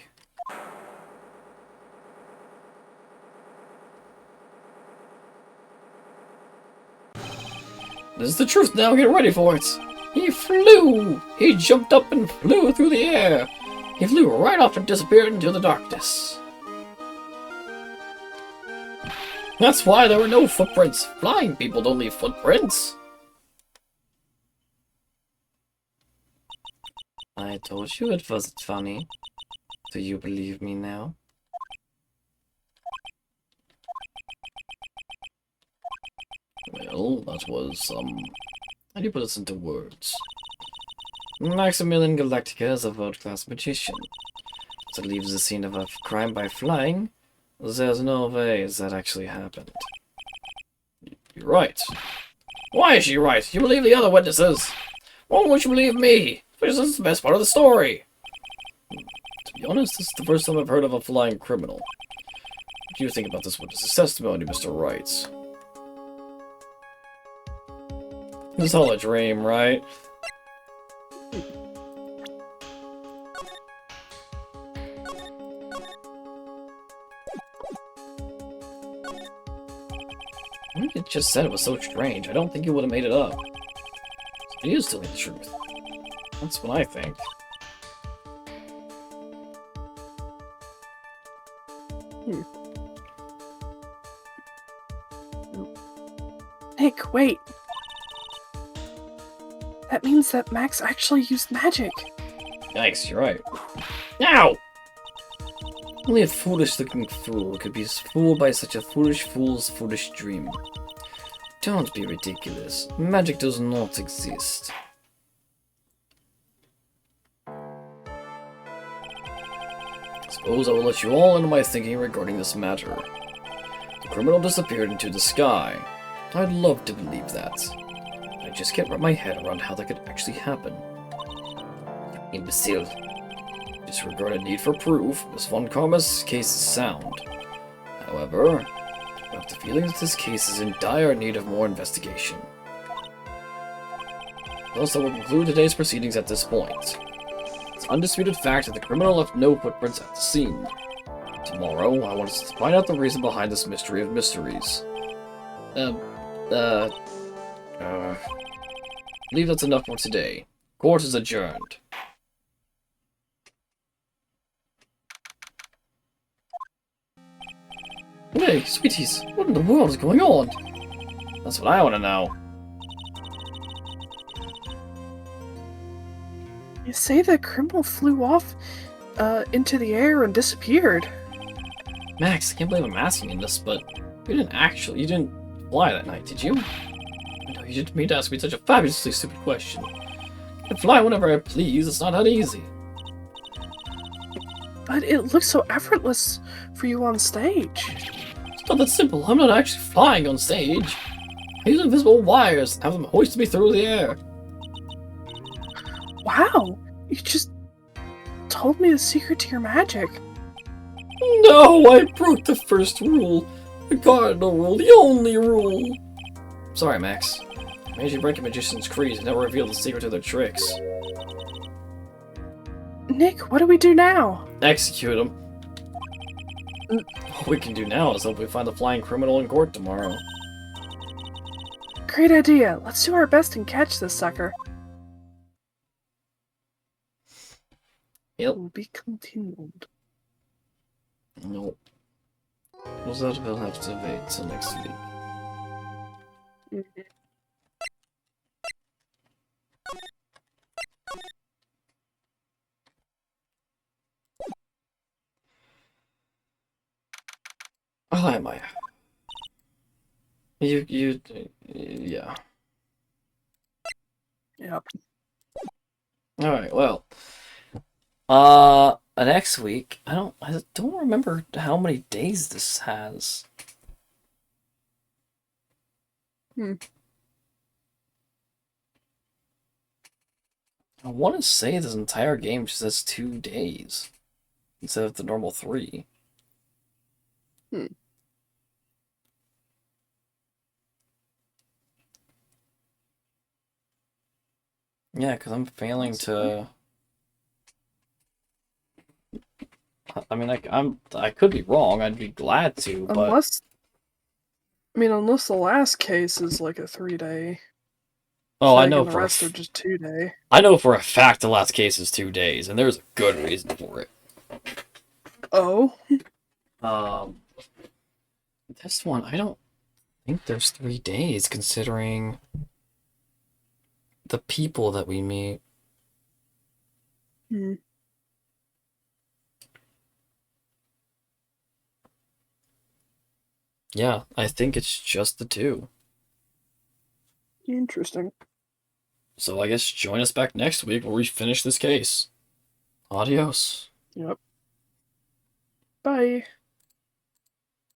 This is the truth now, get ready for it! He flew! He jumped up and flew through the air! He flew right off and disappeared into the darkness. That's why there were no footprints. Flying people don't leave footprints. I told you it wasn't funny. Do you believe me now? Well, that was, how do you put this into words? Maximilian Galactica is a world-class magician. To leave the scene of a crime by flying, there's no way that actually happened. You're right. Why is she right? You believe the other witnesses. Why would you believe me? Because this is the best part of the story. To be honest, this is the first time I've heard of a flying criminal. What do you think about this witness's testimony, Mr. Wright? This is all a dream, right? You just said it was so strange. I don't think you would have made it up. He is telling the truth. That's what I think. Nick, wait. That means that Max actually used magic. Yikes, you're right. Ow! Only a foolish-looking fool could be fooled by such a foolish fool's foolish dream. Don't be ridiculous. Magic does not exist. Suppose I will let you all into my thinking regarding this matter. The criminal disappeared into the sky. I'd love to believe that. I just can't wrap my head around how that could actually happen. You imbecile. Disregard a need for proof, Miss Von Karma's case is sound. However, I have the feeling that this case is in dire need of more investigation. Thus, I will conclude today's proceedings at this point. It's undisputed fact that the criminal left no footprints at the scene. Tomorrow, I want us to find out the reason behind this mystery of mysteries. I believe that's enough for today. Court is adjourned. Hey, sweeties, what in the world is going on? That's what I want to know. You say the criminal flew off into the air and disappeared. Max, I can't believe I'm asking you this, but you didn't fly that night, did you? No, you didn't mean to ask me such a fabulously stupid question. I can fly whenever I please, it's not that easy. But it looks so effortless for you on stage. It's not that simple, I'm not actually flying on stage. I use invisible wires and have them hoist me through the air. Wow, you just told me the secret to your magic. No, I broke the first rule. The cardinal rule, the only rule. Sorry, Max. I made you break a magician's creed and never reveal the secret to their tricks. Nick, what do we do now? Execute him. All we can do now is hope we find the flying criminal in court tomorrow. Great idea. Let's do our best and catch this sucker. Yep. Will be continued. Nope. We'll have to wait till next week. Mhm. Oh, hi, Maya. Yeah. Yep. Alright, well. Next week, I don't remember how many days this has. Hmm. I want to say this entire game just has 2 days instead of the normal 3. Hmm. Yeah, because I'm failing to. I mean, I could be wrong. I'd be glad to, but Unless the last case is like a 3-day. oh, I thing know and the for rest are just 2-day. I know for a fact the last case is 2 days, and there's a good reason for it. Oh. This one I don't think there's 3 days considering the people that we meet. Hmm. Yeah, I think it's just the 2. Interesting. So I guess join us back next week where we finish this case. Adios. Yep. Bye.